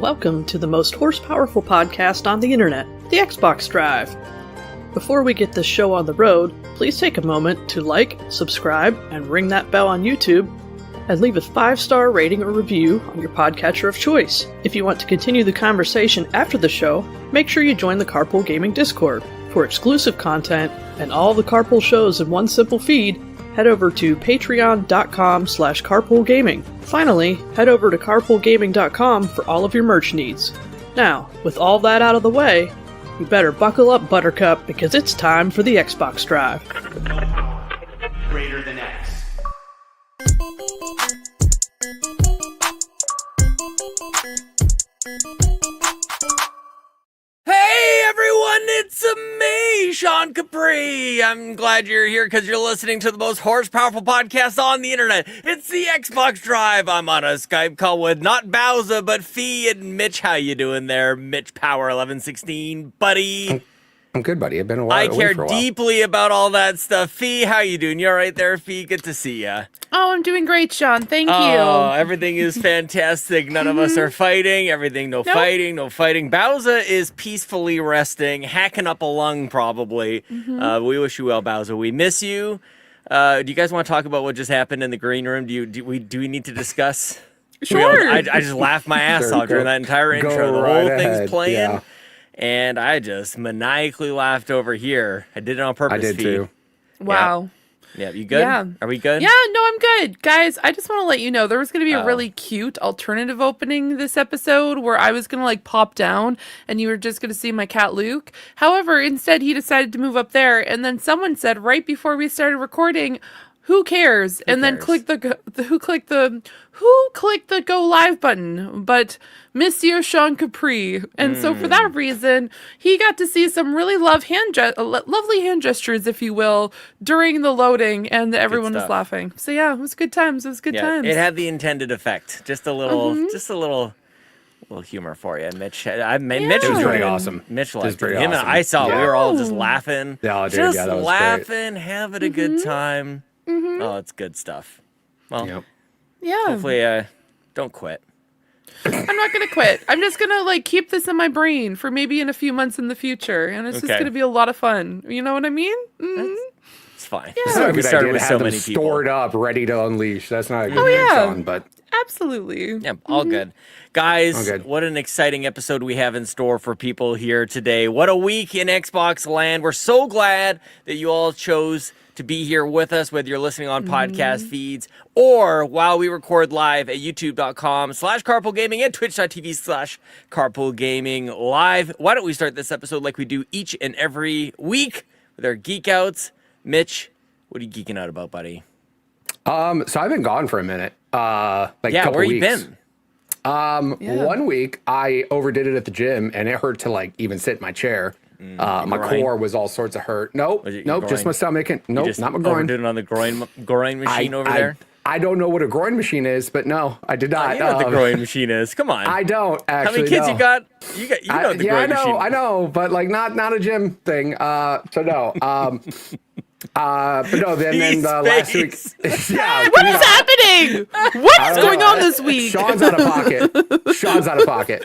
welcome to the most horsepowerful podcast on the internet, the Xbox Drive. Before we get this show on the road, please take a moment to like, subscribe, and ring that bell on YouTube, and leave a 5-star rating or review on your podcatcher of choice. If you want to continue the conversation after the show, make sure you join the Carpool Gaming Discord. For exclusive content and all the Carpool shows in one simple feed, head over to patreon.com/carpoolgaming. Finally, head over to carpoolgaming.com for all of your merch needs. Now, with all that out of the way, you better buckle up, Buttercup, because it's time for the Xbox Drive. Greater than X. Hey everyone, it's me, Sean Capri. I'm glad you're here because you're listening to the most horse-powerful podcast on the internet. It's the Xbox Drive. I'm on a Skype call with not Bowser, but Fee and Mitch. How you doing there, Mitch Power 1116, buddy? I'm good, buddy. I've been a while. I care deeply about all that stuff. Fee, how you doing? You all right there, Fee? Good to see ya. Oh, I'm doing great, Sean. Thank you. Oh, everything is fantastic. None of us are fighting. Everything, no fighting. Bowser is peacefully resting, hacking up a lung probably. We wish you well, Bowser. We miss you. Do you guys want to talk about what just happened in the green room? Do we need to discuss? Sure. I just laughed my ass off during that entire intro. The whole thing's playing. Yeah. And I just maniacally laughed over here. I did it on purpose. I did too. Wow. Yeah, you good? Yeah. Are we good? Yeah, no, I'm good. Guys, I just want to let you know there was going to be a really cute alternative opening this episode where I was going to pop down and you were just going to see my cat Luke. However, instead he decided to move up there, and then someone said right before we started recording, who cares? Then click who clicked the go live button, but Monsieur Sean Capri. And so for that reason, he got to see some really lovely hand gestures, if you will, during the loading, and everyone was laughing. So yeah, it was good times. Times. It had the intended effect. Just a little humor for you, Mitch. Mitch was pretty awesome. Mitch liked it. pretty Him and awesome. I saw. We were all just laughing. Yeah, dude, just that was laughing, having a good time. Oh, it's good stuff. Well, Yeah. hopefully, don't quit. I'm not going to quit. I'm just going to keep this in my brain for maybe in a few months in the future, and it's just going to be a lot of fun. You know what I mean? It's fine. It's not a We good started idea with to so have them many people. stored up, ready to unleash. That's not a good thing, Sean, but Absolutely. Yeah, all good. Guys, All good. what an exciting episode we have in store for people here today. What a week in Xbox land. We're so glad that you all chose to be here with us, whether you're listening on podcast feeds or while we record live at youtube.com/carpoolgaming and twitch.tv/carpoolgaming live. Why don't we start this episode like we do each and every week with our geek outs? Mitch, what are you geeking out about, buddy? so I've been gone for a minute. Couple where you weeks. been? 1 week I overdid it at the gym, and it hurt to even sit in my chair. My groin? core was all sorts of hurt. Nope, Was it your just groin? my stomach. And You nope, just not my groin. overdid it on the groin machine over there? I don't know what a groin machine is, but no, I did not. You know what the groin machine is. Come on. I don't actually. How many kids no. you got? You know what the groin machine. I know, but not a gym thing. So no. But no. Then last week. Yeah. What is happening? What is going on this week? Sean's out of pocket.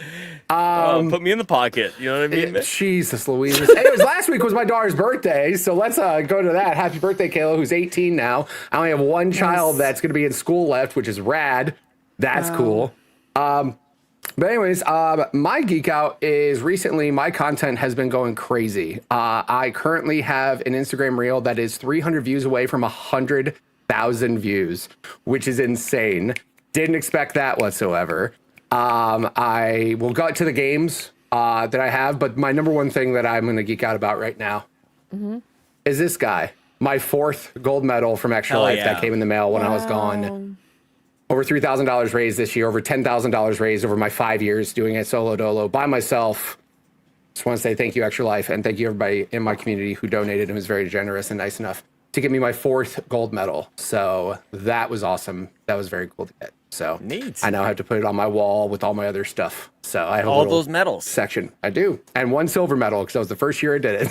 Put me in the pocket. You know what I mean? Mitch? Jesus Louise. Anyways, last week was my daughter's birthday, so let's go to that. Happy birthday, Kayla, who's 18 now. I only have one child that's going to be in school left, which is rad. That's cool. But anyways, my geek out is recently my content has been going crazy. I currently have an Instagram reel that is 300 views away from 100,000 views, which is insane. Didn't expect that whatsoever. I will go to the games that I have, but my number one thing that I'm going to geek out about right now is this guy. My 4th gold medal from Extra Life that came in the mail when I was gone. Over $3,000 raised this year, over $10,000 raised over my 5 years doing it solo dolo by myself. Just want to say thank you, Extra Life, and thank you everybody in my community who donated and was very generous and nice enough to give me my 4th gold medal. So that was awesome. That was very cool to get. So Neat. I now have to put it on my wall with all my other stuff. So I have All a little those medals. section. I do. And 1 silver medal because that was the first year I did it.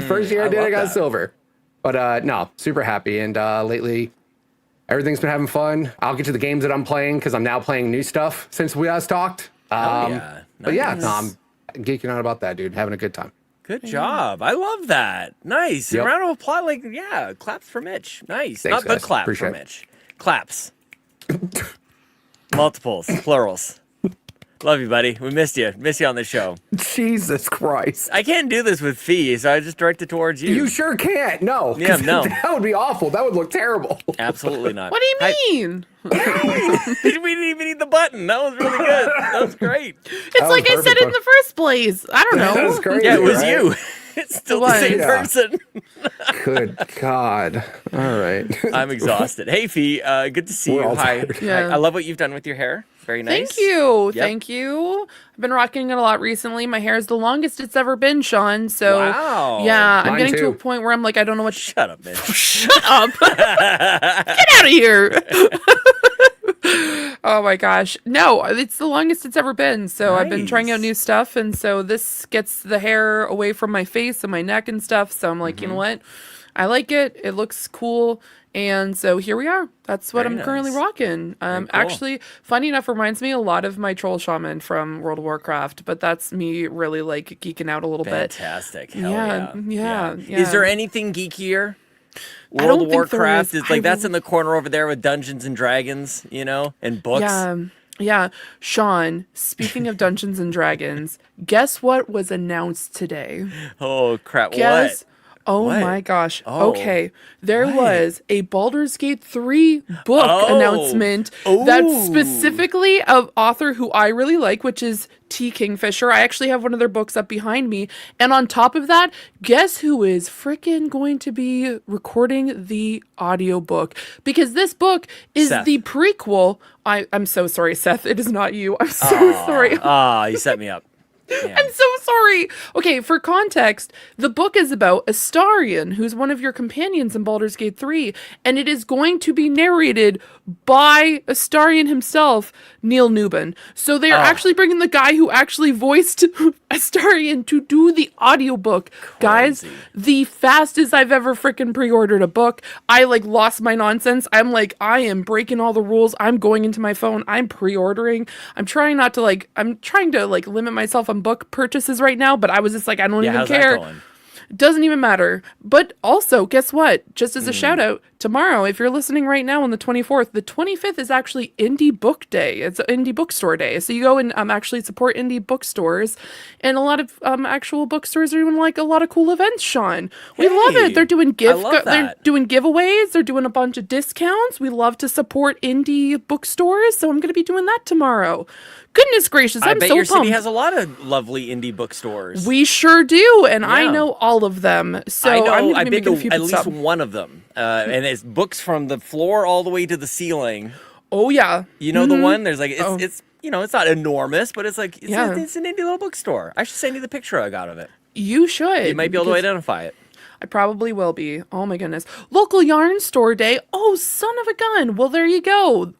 First year I did it, I got that. silver. But no, super happy. And lately, everything's been having fun. I'll get to the games that I'm playing because I'm now playing new stuff since we last talked. Yeah. But yeah, Nice. no, I'm geeking out about that, dude. Having a good time. Good job. I love that. Nice. Yep. A round of applause. Like, yeah, claps for Mitch. Nice. Thanks, Not the guys. clap Appreciate for it. Mitch. Claps. Multiples, plurals. Love you, buddy. We missed you. Miss you on the show. Jesus Christ. I can't do this with Fee, so I just direct it towards you. You sure can't. No. Yeah, 'cause no. That would be awful. That would look terrible. Absolutely not. What do you mean? We didn't even need the button. That was really good. That was great. It's was like I said perfect, in the first place. I don't know. That was crazy. Yeah, it was right? you. It's still the was. same Yeah. person. Good God. All right. I'm exhausted. Hey, Fee. Good to see We're you. all Hi. tired. Yeah. I love what you've done with your hair. Very nice. Thank you. Yep. Thank you. I've been rocking it a lot recently. My hair is the longest it's ever been, Sean. So Wow. yeah, I'm Mine getting to too. a point where I'm like, I don't know what Shut up, Mitch. Shut up. Get out of here. Oh my gosh. No, it's the longest it's ever been. So I've been trying out Nice. new stuff. And so this gets the hair away from my face and my neck and stuff. So I'm like, you know what? I like it. It looks cool. And so here we are. That's what Very I'm currently nice. rocking. cool. Actually, funny enough, reminds me a lot of my troll shaman from World of Warcraft. But that's me really like geeking out a little bit. Fantastic. Hell Yeah. Is there anything geekier? I World don't of think there Warcraft is. is like I that's in the corner over there with Dungeons and Dragons, and books. Yeah. Yeah. Sean, speaking of Dungeons and Dragons, guess what was announced today? Oh crap! Guess. What? Oh What? my gosh. Oh. Okay. There What? was a Baldur's Gate 3 book Oh. announcement that's specifically of author who I really like, which is T. Kingfisher. I actually have one of their books up behind me. And on top of that, guess who is freaking going to be recording the audiobook? Because this book is Seth. the prequel. I'm so sorry, Seth. It is not you. I'm so sorry. You set me up. Yeah. I'm so sorry. Okay, for context, the book is about Astarion, who's one of your companions in Baldur's Gate 3, and it is going to be narrated by Astarion himself, Neil Newbin. So they are actually bringing the guy who actually voiced Astarion to do the audiobook. Guys, the fastest I've ever freaking pre-ordered a book. I lost my nonsense. I'm like, I am breaking all the rules. I'm going into my phone. I'm pre-ordering. I'm trying to limit myself on book purchases right now, but I was just like, I don't even how's care. that going? Doesn't even matter. But also, guess what? Just as a shout out, tomorrow, if you're listening right now on the 24th, the 25th is actually Indie Book Day. It's an Indie Bookstore Day. So you go and actually support indie bookstores. And a lot of actual bookstores are doing a lot of cool events, Sean. We love Hey, it. They're doing I love they're that. doing giveaways. They're doing a bunch of discounts. We love to support indie bookstores. So I'm going to be doing that tomorrow. Goodness gracious, I I'm bet so your pumped. city has a lot of lovely indie bookstores. We sure do, and I Yeah. know all of them. So I know. I'm going I've to be been making a few to at pits least up. one of them, and it's books from the floor all the way to the ceiling. Oh yeah. You know the one? There's it's Oh. it's it's not enormous, but it's it's, Yeah. it's an indie little bookstore. I should send you the picture I got of it. You should. You might be able to because identify it. I probably will be. Oh my goodness. Local yarn store day. Oh, son of a gun. Well, there you go.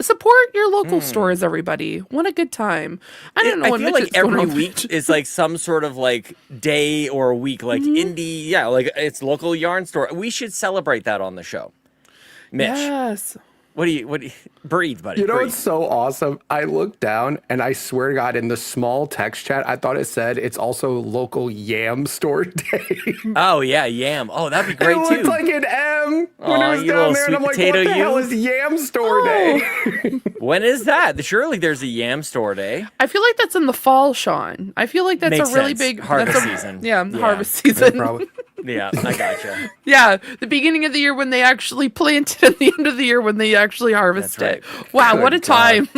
Support your local stores, everybody. What a good time. I don't know I what feel Mitch like is going every on. week is some sort of day or a week, indie. Yeah, it's local yarn store. We should celebrate that on the show. Mitch, Yes. what do you breathe, buddy? You know breathe. what's so awesome? I looked down and I swear to God, in the small text chat, I thought it said it's also local yam store day. Oh yeah, yam. Oh, that'd be great It too. looked like an M when Aw, it was you down little there, and I'm sweet like, potato, what the hell you. is yam store day? When is that? Surely there's a yam store day. I feel like that's in the fall, Sean. I feel like that's Makes a really sense. big Harvest that's season. Yeah, Yeah. harvest season. Probably. Yeah, I gotcha. Yeah, the beginning of the year when they actually plant it, and the end of the year when they actually harvest That's it. Wow, what a Good God. time!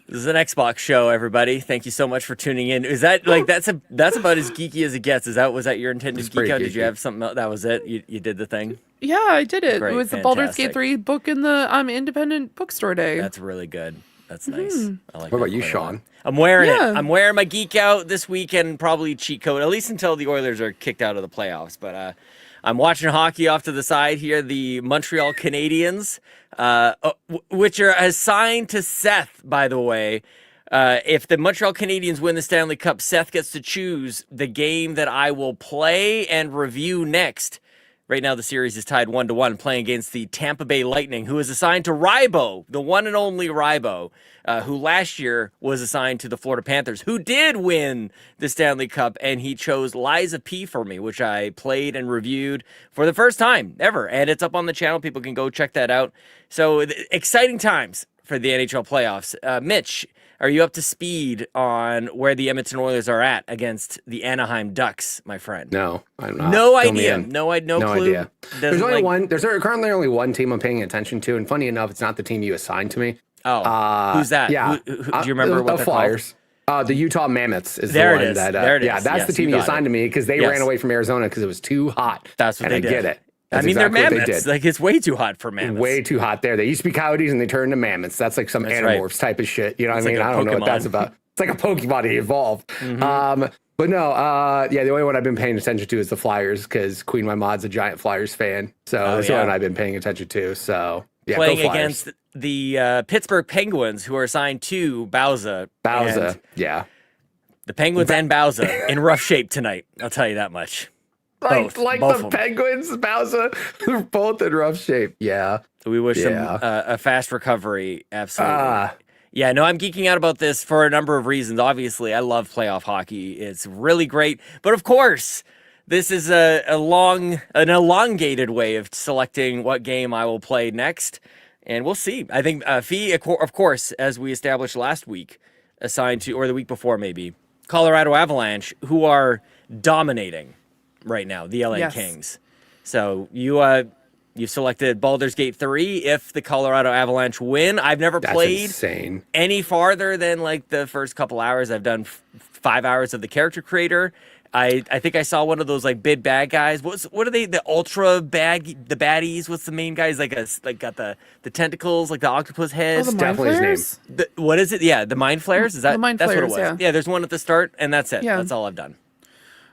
This is an Xbox show, everybody. Thank you so much for tuning in. Is that that's about as geeky as it gets? Was that your intended It's geek pretty out? Did you geeky. have something else? That was it? You did the thing? Yeah, I did it. Great, It was the Baldur's Gate fantastic. 3 book in the independent bookstore day. That's really good. That's nice. I like What about that you, quite a Sean? lot. I'm wearing Yeah. it. I'm wearing my geek out this weekend, probably cheat code, at least until the Oilers are kicked out of the playoffs. But I'm watching hockey off to the side here. The Montreal Canadiens, which are assigned to Seth, by the way. If the Montreal Canadiens win the Stanley Cup, Seth gets to choose the game that I will play and review next. Right now, the series is tied 1-1, playing against the Tampa Bay Lightning, who is assigned to Rybo, the one and only Rybo, who last year was assigned to the Florida Panthers, who did win the Stanley Cup, and he chose Lies of P for me, which I played and reviewed for the first time ever, and it's up on the channel. People can go check that out. So, exciting times for the NHL playoffs. Mitch, are you up to speed on where the Edmonton Oilers are at against the Anaheim Ducks, my friend? No, I'm not. No Fill me idea. in. No clue. Idea. There's Doesn't, only one. There's currently only one team I'm paying attention to, and funny enough, it's not the team you assigned to me. Oh, who's that? Yeah, do you remember what the they're Flyers? The Utah Mammoths is There the one it is. that. There it yeah, is. that's Yes, the team you you got assigned it. to me because they Yes. ran away from Arizona because it was too hot. That's what and they I did. get it. That's they're exactly what they mammoths. did. Like, it's way too hot for mammoths. Way too hot there. They used to be coyotes and they turned to mammoths. That's like some That's Animorphs right. type of shit. You know what It's I mean? like a I don't know what that's Pokemon. about. It's like a Pokemon he evolved. Mm-hmm. But no, yeah, the only one I've been paying attention to is the Flyers because Queen My Mod's a giant Flyers fan. So that's the yeah. one I've been paying attention to. So yeah, Playing go Flyers. against the Pittsburgh Penguins, who are assigned to Bauza. Bauza. And Yeah. the Penguins and Bauza in rough shape tonight. I'll tell you that much. Like Both the of them. Penguins, Bauza, they're both in rough shape. Yeah. We wish them Yeah. a fast recovery. Absolutely. Yeah, no, I'm geeking out about this for a number of reasons. Obviously, I love playoff hockey. It's really great. But of course, this is an elongated way of selecting what game I will play next. And we'll see. I think Fee, of course, as we established last week, assigned to, or the week before maybe, Colorado Avalanche, who are dominating right now, the LA Yes. Kings. So you selected Baldur's Gate 3 if the Colorado Avalanche win. I've never That's played insane. any farther than like the first couple hours. I've done 5 hours of the character creator. I think I saw one of those like big bad guys. What are they? The ultra bad, the baddies. What's the main guy? He's like got the tentacles, like the octopus heads. Oh, the mind definitely his flares? What is it? Yeah, the mind flares. Is that The mind that's flares, what it was? yeah. There's one at the start, and that's it. Yeah. That's all I've done.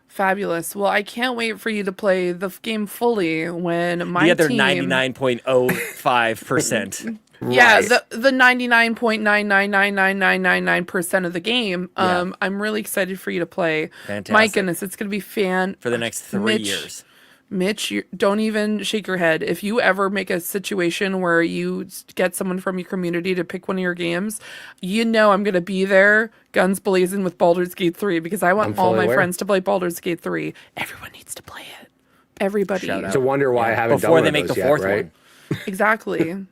Fabulous. Well, I can't wait for you to play the game fully when my The other team... 99.05%. Yeah, Right. the 99.9999999% of the game. Yeah. I'm really excited for you to play. Fantastic. My goodness, it's going to be For the next 3 years. Mitch, don't even shake your head. If you ever make a situation where you get someone from your community to pick one of your games, you know I'm going to be there, guns blazing with Baldur's Gate 3, because I want I'm all fully my aware. friends to play Baldur's Gate 3. Everyone needs to play it. Everybody. Shout out. It's a wonder why I haven't Before done they one make of the those fourth yet, right? one. Exactly.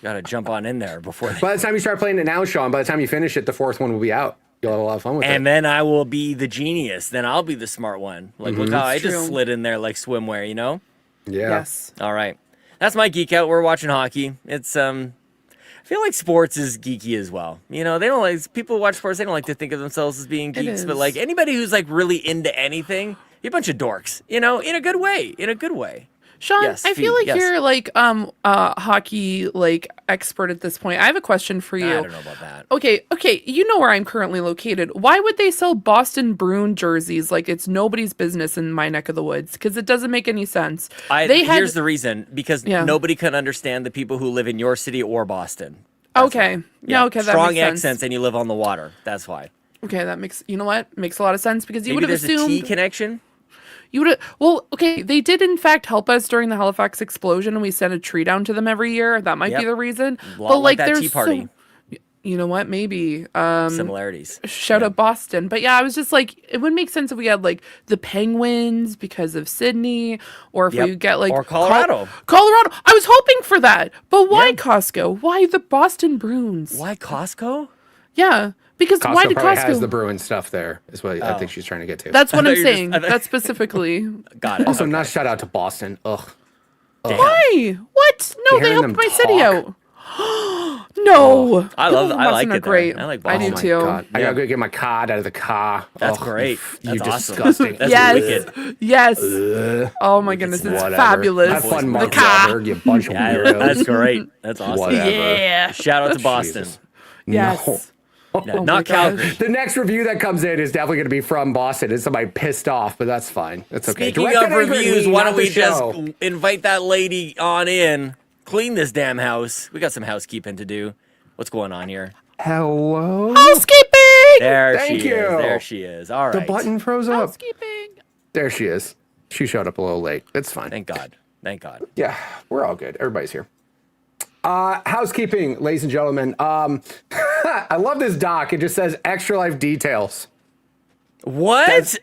Got to jump on in there before they... By the time you start playing it now, Sean, by the time you finish it, the fourth one will be out. You'll have a lot of fun with And it. then I will be the genius. Then I'll be the smart one. Like, look how I It's just true. slid in there like swimwear, you know? Yeah. Yes. All right. That's my geek out. We're watching hockey. It's, I feel like sports is geeky as well. You know, they don't like, people who watch sports, they don't like to think of themselves as being geeks, but is. like anybody who's like really into anything, you're a bunch of dorks, you know, in a good way, Sean, Yes, I feel Fee, like yes. you're like hockey like expert at this point. I have a question for you. I don't know about that. Okay, you know where I'm currently located. Why would they sell Boston Bruin jerseys like it's nobody's business in my neck of the woods? Because it doesn't make any sense. Here's the reason, because Yeah. nobody can understand the people who live in your city or Boston. Okay, yeah, okay, that Strong makes sense. accents and you live on the water. That's why. Okay, that makes, you know what? Makes a lot of sense because you Maybe would have there's a T assumed connection. you would have, well, okay, they did in fact help us during the Halifax explosion and we sent a tree down to them every year. That might Yep. be the reason. A lot But like that there's Tea Party. you know what? Maybe Similarities. shout out Boston. But yeah, I was just like, it would make sense if we had like the Penguins because of Sydney, or if Yep. we get like Or Colorado. Colorado. I was hoping for that. But why Yeah. Costco? Why the Boston Bruins? Why Costco? Yeah. Because why Costco did probably Costco? has the Bruin stuff there, is what I think she's trying to get to. That's what I I'm thought you were saying. just- That's specifically. Got it. also, Okay. not shout out to Boston. Ugh. Why? What? No, they Hearing helped them my city talk. out. No. I People love. from I like Boston are it. great. There. I like I Boston. do my too. God. I Yeah. gotta go get my card out of the car. That's Ugh, great. You That's awesome. disgusting. That's Yes. wicked. Yes. Oh my goodness, it's Whatever. fabulous. Have fun, The Mark car. Wahlberg, you bunch of Yeah, weirdos. that's great. That's awesome. Whatever. Yeah. Shout out to Boston. Jesus. Yes. Yeah, Oh my not gosh. Calgary. The next review that comes in is definitely going to be from Boston. It's somebody pissed off, but that's fine. That's okay. Speaking Directed of and reviews, written, why not don't we the show. just invite that lady on in, clean this damn house. We got some housekeeping to do. What's going on here? Hello? Housekeeping. There Thank she you. is. There she is. All right. The button froze up. Housekeeping. There she is. She showed up a little late. It's fine. Thank God. Thank God. Yeah, we're all good. Everybody's here. Housekeeping, ladies and gentlemen. I love this doc. It just says extra life details. What? That's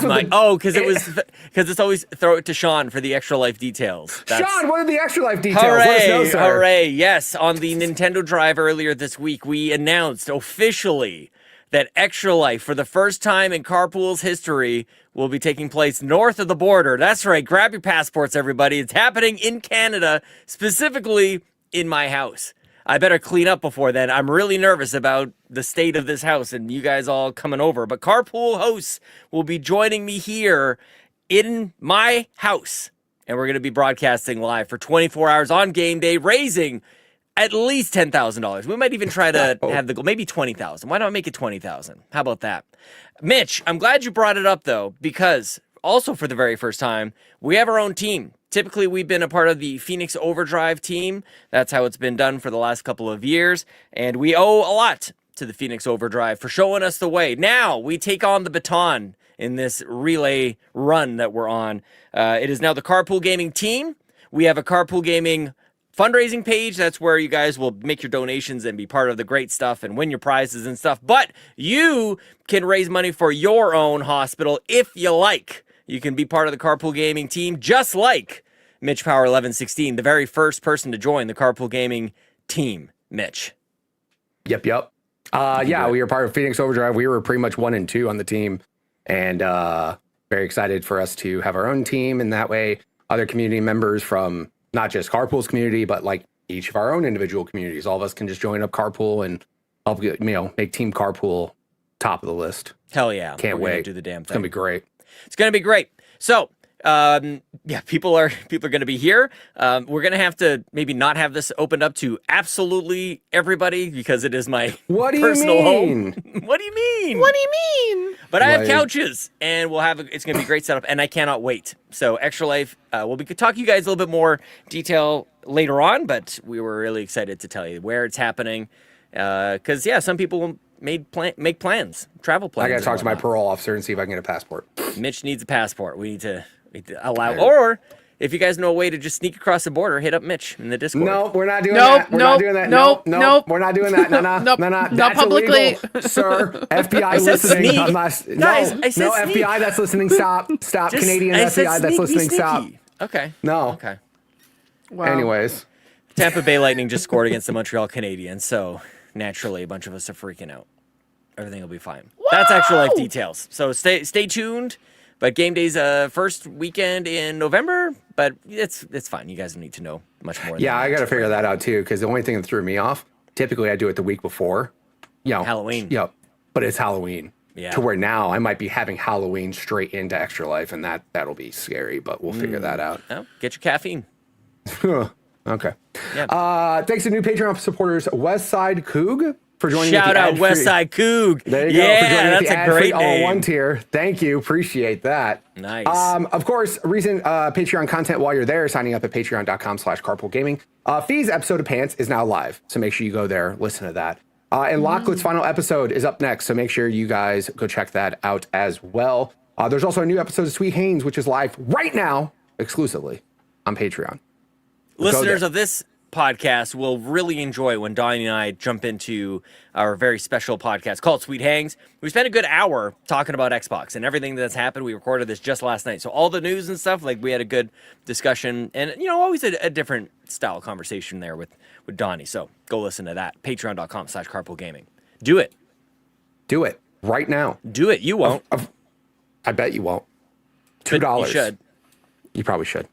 Because it's always throw it to Sean for the extra life details. Sean, what are the extra life details? Hooray, Let us know, sir. hooray. Yes, on the Nintendo Drive earlier this week, we announced officially that Extra Life, for the first time in Carpool's history, will be taking place north of the border. That's right. Grab your passports, everybody. It's happening in Canada, specifically in my house. I better clean up before then. I'm really nervous about the state of this house and you guys all coming over. But Carpool hosts will be joining me here in my house. And we're going to be broadcasting live for 24 hours on game day, raising at least $10,000. We might even try to have the goal, maybe $20,000. Why not make it $20,000? How about that? Mitch, I'm glad you brought it up, though, because also for the very first time, we have our own team. Typically, we've been a part of the Phoenix Overdrive team. That's how it's been done for the last couple of years. And we owe a lot to the Phoenix Overdrive for showing us the way. Now we take on the baton in this relay run that we're on. It is now the Carpool Gaming team. We have a Carpool Gaming fundraising page. That's where you guys will make your donations and be part of the great stuff and win your prizes and stuff. But you can raise money for your own hospital if you like. You can be part of the Carpool Gaming team, just like Mitch Power 1116, the very first person to join the Carpool Gaming team. Mitch. Yep. Yeah, we were part of Phoenix Overdrive. We were pretty much 1 and 2 on the team, and very excited for us to have our own team. And that way, other community members from not just Carpool's community, but like each of our own individual communities, all of us can just join up Carpool and help make Team Carpool top of the list. Hell yeah! Can't wait. Do the damn thing. It's gonna be great. It's going to be great. So, people are going to be here. We're going to have to maybe not have this opened up to absolutely everybody because it is my personal home. What do you mean? What do you mean? But I have couches, and it's going to be a great setup, and I cannot wait. So, Extra Life, we'll be talking to you guys a little bit more detail later on, but we were really excited to tell you where it's happening. Because, some people make plans, travel plans. I got to talk to my parole officer and see if I can get a passport. Mitch needs a passport. We need to allow, or if you guys know a way to just sneak across the border, hit up Mitch in the Discord. No, we're not doing that. We're not doing that. Nope. We're not doing that. No. Not publicly, illegal, sir. FBI listening. Sneak. Guys, I said no, sneak. FBI that's listening. Stop. Canadian FBI that's listening. Stop. Okay. No. Okay. Wow. Anyways, Tampa Bay Lightning just scored against the Montreal Canadiens, so naturally a bunch of us are freaking out. Everything will be fine. Whoa! That's Extra Life details. So stay tuned. But game day's first weekend in November, but it's fine. You guys don't need to know much more. Yeah, I got to figure that out too, because the only thing that threw me off, typically I do it the week before. Halloween. Yeah, but it's Halloween. Yeah. To where now I might be having Halloween straight into Extra Life, and that'll be scary, but we'll figure that out. Oh, get your caffeine. Okay. Yeah. Thanks to new Patreon supporters, Westside Coog, for joining. Shout out Westside Coog. There you go. Yeah, that's a great name. All-in-one tier. Thank you. Appreciate that. Nice. Of course, recent Patreon content while you're there, signing up at patreon.com/carpoolgaming. Fee's episode of Pants is now live, so make sure you go there, listen to that. And Lockwood's final episode is up next, so make sure you guys go check that out as well. There's also a new episode of Sweet Haynes, which is live right now, exclusively on Patreon. Listeners of this podcast will really enjoy when Donnie and I jump into our very special podcast called Sweet Hangs. We spent a good hour talking about Xbox and everything that's happened. We recorded this just last night. So all the news and stuff, like we had a good discussion and, always a different style conversation there with Donnie. So go listen to that. Patreon.com/carpoolgaming. Do it. Do it right now. Do it. You won't. I bet you won't. $2. You should. You probably should.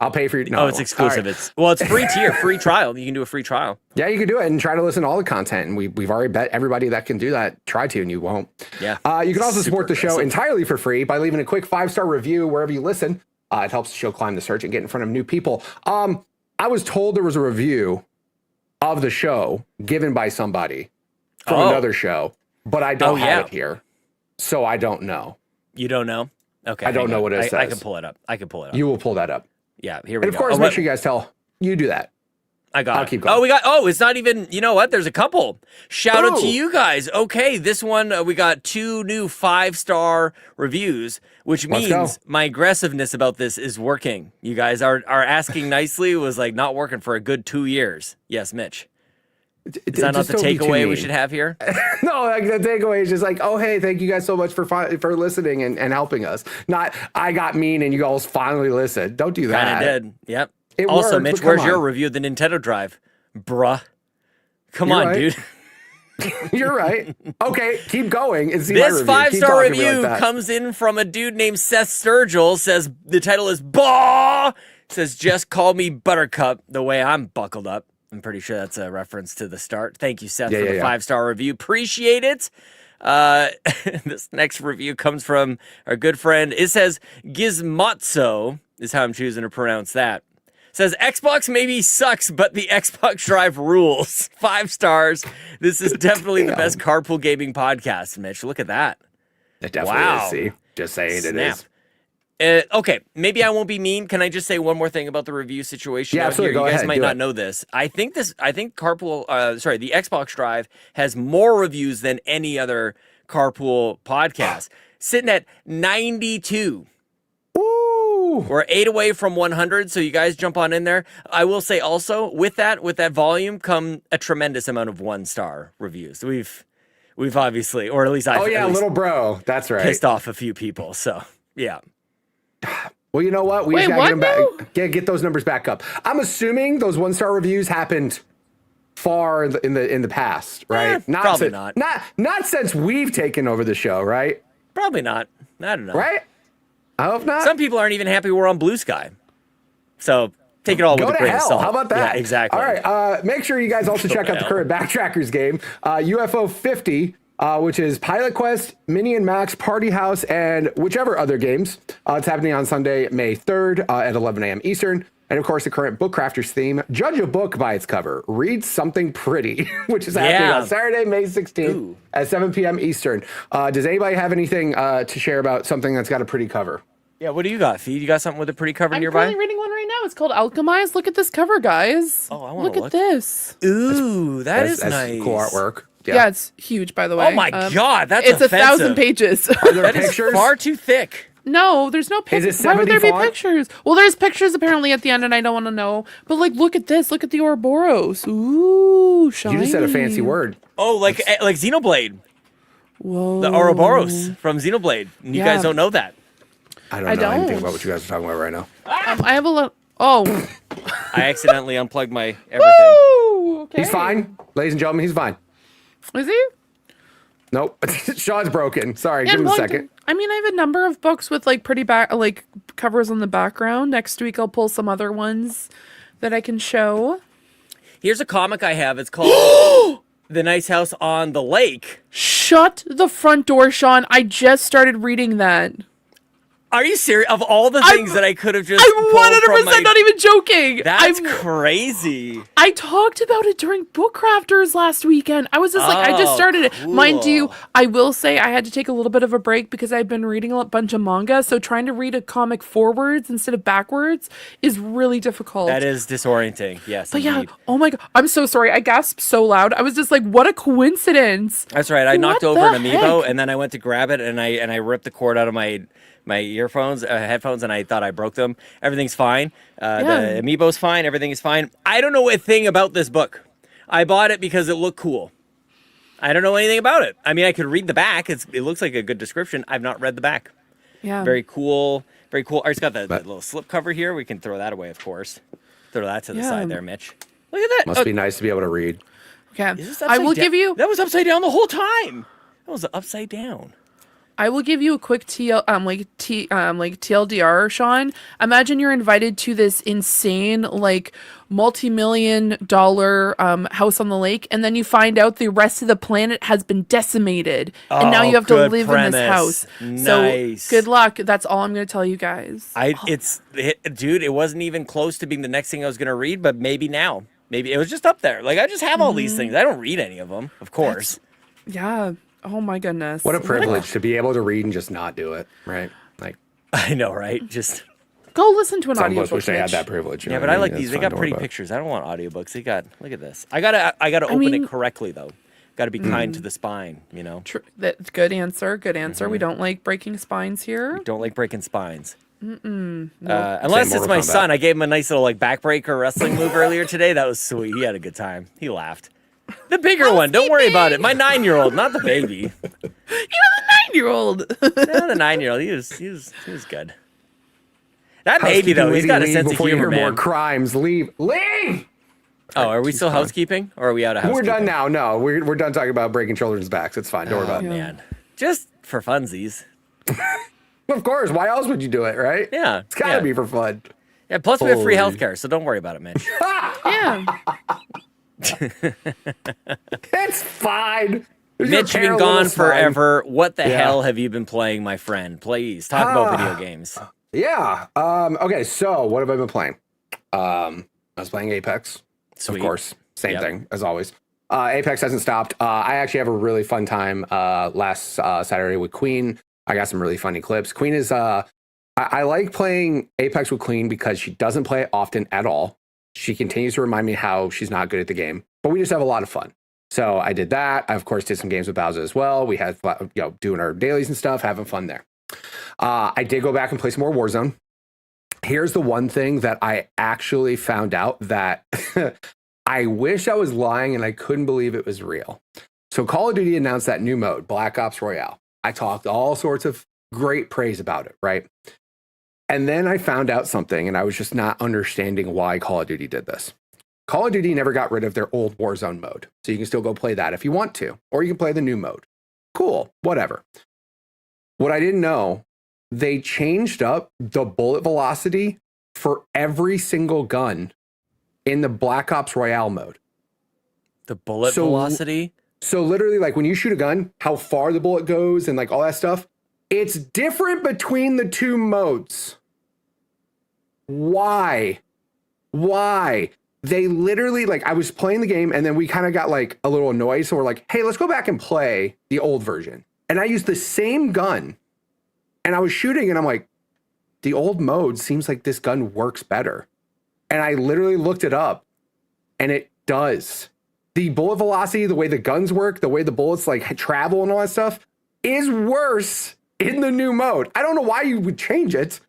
I'll pay for your. No, oh, it's exclusive. Right. It's free tier, free trial. You can do a free trial. Yeah, you can do it and try to listen to all the content. And we've already bet everybody that can do that try to, and you won't. Yeah. You can also support the show entirely for free by leaving a quick 5-star review wherever you listen. It helps the show climb the search and get in front of new people. I was told there was a review of the show given by somebody from another show, but I don't have it here, so I don't know. You don't know? Okay. I don't know what it says. I can pull it up. You will pull that up. Yeah, here we go. And of course, make sure you guys tell you do that. I got I'll it. keep going. It's not even, you know what? There's a couple. Shout out to Ooh. you guys. Okay, this one, we got 2 new 5-star reviews, which Let's go. means my aggressiveness about this is working. You guys are asking nicely, was like not working for a good 2 years. Yes, Mitch. Is that not the takeaway we should have here? No, like the takeaway is just like, oh, hey, thank you guys so much for listening and helping us. Not, I got mean and you guys finally listened. Don't do that. Kind of did. Yep. It Also, worked, Mitch, but where's come your on. review of the Nintendo Drive? Bruh. Come You're on, right. dude. You're right. Okay, keep going and see my This review. Keep 5-star talking to me review like that. comes in from a dude named Seth Sturgill. Says the title is Bah. Says just call me Buttercup the way I'm buckled up. I'm pretty sure that's a reference to the start. Thank you, Seth, for the 5-star review. Appreciate it. This next review comes from our good friend. It says Gizmotso is how I'm choosing to pronounce that. Says Xbox maybe sucks, but the Xbox Drive rules. 5 stars. This is definitely the best carpool gaming podcast, Mitch. Look at that. It definitely is. See, just saying it is. Okay, maybe I won't be mean. Can I just say one more thing about the review situation? Yeah, absolutely. Here? Go You guys ahead. might not know this. I think the Xbox Drive has more reviews than any other carpool podcast, sitting at 92. Woo! We're 8 away from 100, so you guys jump on in there. I will say also, with that volume come a tremendous amount of 1-star reviews. We've obviously, or at least I've little bro. That's right. pissed off a few people. So yeah. Well, you know what? We Wait, just gotta what get those numbers back up. I'm assuming those 1-star reviews happened far in the past, right? Probably not. Not since we've taken over the show, right? Probably not. I don't know. Right? I hope not. Some people aren't even happy we're on Blue Sky. So take it all Go with a to grain of hell. salt. How about that? Yeah, exactly. All right. Make sure you guys also check out the current Backtrackers game, UFO 50, which is Pilot Quest, Mini and Max, Party House, and whichever other games. It's happening on Sunday, May 3rd at 11 a.m. Eastern. And of course, the current Book Crafters theme, judge a book by its cover. Read something pretty, which is happening on Saturday, May 16th at 7 p.m. Eastern. Does anybody have anything to share about something that's got a pretty cover? Yeah, what do you got, Feed? You got something with a pretty cover I'm nearby? currently reading one right now. It's called Alchemized. Look at this cover, guys. Oh, I want to look at this. Ooh, that's nice. Cool artwork. Yeah, it's huge, by the way. Oh my God, that's it's offensive. 1,000 pages. Are there That is pictures? far too thick. No, there's no pictures. Is it Why would there 70 be font? pictures? Well, there's pictures apparently at the end, and I don't want to know. But like, look at this. Look at the Ouroboros. Ooh, shiny. You just said a fancy word. Oh, like Xenoblade. Whoa. The Ouroboros from Xenoblade. You Yeah. guys don't know that. I I don't know anything don't. about what you guys are talking about right now. I have a lot. Oh. I accidentally unplugged my everything. Woo! Okay. He's fine. Ladies and gentlemen, he's fine. Is he? Nope. Sean's broken. Sorry, Yeah, give him a well, second. I mean, I have a number of books with like pretty covers on the background. Next week, I'll pull some other ones that I can show. Here's a comic I have. It's called The Nice House on the Lake. Shut the front door, Sean. I just started reading that. Are you serious? Of all the things that I could have just I'm pulled 100% from my... not even joking. That's crazy. I talked about it during Book Crafters last weekend. I was just like, I just started it. Mind you, I will say I had to take a little bit of a break because I've been reading a bunch of manga. So trying to read a comic forwards instead of backwards is really difficult. That is disorienting. Yes, But indeed. yeah, oh my God. I'm so sorry. I gasped so loud. I was just like, what a coincidence. That's right. I knocked What over an the amiibo, heck? and then I went to grab it, and I ripped the cord out of my earphones, headphones, and I thought I broke them. Everything's fine. The amiibo's fine. Everything is fine. I don't know a thing about this book. I bought it because it looked cool. I don't know anything about it. I mean, I could read the back. It looks like a good description. I've not read the back. Yeah. Very cool. Very cool. It's got the little slip cover here. We can throw that away, of course. Throw that to the side there, Mitch. Look at that. Must be nice to be able to read. Okay. Is this I will upside give down? you. That was upside down the whole time. That was upside down. I will give you a quick TLDR, Sean. Imagine you're invited to this insane, like, multi-million-dollar house on the lake, and then you find out the rest of the planet has been decimated, and now you have to good live in this house. Nice. So good luck. That's all I'm going to tell you guys. Dude, it wasn't even close to being the next thing I was going to read, but maybe now. Maybe it was just up there. Like, I just have all these things. I don't read any of them, of course. Yeah. Oh my goodness. What a privilege to be able to read and just not do it, right? Like, I know, right? Just Go listen to an Some of us audiobook. wish they had Mitch. that privilege. you Yeah, know but what I like mean? these. It's They fine, got don't worry pretty about it. pictures. I don't want audiobooks. Look at this. I gotta open mean- it correctly though. Got to be kind to the spine, you know. That's good answer. Good answer. We don't like breaking spines here. Don't like breaking spines. Unless Same it's Mortal my Kombat. son. I gave him a nice little like backbreaker wrestling move earlier today. That was sweet. He had a good time. He laughed. The bigger one. Don't worry about it. My 9-year-old, not the baby. You're the 9-year-old. No, the 9-year-old. He was good. That baby though, he's got a sense of before you humor, hear more man. crimes. Leave. Oh, are we still housekeeping, or are we out of housekeeping? We're done now. No, we're done talking about breaking children's backs. It's fine. Don't worry about it. Man, just for funsies. Of course. Why else would you do it, right? Yeah, It's gotta be for fun. Yeah. Plus, we have free Holy. healthcare, so don't worry about it, Mitch. Yeah. It's fine. There's your Mitch, you've been parent gone little slime. forever. What the Yeah. hell have you been playing, my friend? Please talk about video games. Yeah. Okay. So what have I been playing? I was playing Apex. Sweet. Of course. Same Yep. thing as always. Apex hasn't stopped. I actually have a really fun time last Saturday with Queen. I got some really funny clips. Queen is I like playing Apex with Queen because she doesn't play it often at all. She continues to remind me how she's not good at the game, but we just have a lot of fun. So I did that. I of course did some games with Bowser as well. We had doing our dailies and stuff, having fun there. I did go back and play some more Warzone. Here's the one thing that I actually found out that I wish I was lying and I couldn't believe it was real. So Call of Duty announced that new mode, Black Ops Royale. I talked all sorts of great praise about it, right? And then I found out something and I was just not understanding why Call of Duty did this. Call of Duty never got rid of their old Warzone mode. So you can still go play that if you want to, or you can play the new mode. Cool, whatever. What I didn't know, they changed up the bullet velocity for every single gun in the Black Ops Royale mode. The bullet velocity? So literally, like when you shoot a gun, how far the bullet goes and like all that stuff, it's different between the two modes. Why? They literally, like, I was playing the game and then we kind of got like a little annoyed. So we're like, hey, let's go back and play the old version. And I used the same gun and I was shooting and I'm like, the old mode seems like this gun works better. And I literally looked it up and it does. The bullet velocity, the way the guns work, the way the bullets like travel and all that stuff is worse in the new mode. I don't know why you would change it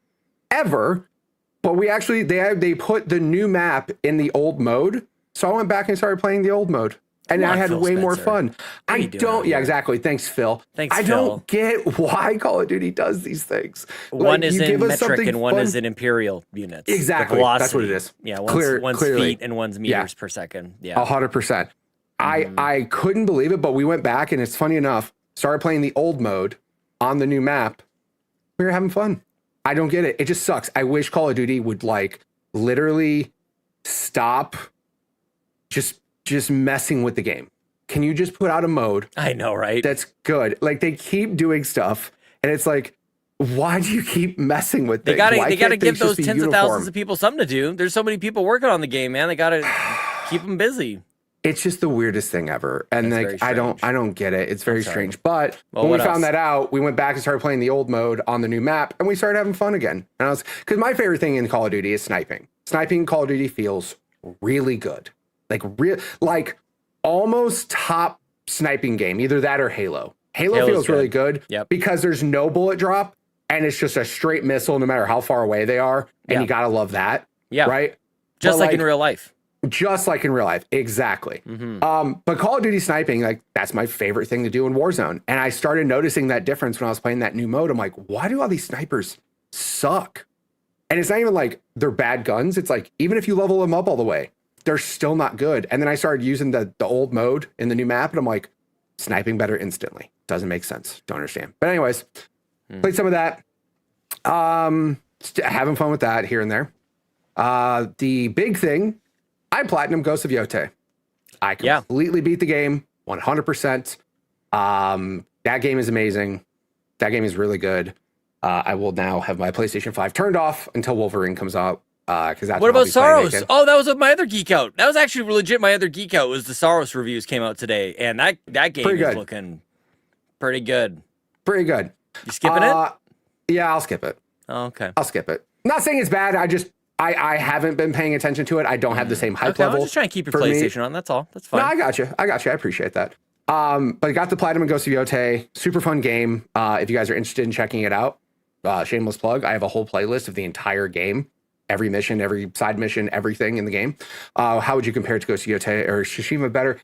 ever, but we actually, they put the new map in the old mode. So I went back and started playing the old mode. And Come I on, had Phil way more Spencer. fun. What are you doing out here? Exactly. Thanks, Phil. Thanks, I Phil. don't get why Call of Duty does these things. One Like, is you in give us metric something and one fun. is in imperial units. The Exactly. That's what it velocity. is. Yeah, one's Clearly. feet and one's meters per second. Yeah. 100%. I couldn't believe it, but we went back and it's funny enough, started playing the old mode on the new map. We were having fun. I don't get it. It just sucks. I wish Call of Duty would like literally stop just messing with the game. Can you just put out a mode I know, right? that's good? Like they keep doing stuff and it's like, why do you keep messing with They things? gotta Why they gotta can't give things those just be tens of uniform? thousands of people something to do. There's so many people working on the game, man. They gotta keep them busy. It's just the weirdest thing ever. And That's like very I don't get it. It's very sorry. strange. But Well, when we what found else? that out, we went back and started playing the old mode on the new map and we started having fun again. And I was because my favorite thing in Call of Duty is sniping. Sniping in Call of Duty feels really good. Like almost top sniping game, either that or Halo. Halo Halo's feels really good. good Yep. because there's no bullet drop and it's just a straight missile no matter how far away they are. And Yeah. you gotta love that. Yeah. Right? Just But, like in real life. just like in real life. Exactly. But Call of Duty sniping, like that's my favorite thing to do in Warzone. And I started noticing that difference when I was playing that new mode. I'm like, why do all these snipers suck? And it's not even like they're bad guns. It's like, even if you level them up all the way, they're still not good. And then I started using the old mode in the new map and I'm like, sniping better instantly. Doesn't make sense. Don't understand. But anyways, played some of that. Having fun with that here and there. The big thing, I platinum Ghost of Yote. I completely beat the game, 100%. That game is amazing. That game is really good. I will now have my PlayStation 5 turned off until Wolverine comes out. Because that's What when I'll about be playing Soros? again. Oh, that was my other geek out. That was actually legit. My other geek out was the Soros reviews came out today, and that game Pretty is good. looking pretty good. Pretty good. You skipping it? Yeah, I'll skip it. Oh, okay. I'll skip it. not saying it's bad. I haven't been paying attention to it. I don't have the same hype level. I'm just trying to keep your PlayStation on. That's all. That's fine. No, I got you. I appreciate that. But I got the Platinum and Ghost of Yotei. Super fun game. If you guys are interested in checking it out, shameless plug. I have a whole playlist of the entire game, every mission, every side mission, everything in the game. How would you compare it to Ghost of Yotei or Tsushima better?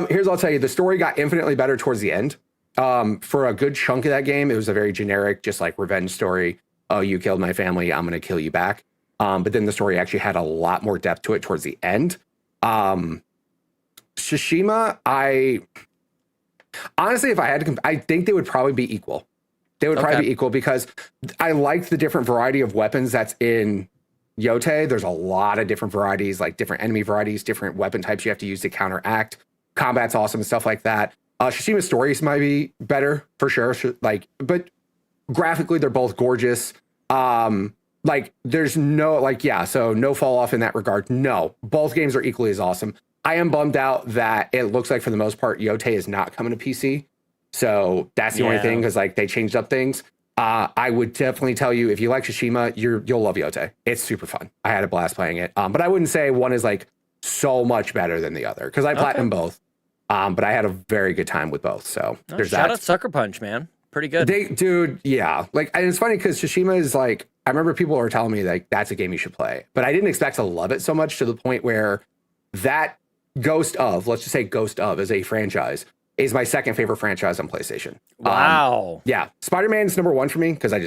Here's what I'll tell you. The story got infinitely better towards the end. For a good chunk of that game, it was a very generic, just like revenge story. Oh, you killed my family, I'm going to kill you back. But then the story actually had a lot more depth to it towards the end. Tsushima, honestly, if I had to, I think they would probably be equal. They would probably be equal because I liked the different variety of weapons that's in Yotei. There's a lot of different varieties, like different enemy varieties, different weapon types you have to use to counteract. Combat's awesome and stuff like that. Tsushima's stories might be better for sure. But graphically, they're both gorgeous. There's no, so no fall off in that regard. No, both games are equally as awesome. I am bummed out that it looks like for the most part, Yotei is not coming to PC. So that's the only thing, because they changed up things. I would definitely tell you, if you like Tsushima, you'll love Yotei. It's super fun. I had a blast playing it. But I wouldn't say one is so much better than the other, because I platinum both. But I had a very good time with both. So there's that. Shout out Sucker Punch, man. Pretty good. Yeah. And it's funny because Tsushima is I remember people were telling me that's a game you should play, but I didn't expect to love it so much, to the point where that let's just say Ghost of as a franchise is my second favorite franchise on PlayStation. Wow. Yeah. Spider-Man's number one for me because I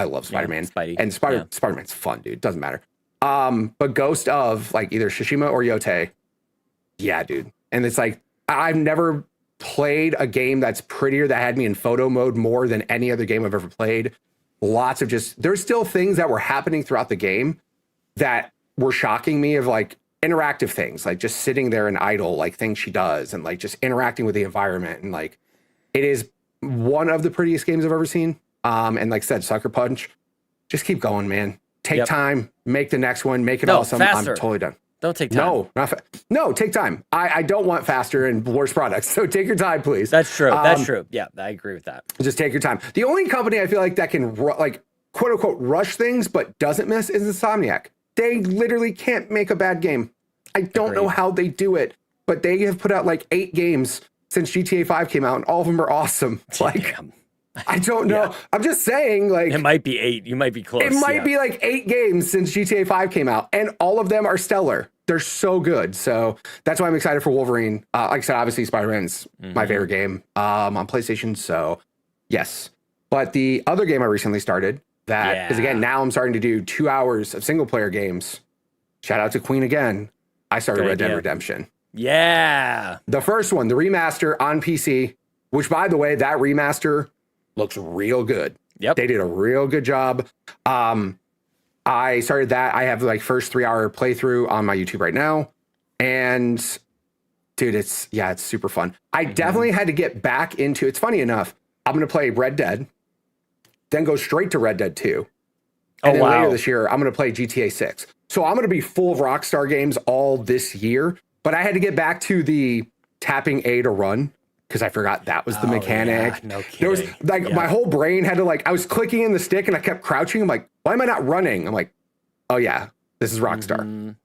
love Spider-Man. Spidey. And Spider-Man's fun, dude. Doesn't matter. But Ghost of either Tsushima or Yotei. Yeah, dude. And it's I've never played a game that's prettier, that had me in photo mode more than any other game I've ever played. Lots of there's still things that were happening throughout the game that were shocking me, of interactive things, just sitting there and idle, things she does, and just interacting with the environment. And it is one of the prettiest games I've ever seen. And like I said, Sucker Punch, just keep going, man. Take time, make the next one, make it awesome. Faster. I'm totally done. Don't take time. No, take time. I don't want faster and worse products. So take your time, please. That's true. That's true. Yeah, I agree with that. Just take your time. The only company I feel that can quote unquote rush things but doesn't miss is Insomniac. They literally can't make a bad game. I don't know how they do it, but they have put out 8 games since GTA 5 came out, and all of them are awesome. I don't know. Yeah. I'm just saying, it might be 8. You might be close. It might be 8 games since GTA 5 came out, and all of them are stellar. They're so good. So that's why I'm excited for Wolverine. Like I said, obviously Spider-Man's my favorite game on PlayStation. So yes. But the other game I recently started is, again, now I'm starting to do 2 hours of single player games. Shout out to Queen again. I started Red Dead Redemption. Yeah. The first one, the remaster on PC, which, by the way, that remaster looks real good. Yep. They did a real good job. I started that. I have first 3-hour playthrough on my YouTube right now. And dude, it's super fun. I definitely had to get back into, it's funny enough, I'm going to play Red Dead, then go straight to Red Dead 2. And then later this year, I'm going to play GTA 6. So I'm going to be full of Rockstar games all this year. But I had to get back to the tapping A to run, because I forgot that was the mechanic. Yeah, no kidding. There was my whole brain had to I was clicking in the stick and I kept crouching. I'm like, why am I not running? I'm like, oh yeah, this is Rockstar.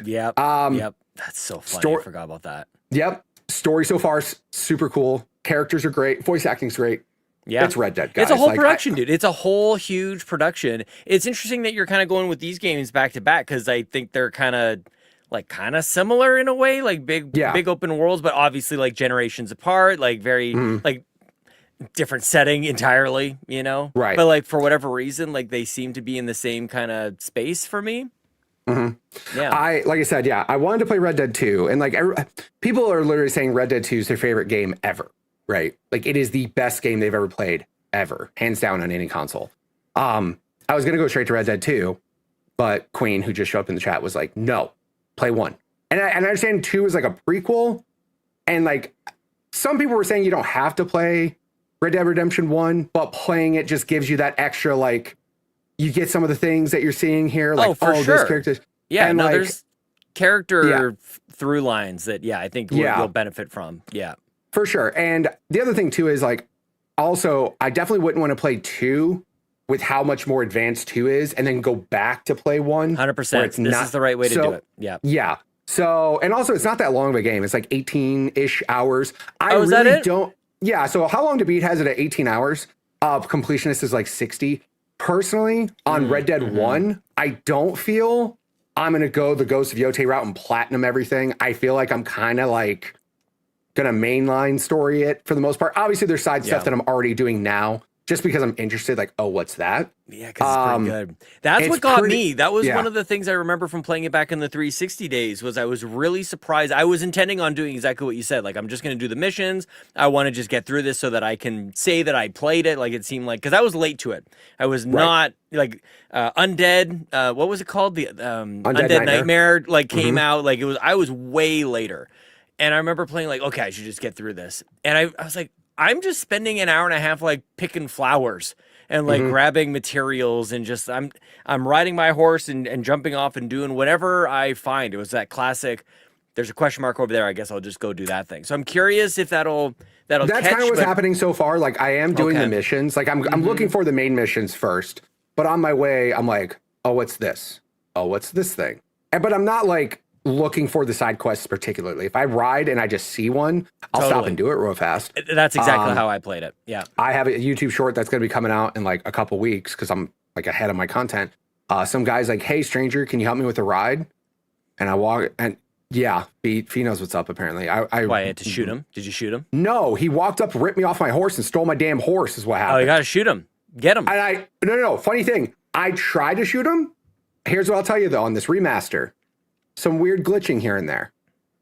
Yep. Yep. That's so funny. I forgot about that. Yep. Story so far super cool. Characters are great. Voice acting's great. Yeah. It's Red Dead, guys. It's a whole production, dude. It's a whole huge production. It's interesting that you're kind of going with these games back to back, because I think they're kind of similar in a way, big open worlds, but obviously generations apart, very different setting entirely, Right. But for whatever reason, they seem to be in the same kind of space for me. Mm-hmm. Yeah. I said, I wanted to play Red Dead 2, and people are literally saying Red Dead 2 is their favorite game ever, right? It is the best game they've ever played ever, hands down, on any console. I was going to go straight to Red Dead 2, but Queen, who just showed up in the chat, was like, no, play 1. And I understand 2 is a prequel, and some people were saying you don't have to play Red Dead Redemption 1, but playing it just gives you that extra, you get some of the things that you're seeing here, for sure. Those characters. Yeah, and there's character through lines that, I think you'll benefit from. Yeah. For sure. And the other thing too is also, I definitely wouldn't want to play 2 with how much more advanced 2 is and then go back to play 1. 100%. This is the right way to do it. Yeah. Yeah. So, and also it's not that long of a game. It's like 18-ish hours. Is that it? Yeah. So how long to beat has it at 18 hours? Completionist is like 60. Personally, on Red Dead 1, I don't feel I'm going to go the Ghost of Yotei route and platinum everything. I feel like I'm kind of like going to mainline story it for the most part. Obviously, there's side stuff that I'm already doing now just because I'm interested. Like, oh, what's that? Yeah, because it's pretty good. That's what got me. That was one of the things I remember from playing it back in the 360 days was I was really surprised. I was intending on doing exactly what you said. Like, I'm just going to do the missions. I want to just get through this so that I can say that I played it. Like, it seemed like, because I was late to it. I was not, like, Undead, what was it called? The Undead Nightmare, like, came out. Like, I was way later. And I remember playing like, okay, I should just get through this. And I was like, I'm just spending an hour and a half, like, picking flowers and like grabbing materials and just I'm riding my horse and jumping off and doing whatever I find. It was that classic. There's a question mark over there. I guess I'll just go do that thing. So I'm curious if that'll. That's kind of what's happening so far. Like I am doing the missions. Like I'm looking for the main missions first. But on my way, I'm like, oh, what's this? Oh, what's this thing? But I'm not like looking for the side quests particularly. If I ride and I just see one, I'll stop and do it real fast. That's exactly how I played it. Yeah. I have a YouTube short that's going to be coming out in like a couple weeks because I'm like ahead of my content. Some guy's like, hey, stranger, can you help me with a ride? And I walk and Fee knows what's up apparently. Why, I had to shoot him? Did you shoot him? No, he walked up, ripped me off my horse and stole my damn horse is what happened. Oh, you got to shoot him. Get him. And no. Funny thing. I tried to shoot him. Here's what I'll tell you though, on this remaster. Some weird glitching here and there.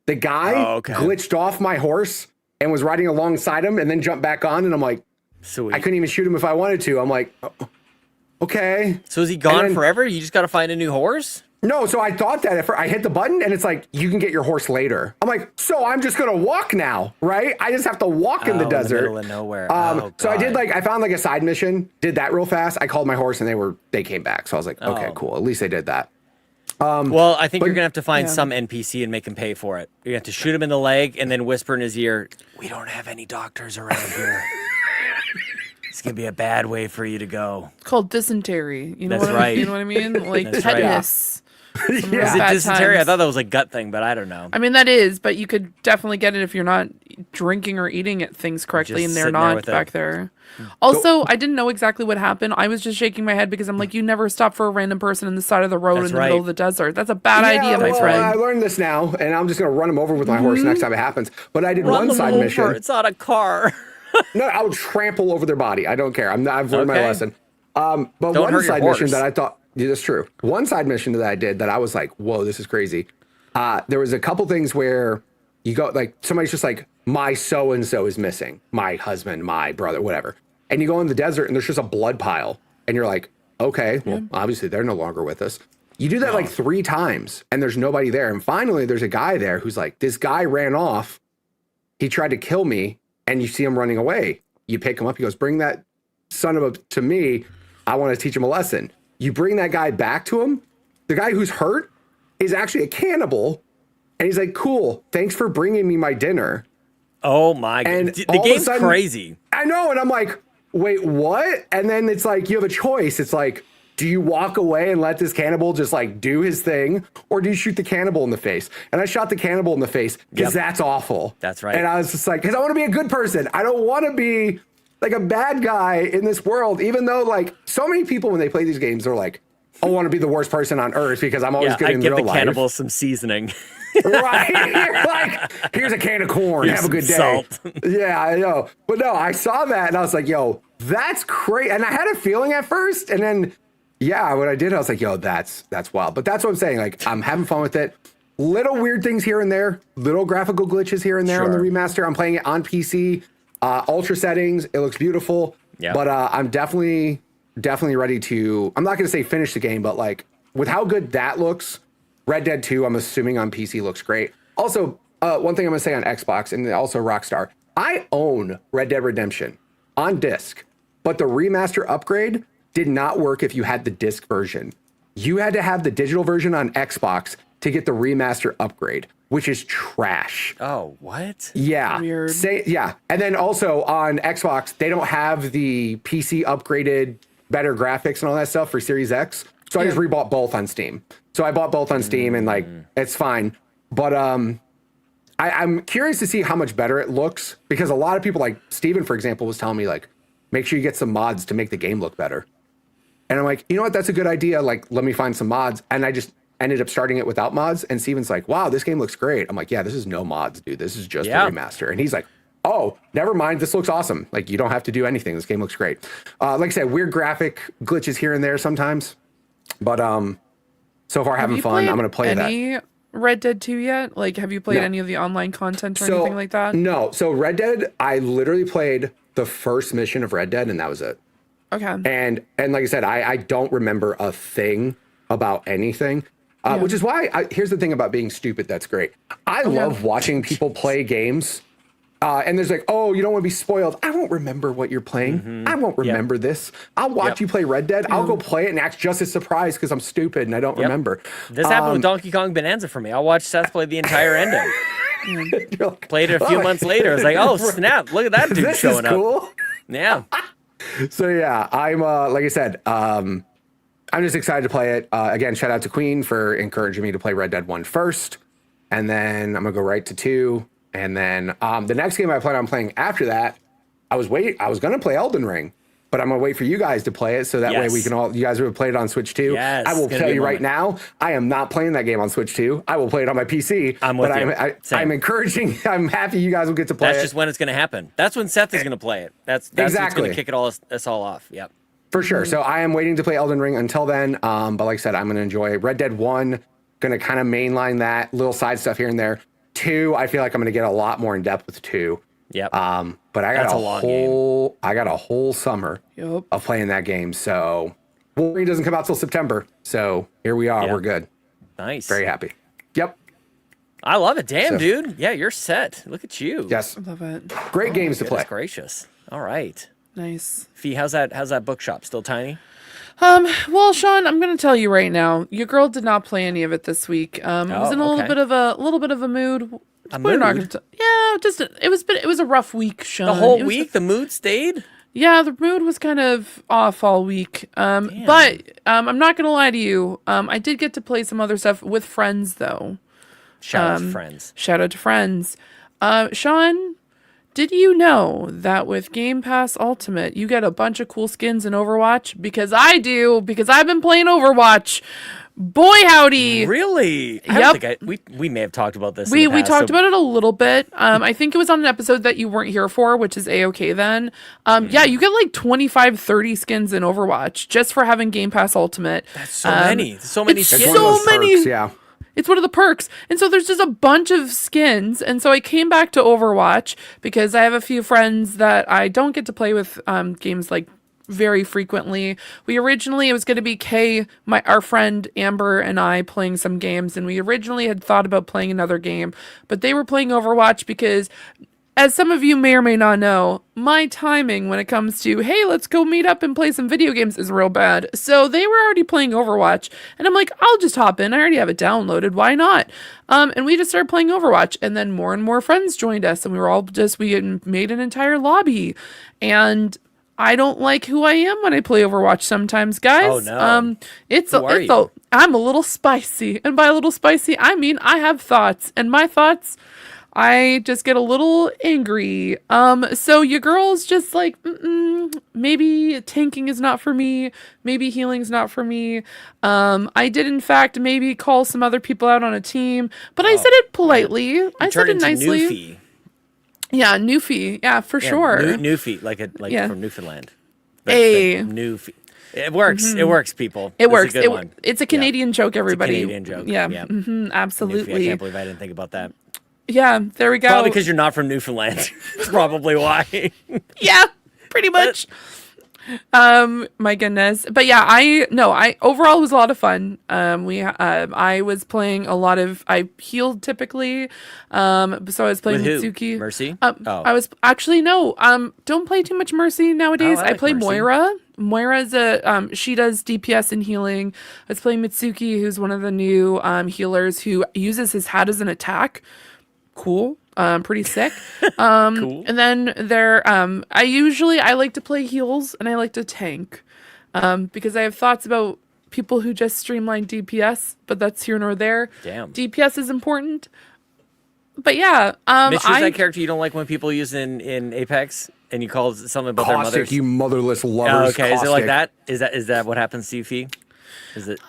The guy glitched off my horse and was riding alongside him and then jumped back on. And I'm like, sweet. I couldn't even shoot him if I wanted to. I'm like, okay. So is he gone forever? You just got to find a new horse? No. So I thought that I hit the button and it's like, you can get your horse later. I'm like, so I'm just going to walk now, right? I just have to walk in the desert. In the middle of nowhere. So I did I found like a side mission, did that real fast. I called my horse and they came back. So I was like, okay, cool. At least they did that. Well, I think you're going to have to find some NPC and make him pay for it. You have to shoot him in the leg and then whisper in his ear, we don't have any doctors around here. It's going to be a bad way for you to go. It's called dysentery. You know That's right. You know what I mean? Like That's tetanus. Is it dysentery? I thought that was a gut thing, but I don't know. I mean, that is, but you could definitely get it if you're not drinking or eating things correctly and they're not back there. Also, I didn't know exactly what happened. I was just shaking my head because I'm like, you never stop for a random person in the side of the road in the middle of the desert. That's a bad idea, my friend. I learned this now, and I'm just going to run him over with my horse next time it happens. But I did one side mission. It's not a car. No, I would trample over their body. I don't care. I've learned my lesson. But one side mission that I thought, that's true. One side mission that I did that I was like, whoa, this is crazy. There was a couple things where you go, like, somebody's just like, my so-and-so is missing. My husband, my brother, whatever. And you go in the desert and there's just a blood pile. And you're like, okay, well, obviously they're no longer with us. You do that like 3 times and there's nobody there. And finally there's a guy there who's like, this guy ran off. He tried to kill me. And you see him running away. You pick him up. He goes, bring that son of a to me. I want to teach him a lesson. You bring that guy back to him. The guy who's hurt is actually a cannibal. And he's like, cool. Thanks for bringing me my dinner. Oh my God. The game's crazy. I know. And I'm like, wait, what? And then it's like, you have a choice. It's like, do you walk away and let this cannibal just like do his thing? Or do you shoot the cannibal in the face? And I shot the cannibal in the face because that's awful. That's right. And I was just like, because I want to be a good person. I don't want to be like a bad guy in this world, even though like so many people when they play these games, they're like, I want to be the worst person on earth because I'm always good in real life. I give the cannibal some seasoning. Right? You're like, here's a can of corn. Have a good day. Salt. Yeah, I know. But no, I saw that and I was like, yo, that's crazy. And I had a feeling at first. And then, what I did, I was like, yo, that's wild. But that's what I'm saying. Like, I'm having fun with it. Little weird things here and there. Little graphical glitches here and there on the remaster. I'm playing it on PC. Ultra settings. It looks beautiful. Yeah. But I'm definitely ready to, I'm not going to say finish the game, but like with how good that looks, Red Dead 2, I'm assuming on PC looks great. Also, one thing I'm going to say on Xbox and also Rockstar, I own Red Dead Redemption on disc, but the remaster upgrade did not work if you had the disc version. You had to have the digital version on Xbox to get the remaster upgrade, which is trash. Oh, what? Yeah. Weird. And then also on Xbox, they don't have the PC upgraded better graphics and all that stuff for Series X. So I just rebought both on Steam. So I bought both on Steam and like it's fine. But I'm curious to see how much better it looks, because a lot of people, like Steven, for example, was telling me like, make sure you get some mods to make the game look better. And I'm like, you know what? That's a good idea. Like, let me find some mods. And I just ended up starting it without mods. And Steven's like, wow, this game looks great. I'm like, yeah, this is no mods, dude. This is just a remaster. And he's like, oh, never mind. This looks awesome. Like, you don't have to do anything. This game looks great. Like I said, weird graphic glitches here and there sometimes. But so far having fun. I'm going to play that. Red Dead 2 yet? Like, have you played any of the online content or anything like that? No. So Red Dead, I literally played the first mission of Red Dead, and that was it. Okay. And like I said, I don't remember a thing about anything, which is why here's the thing about being stupid. That's great. I love watching people play games. And there's like, oh, you don't want to be spoiled. I won't remember what you're playing. I won't remember this. I'll watch you play Red Dead. I'll go play it and act just as surprised because I'm stupid and I don't remember. This happened with Donkey Kong Bonanza for me. I watched Seth play the entire ending. Like, Played it a few months later. I was like, oh, snap. Look at that dude this showing is cool. up. Yeah. So, yeah, I'm, like I said, I'm just excited to play it. Again, shout out to Queen for encouraging me to play Red Dead 1 first. And then I'm going to go right to 2. And then the next game I plan on playing after that, I was going to play Elden Ring, but I'm going to wait for you guys to play it so that way we can you guys would play it on Switch too. Yes, I will tell you right now, I am not playing that game on Switch 2. I will play it on my PC. I'm with you. I'm encouraging, I'm happy you guys will get to play it. That's just when it's going to happen. That's when Seth is going to play it. That's what's going to kick it us all off. Yep. For sure. So I am waiting to play Elden Ring until then. But like I said, I'm going to enjoy Red Dead 1, going to kind of mainline that, little side stuff here and there. 2, I feel like I'm going to get a lot more in depth with 2. Yep. But I got a whole summer of playing that game. So Wolverine doesn't come out till September. So here we are. We're good. Nice. Very happy. Yep. I love it. Damn, dude. Yeah, you're set. Look at you. Yes. I love it. Great games to play. Gracious. All right. Nice. Fee, how's that bookshop? Still tiny? Well, Sean, I'm going to tell you right now, your girl did not play any of it this week. It was in a little bit of a mood. It was a rough week, Sean. The whole week, the mood stayed? Yeah, the mood was kind of off all week. But I'm not going to lie to you. I did get to play some other stuff with friends, though. Shout out to friends. Shout out to friends. Sean, did you know that with Game Pass Ultimate, you get a bunch of cool skins in Overwatch? Because I do, because I've been playing Overwatch. Boy, howdy. Really? Yep. I don't think we may have talked about this. We talked about it a little bit. I think it was on an episode that you weren't here for, which is A-okay then. Yeah, you get like 25, 30 skins in Overwatch just for having Game Pass Ultimate. That's so many. So many skins. So many. Perks, yeah. It's one of the perks. And so there's just a bunch of skins. And so I came back to Overwatch because I have a few friends that I don't get to play with games like very frequently. It was going to be Kay, our friend Amber, and I playing some games. And we originally had thought about playing another game, but they were playing Overwatch because, as some of you may or may not know, my timing when it comes to, hey, let's go meet up and play some video games is real bad. So they were already playing Overwatch, and I'm like, I'll just hop in. I already have it downloaded. Why not? And we just started playing Overwatch, and then more and more friends joined us, and we had made an entire lobby. And I don't like who I am when I play Overwatch sometimes, guys. Oh, no. I'm a little spicy. And by a little spicy, I mean I have thoughts. And my thoughts, I just get a little angry. So your girl's just like, maybe tanking is not for me. Maybe healing's not for me. I did, in fact, maybe call some other people out on a team. But I said it politely. I said it nicely. Newfie. Yeah, Newfie. Yeah, for sure. Newfie, like from Newfoundland. Newfie. It works. Mm-hmm. It works, people. It works. It's a Canadian joke, everybody. It's a Canadian joke. Yeah, yeah. Mm-hmm, absolutely. Newfie. I can't believe I didn't think about that. Yeah, there we go. Probably because you're not from Newfoundland. That's probably why. Yeah, pretty much. My goodness. But yeah, overall it was a lot of fun. I was playing a lot of, I healed typically. So I was playing with Mitsuki. Mercy? I was actually, no, don't play too much Mercy nowadays. I play Mercy. Moira. Moira's she does DPS and healing. I was playing Mitsuki, who's one of the new healers who uses his hat as an attack. Cool. Pretty sick. Cool. And then I like to play heals and I like to tank. because I have thoughts about people who just streamline DPS, but that's here nor there. Damn. DPS is important. But yeah, Mitch, who's that character you don't like when people use in Apex, and you call something about their Caustic, mothers? you motherless lovers. Oh, okay, Caustic. is it like that? Is that what happens to you, Fee? Is it?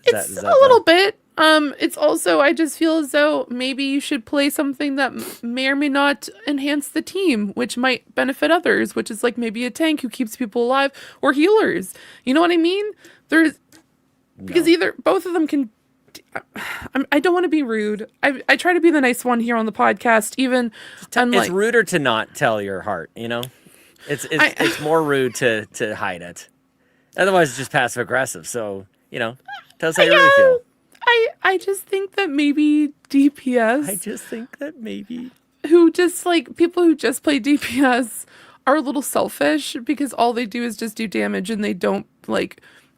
It's a little bit. It's also, I just feel as though maybe you should play something that may or may not enhance the team, which might benefit others, which is like maybe a tank who keeps people alive, or healers. You know what I mean? Because either both of them can. I don't want to be rude. I try to be the nice one here on the podcast, even. It's ruder to not tell your heart. You know, it's more rude to hide it. Otherwise, it's just passive aggressive. So tell us how you really feel. I just think that maybe DPS. I just think that maybe who just people who just play DPS are a little selfish because all they do is just do damage and they don't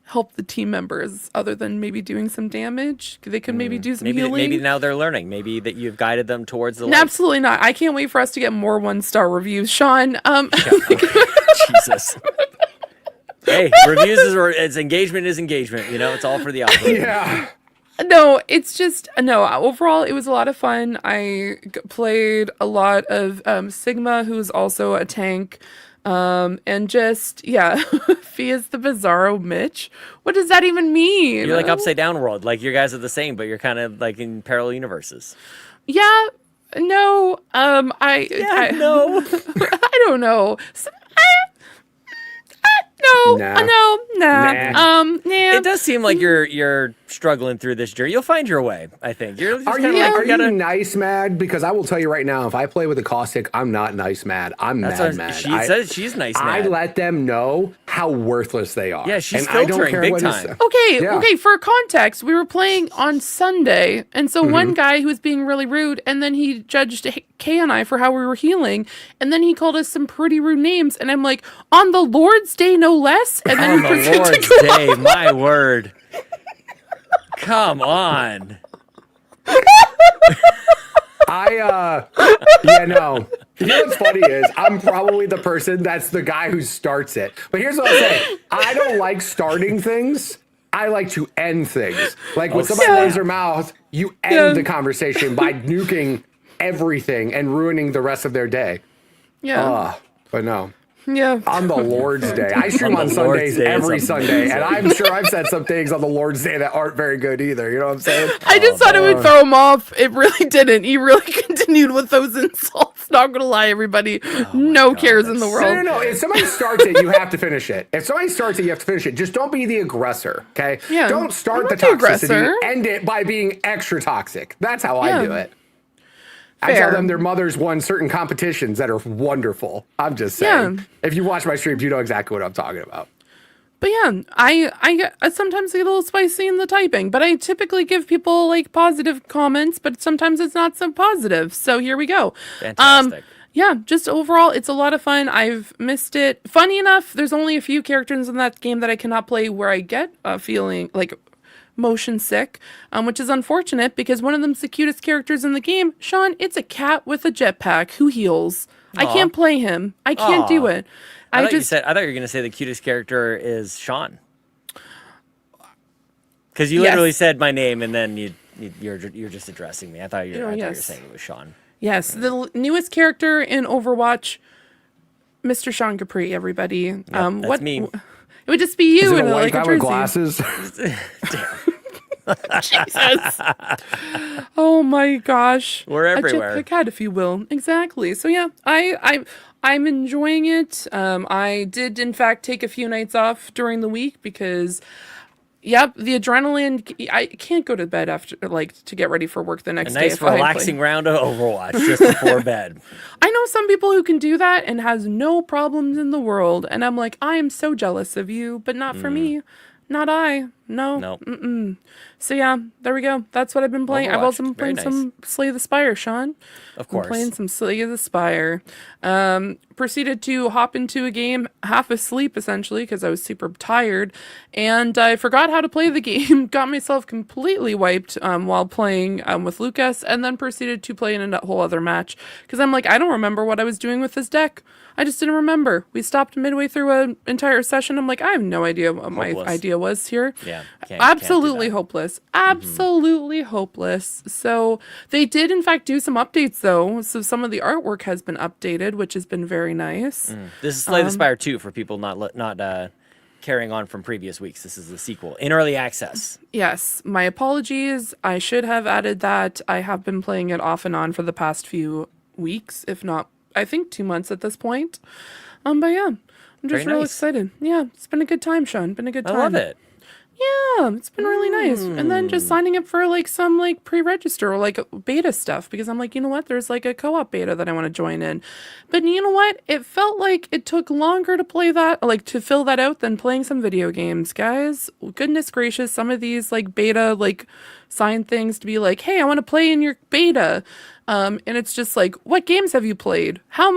help the team members other than maybe doing some damage. They could maybe do some healing. Maybe now they're learning. Maybe that you've guided them towards the light. Absolutely not. I can't wait for us to get more 1-star reviews, Sean. Jesus. Hey, reviews is engagement is engagement. It's all for the algorithm. Yeah. No, it's just overall, it was a lot of fun. I played a lot of Sigma, who's also a tank. And just, Fee is the Bizarro Mitch. What does that even mean? You're like upside down world. Like your guys are the same, but you're kind of like in parallel universes. Yeah. No. No. I don't know. Nah. It does seem like you're struggling through this journey. You'll find your way, I think. Are you nice mad? Because I will tell you right now, if I play with a Caustic, I'm not nice mad. I'm mad. She says she's nice mad. I let them know how worthless they are. Yeah, she's filtering big time. Okay, for context, we were playing on Sunday, and so one guy who was being really rude, and then he judged Kay and I for how we were healing, and then he called us some pretty rude names, and I'm like, on the Lord's Day, no less? And then on the Lord's Day, my word. Come on. No. You know what's funny is I'm probably the person that's the guy who starts it. But here's what I'll say. I don't like starting things. I like to end things. Like when somebody lays their mouth, you end the conversation by nuking everything and ruining the rest of their day. Yeah. But no. Yeah. On the Lord's Day. I stream on Sundays every Sunday, and I'm sure I've said some things on the Lord's Day that aren't very good either. You know what I'm saying? I just thought it would throw him off. It really didn't. He really continued with those insults. Not gonna lie, everybody. No cares in the world. No. If somebody starts it, you have to finish it. If somebody starts it, you have to finish it. Just don't be the aggressor, okay? Yeah. Don't start the toxicity. End it by being extra toxic. That's how I do it. I tell them their mothers won certain competitions that are wonderful. I'm just saying. Yeah. If you watch my streams, you know exactly what I'm talking about. But yeah, I sometimes get a little spicy in the typing, but I typically give people positive comments, but sometimes it's not so positive. So here we go. Fantastic. Yeah, just overall, it's a lot of fun. I've missed it. Funny enough, there's only a few characters in that game that I cannot play where I get feeling motion sick, which is unfortunate because one of them's the cutest characters in the game. Sean, it's a cat with a jetpack who heals. Aww. I can't play him. I can't do it. I thought you were going to say the cutest character is Sean. Because you literally said my name and then you're just addressing me. I thought you were saying it was Sean. Yes, the newest character in Overwatch, Mr. Sean Capri, everybody. Yep, that's me. It would just be you in a white guy with glasses. Jesus. Oh my gosh. We're everywhere. A cat, if you will. Exactly. So yeah, I'm enjoying it. I did in fact take a few nights off during the week because the adrenaline, I can't go to bed after to get ready for work the next day. A nice relaxing round of Overwatch just before bed. I know some people who can do that and has no problems in the world. And I'm like, I am so jealous of you, but not for me. Not I. No. No. So yeah, there we go. That's what I've been playing. I've Overwatch. also been Very playing nice. some Slay the Spire, Sean. Of course. I'm playing some Slay the Spire. Proceeded to hop into a game half asleep, essentially, because I was super tired. And I forgot how to play the game. Got myself completely wiped while playing with Lucas. And then proceeded to play in a whole other match. Because I'm like, I don't remember what I was doing with this deck. I just didn't remember. We stopped midway through an entire session. I'm like, I have no idea what my idea was here. Yeah. Absolutely can't do hopeless. Absolutely hopeless. So they did, in fact, do some updates, though. So some of the artwork has been updated, which has been very nice. that. This is Slay the Spire 2 for people not carrying on from previous weeks. This is the sequel in early access. Yes, my apologies. I should have added that. I have been playing it off and on for the past few weeks, if not, I think 2 months at this point. But yeah, I'm just Very real nice. excited. Yeah, it's been a good time, Sean. Been a good time. I love it. Yeah, it's been really nice. And then just signing up for like some like pre-register or like beta stuff because I'm like, you know what? There's like a co-op beta that I want to join in. But you know what? It felt like it took longer to play that, like to fill that out than playing some video games, guys. Goodness gracious, some of these like beta like sign things to be like, hey, I want to play in your beta. And it's just like, what games have you played? How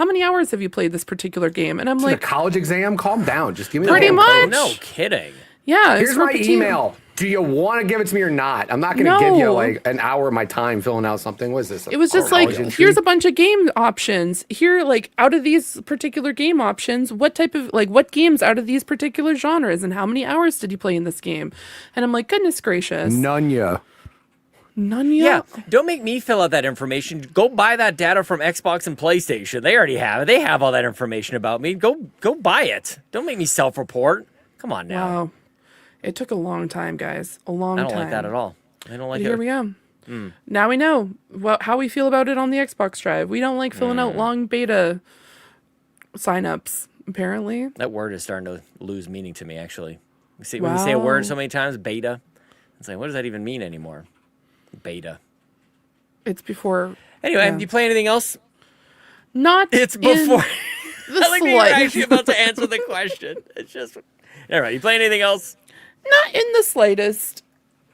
many hours have you played this particular game? And I'm It's like, a college exam. Calm down. Just give me Pretty the much. code. No kidding. yeah. Here's it's my repetitive. email. Do you want to give it to me or not? I'm not going to give you No. like an hour of my time filling out something. What is this? It was just like, here's a bunch of game options. Here, like, out of these particular game options, what type of, like, what games out of these particular genres and how many hours did you play in this game? And I'm like, goodness gracious. None ya. None Yeah, yet? don't make me fill out that information. Go buy that data from Xbox and PlayStation. They already have it. They have all that information about me. Go buy it. Don't make me self-report. Come on now. Wow. It took a long time, guys. A long I time. don't like that at all. I don't like But here it. we go. Now we know how we feel about it on the Xbox Drive. We don't like filling out long beta signups, apparently. That word is starting to lose meaning to me, actually. When you say a Wow. word so many times, beta, it's like, what does that even mean anymore? Beta. It's before. Anyway, Yeah. you play anything else? Not It's in before. the I like that you're slightest. actually about to answer the question. It's just. All right, you play anything else? Not in the slightest.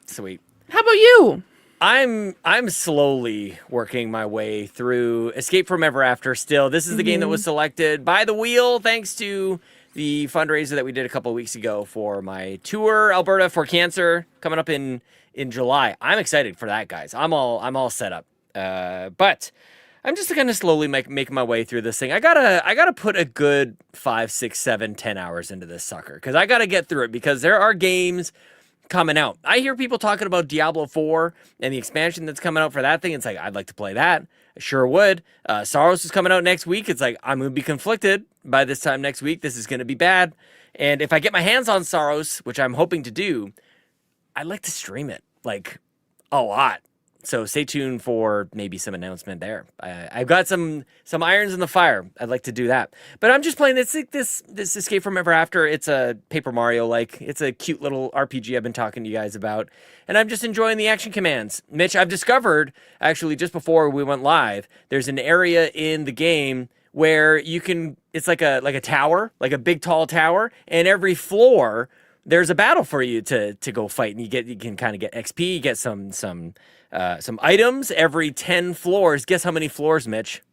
Sweet. How about you? I'm slowly working my way through Escape from Ever After still. This is the game that was selected by the wheel thanks to the fundraiser that we did a couple of weeks ago for my tour, Alberta for Cancer, coming up in July. I'm excited for that, guys. I'm all set up. But I'm just kind of slowly making my way through this thing. I gotta put a good 5, 6, 7, 10 hours into this sucker because I gotta get through it because there are games coming out. I hear people talking about Diablo 4 and the expansion that's coming out for that thing. It's like, I'd like to play that. I sure would. Saros is coming out next week. It's like, I'm going to be conflicted by this time next week. This is going to be bad. And if I get my hands on Saros, which I'm hoping to do, I'd like to stream it like a lot. So stay tuned for maybe some announcement there. I've got some irons in the fire. I'd like to do that. But I'm just playing this Escape from Ever After. It's a Paper Mario like. It's a cute little RPG I've been talking to you guys about. And I'm just enjoying the action commands. Mitch, I've discovered, actually just before we went live, there's an area in the game where you can, it's like a tower, like a big tall tower, and every floor there's a battle for you to go fight, and you can kind of get XP, you get some items every 10 floors. Guess how many floors, Mitch?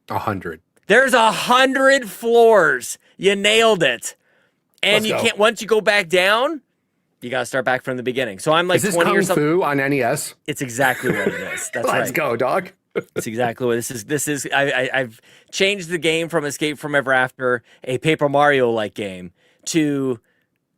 100. There's 100 floors. You nailed it. And Let's you go. can't, once you go back down, you got to start back from the beginning. So I'm like Is this 20 or Kung something. Fu on NES? It's exactly what it is. That's Let's right. go, dog. That's exactly what this is. I've changed the game from Escape from Ever After, a Paper Mario-like game, to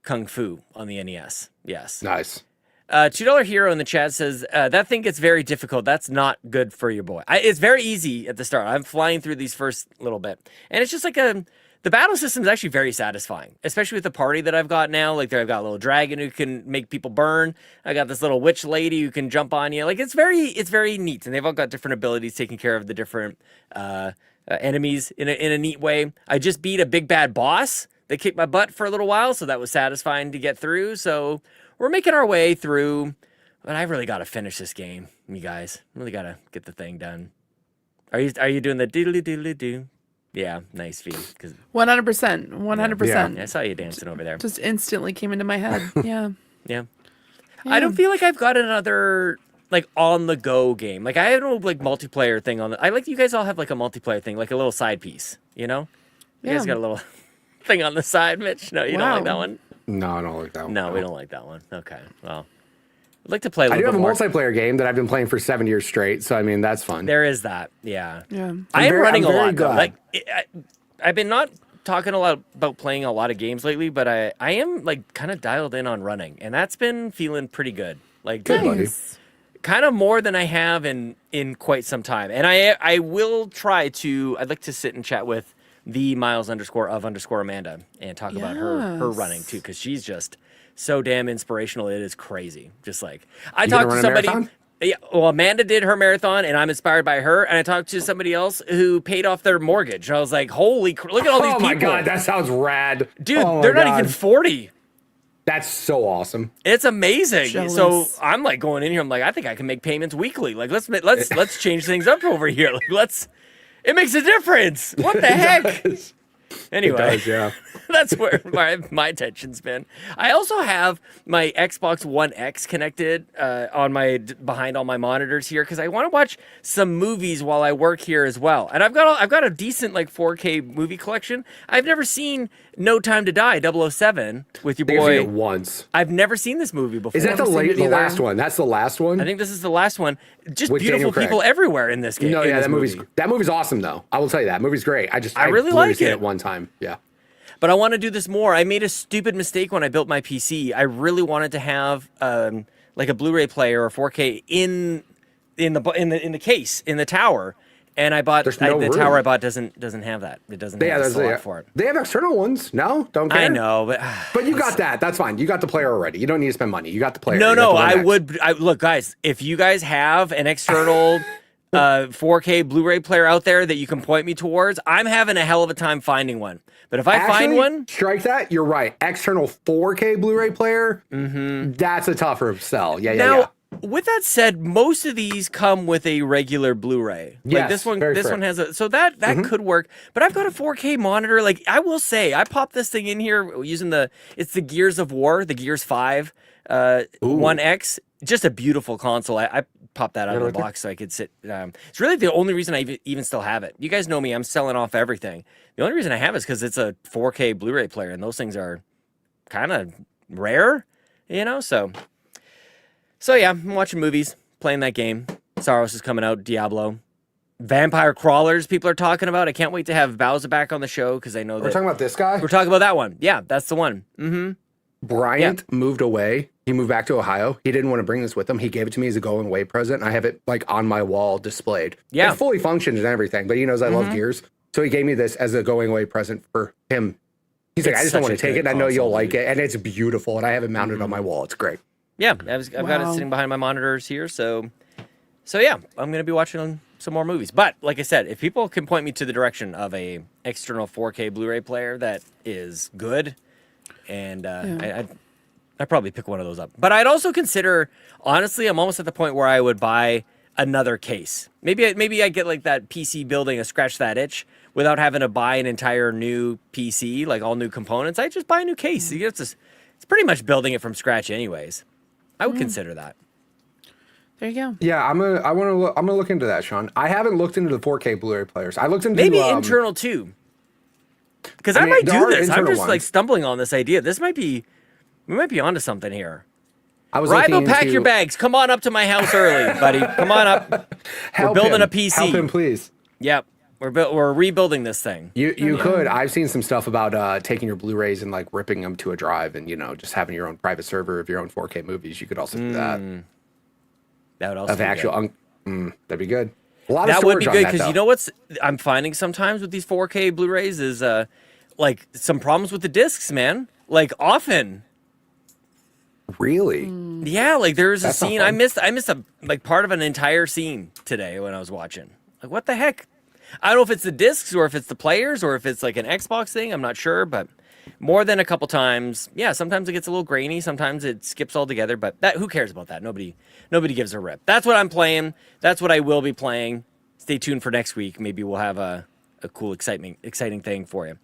Kung Fu on the NES. Yes. Nice. $2 Hero in the chat says, that thing gets very difficult. That's not good for your boy. It's very easy at the start. I'm flying through these first little bit. And it's just like the battle system is actually very satisfying, especially with the party that I've got now. Like I've got a little dragon who can make people burn. I got this little witch lady who can jump on you. Like it's very neat. And they've all got different abilities taking care of the different enemies in a neat way. I just beat a big bad boss that kicked my butt for a little while. So that was satisfying to get through. So we're making our way through, but I really got to finish this game, you guys. Really got to get the thing done. Are you doing the doodly doodly doo? Yeah, nice feed. 100%. 100%. I saw you dancing over there. Just instantly came into my head. Yeah. Yeah. I don't feel like I've got another like on the go game. Like I have no like multiplayer thing on. I like you guys all have like a multiplayer thing, like a little side piece. You know, you guys got a little thing on the side, Mitch. No, you don't like that one. No, I don't like that one. No, we don't like that one. Okay, well, I'd like to play. I do have a more. multiplayer game that I've been playing for 7 years straight. So I mean, that's fun. There is that. Yeah. Yeah. I am running a lot. Though. Like I've been not talking a lot about playing a lot of games lately, but I am like kind of dialed in on running, and that's been feeling pretty good. Like good, buddy. Kind of more than I have in quite some time. And I will try to. I'd like to sit and chat with the Miles_of_Amanda and talk about her running too, because she's just so damn inspirational. It is crazy. Just like I talked to somebody. Yeah, well, Amanda did her marathon, and I'm inspired by her. And I talked to somebody else who paid off their mortgage. And I was like, holy, look at all these people. Oh, my God, that sounds rad. Dude, they're not even 40. That's so awesome. It's amazing. Jealous. So I'm like going in here. I'm like, I think I can make payments weekly. Like, let's change things up over here. Like, it makes a difference. What the heck? Anyway, it does, yeah. That's where my attention's been. I also have my Xbox One X connected on behind all my monitors here because I want to watch some movies while I work here as well. And I've got a decent like 4K movie collection. I've never seen No Time to Die 007 with your boy. I've seen it once. I've never seen this movie before. Is that the last one? That's the last one. I think this is the last one. Just with beautiful people everywhere in this game. No, yeah, that movie's awesome though. I will tell you that movie's great. I really like it. One time, yeah. But I want to do this more. I made a stupid mistake when I built my PC. I really wanted to have like a Blu-ray player or 4K in the case in the tower, and I bought the tower I bought doesn't have that. It doesn't have the slot for it. They have external ones. No, don't care. I know, but you got that. That's fine. You got the player already. You don't need to spend money. You got the player. No. Look, guys. If you guys have an external 4K Blu-ray player out there that you can point me towards, I'm having a hell of a time finding one. But if I find one, strike that. You're right. External 4K Blu-ray player. That's a tougher sell. Yeah. With that said, most of these come with a regular Blu-ray. Yes, this one has a that could work. But I've got a 4K monitor. Like I will say, I popped this thing in here using it's the Gears of War, the Gears 5 One X. Just a beautiful console. I popped that out of the box so I could sit. It's really the only reason I even still have it. You guys know me. I'm selling off everything. The only reason I have it is because it's a 4K Blu-ray player, and those things are kind of rare, you know? So yeah, I'm watching movies, playing that game. Saros is coming out, Diablo. Vampire Crawlers, people are talking about. I can't wait to have Bowser back on the show because I know that... We're talking about this guy? We're talking about that one. Yeah, that's the one. Bryant moved away. He moved back to Ohio. He didn't want to bring this with him. He gave it to me as a going away present. I have it like on my wall displayed. Yeah. It fully functions and everything, but he knows I love Gears. So he gave me this as a going away present for him. He's like, I just don't want to take it. And I know you'll like it. And it's beautiful. And I have it mounted on my wall. It's great. Yeah. I've got it sitting behind my monitors here. So yeah, I'm going to be watching some more movies. But like I said, if people can point me to the direction of a external 4K Blu-ray player that is good, and I'd probably pick one of those up. But I'd also consider, honestly, I'm almost at the point where I would buy another case. Maybe I get like that PC building, a scratch that itch, without having to buy an entire new PC, like all new components. I just buy a new case. It's pretty much building it from scratch anyways. I would consider that. There you go. Yeah, I'm gonna look into that, Sean. I haven't looked into the 4K Blu-ray players. I looked into maybe internal too. Because I might do this. I'm just like stumbling on this idea. We might be onto something here. Rival, pack your bags. Come on up to my house early, buddy. Come on up. We're building a PC. Help him, please. Yep. We're rebuilding this thing. You could. I've seen some stuff about taking your Blu-rays and like ripping them to a drive and just having your own private server of your own 4K movies. You could also do that. That would also be good. That'd be good. A lot that of would be good because you know what's I'm finding sometimes with these 4K Blu-rays is like some problems with the discs, man. Like often. Really? Yeah, like there's a scene I missed a like part of an entire scene today when I was watching. Like what the heck? I don't know if it's the discs or if it's the players or if it's like an Xbox thing. I'm not sure, but more than a couple times. Yeah, sometimes it gets a little grainy. Sometimes it skips altogether. But who cares about that? Nobody gives a rip. That's what I'm playing. That's what I will be playing. Stay tuned for next week. Maybe we'll have a cool, exciting thing for you.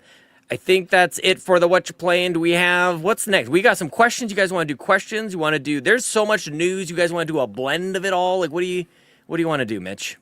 I think that's it for the What You Playing. Do we have, what's next? We got some questions. You guys want to do questions? You want to do, there's so much news. You guys want to do a blend of it all? Like, what do you want to do, Mitch?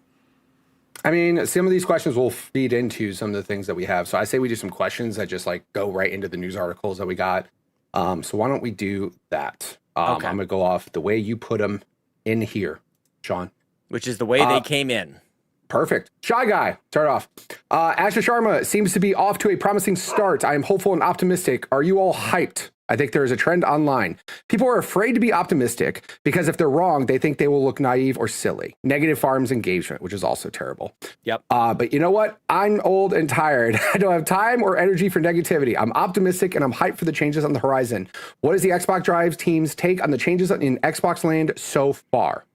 I mean, some of these questions will feed into some of the things that we have. So I say we do some questions that just like go right into the news articles that we got. So why don't we do that? Okay. I'm going to go off the way you put them in here, Sean. Which is the way they came in. Perfect. Shy Guy, start off. Asher Sharma seems to be off to a promising start. I am hopeful and optimistic. Are you all hyped? I think there is a trend online. People are afraid to be optimistic because if they're wrong, they think they will look naive or silly. Negative farms engagement, which is also terrible. Yep. But you know what? I'm old and tired. I don't have time or energy for negativity. I'm optimistic and I'm hyped for the changes on the horizon. What is the Xbox Drive team's take on the changes in Xbox land so far?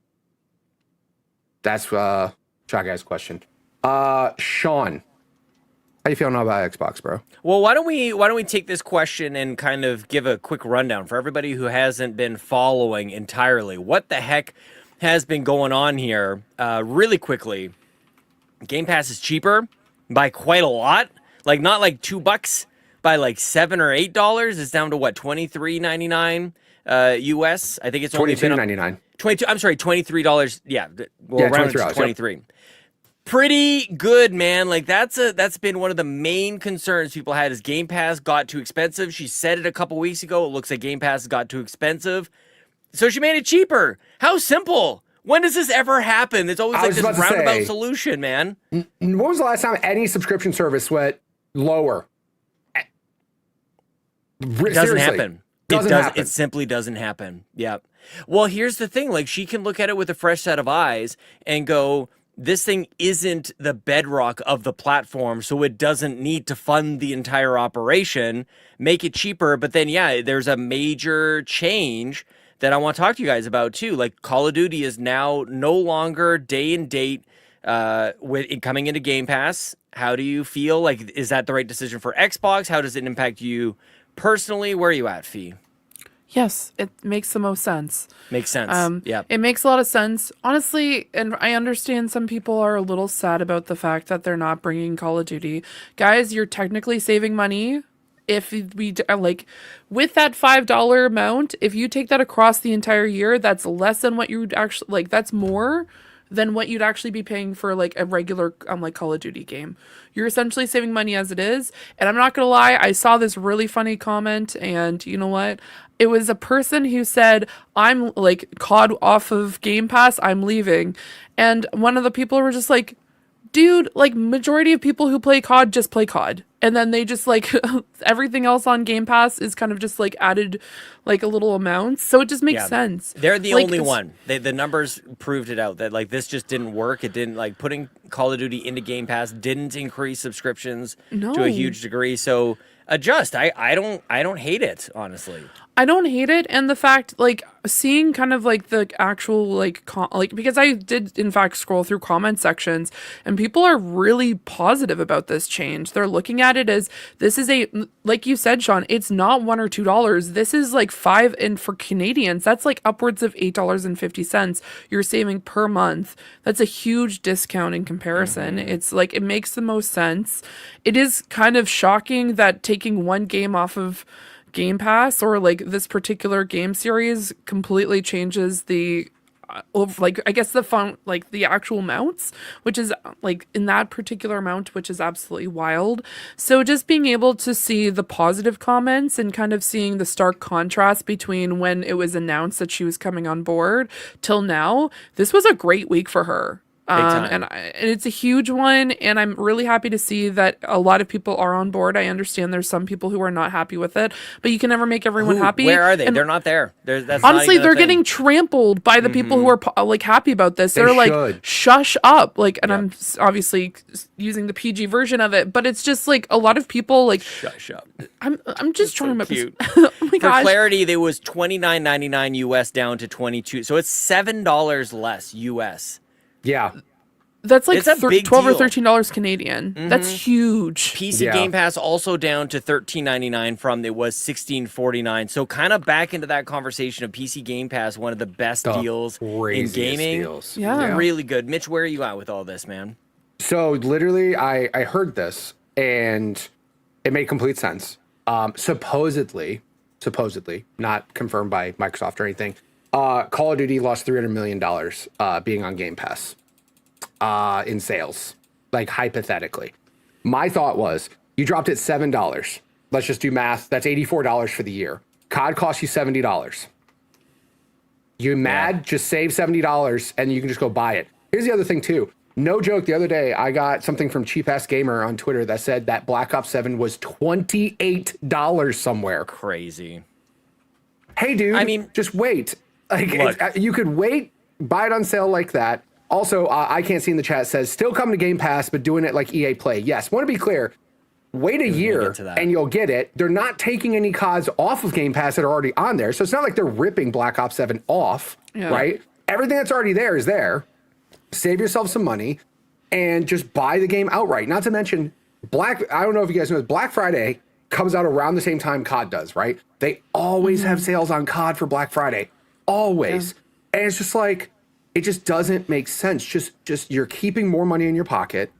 That's Shy Guy's question. Sean, how you feeling about Xbox, bro? Well, why don't we take this question and kind of give a quick rundown for everybody who hasn't been following entirely. What the heck has been going on here? Really quickly, Game Pass is cheaper by quite a lot. Like not like $2, by like $7 or $8. It's down to what, $23.99 US. I think it's only been $22.99. $23. Yeah, well, Yeah, around $23. 23. Yep. Pretty good, man. Like that's been one of the main concerns people had is Game Pass got too expensive. She said it a couple weeks ago. It looks like Game Pass got too expensive. So she made it cheaper. How simple. When does this ever happen? It's always like this roundabout solution, man. When was the last time any subscription service went lower? It doesn't happen. It simply doesn't happen. Yeah. Well, here's the thing. Like, she can look at it with a fresh set of eyes and go, this thing isn't the bedrock of the platform, so it doesn't need to fund the entire operation, make it cheaper. But then, yeah, there's a major change that I want to talk to you guys about, too. Like, Call of Duty is now no longer day and date with it coming into Game Pass. How do you feel? Like, is that the right decision for Xbox? How does it impact you personally? Where are you at, Fee? Yes, it makes the most sense. Makes sense. Yeah. It makes a lot of sense. Honestly, and I understand some people are a little sad about the fact that they're not bringing Call of Duty. Guys, you're technically saving money. If we like with that $5 amount, if you take that across the entire year, that's less than what you would actually like. That's more than what you'd actually be paying for like a regular like Call of Duty game. You're essentially saving money as it is. And I'm not gonna lie, I saw this really funny comment, and you know what? It was a person who said, I'm like COD off of Game Pass, I'm leaving. And one of the people were just like, dude, like majority of people who play COD just play COD. And then they just like everything else on Game Pass is kind of just like added like a little amounts. So it just makes sense. They're the only one. The numbers proved it out that like this just didn't work. It didn't like putting Call of Duty into Game Pass didn't increase subscriptions to a huge degree. So adjust. I don't hate it, honestly. I don't hate it, and the fact, like, seeing kind of, like, the actual, like, because I did, in fact, scroll through comment sections, and people are really positive about this change. They're looking at it as, this is like you said, Sean, it's not $1 or $2. This is, like, $5, and for Canadians, that's, like, upwards of $8.50 you're saving per month. That's a huge discount in comparison. Mm-hmm. It's, like, it makes the most sense. It is kind of shocking that taking one game off of Game Pass or like this particular game series completely changes the like I guess the fun like the actual amounts, which is like in that particular amount, which is absolutely wild. So just being able to see the positive comments and kind of seeing the stark contrast between when it was announced that she was coming on board till now, this was a great week for her. And it's a huge one, and I'm really happy to see that a lot of people are on board. I understand there's some people who are not happy with it, but you can never make everyone happy. Where are they? And they're not there. That's honestly, they're getting trampled by the people who are like happy about this. They're like, shush up. Like, and I'm obviously using the PG version of it, but it's just like a lot of people like, shush up. I'm just trying to cute. Oh my gosh. For clarity, there was $29.99 US down to $22, so it's $7 less US. Yeah. That's like $12 or $13 Canadian. Mm-hmm. That's huge. PC Game Pass also down to $13.99 from it was $16.49. So kind of back into that conversation of PC Game Pass, one of the best deals in gaming. Yeah. Really good. Mitch, where are you at with all this, man? So literally I heard this and It made complete sense. Supposedly, not confirmed by Microsoft or anything, Call of Duty lost $300 million being on Game Pass in sales, like hypothetically. My thought was, you dropped it $7. Let's just do math. That's $84 for the year. COD costs you $70. You mad? Yeah. Just save $70 and you can just go buy it. Here's the other thing too. No joke, the other day I got something from Cheap Ass Gamer on Twitter that said that Black Ops 7 was $28 somewhere. Crazy. Hey dude, I mean, just wait. Like you could wait, buy it on sale like that. Also, I can't see in the chat, says still coming to Game Pass, but doing it like EA Play. Yes, want to be clear. Wait a year and you'll get it. They're not taking any CODs off of Game Pass that are already on there. So it's not like they're ripping Black Ops 7 off, right? Everything that's already there is there. Save yourself some money and just buy the game outright. Not to mention, I don't know if you guys know, Black Friday comes out around the same time COD does, right? They always have sales on COD for Black Friday. Always. Yeah. And it's just like, it just doesn't make sense. Just you're keeping more money in your pocket.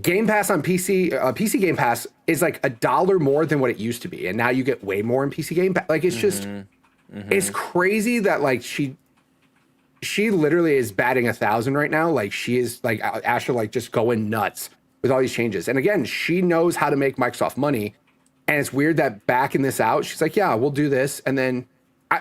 Game Pass on PC, PC Game Pass is like $1 more than what it used to be. And now you get way more in PC Game Pass. Like, it's just, it's crazy that like she literally is batting 1,000 right now. Like, she is like, Asher, like just going nuts with all these changes. And again, she knows how to make Microsoft money. And it's weird that backing this out, she's like, yeah, we'll do this. And then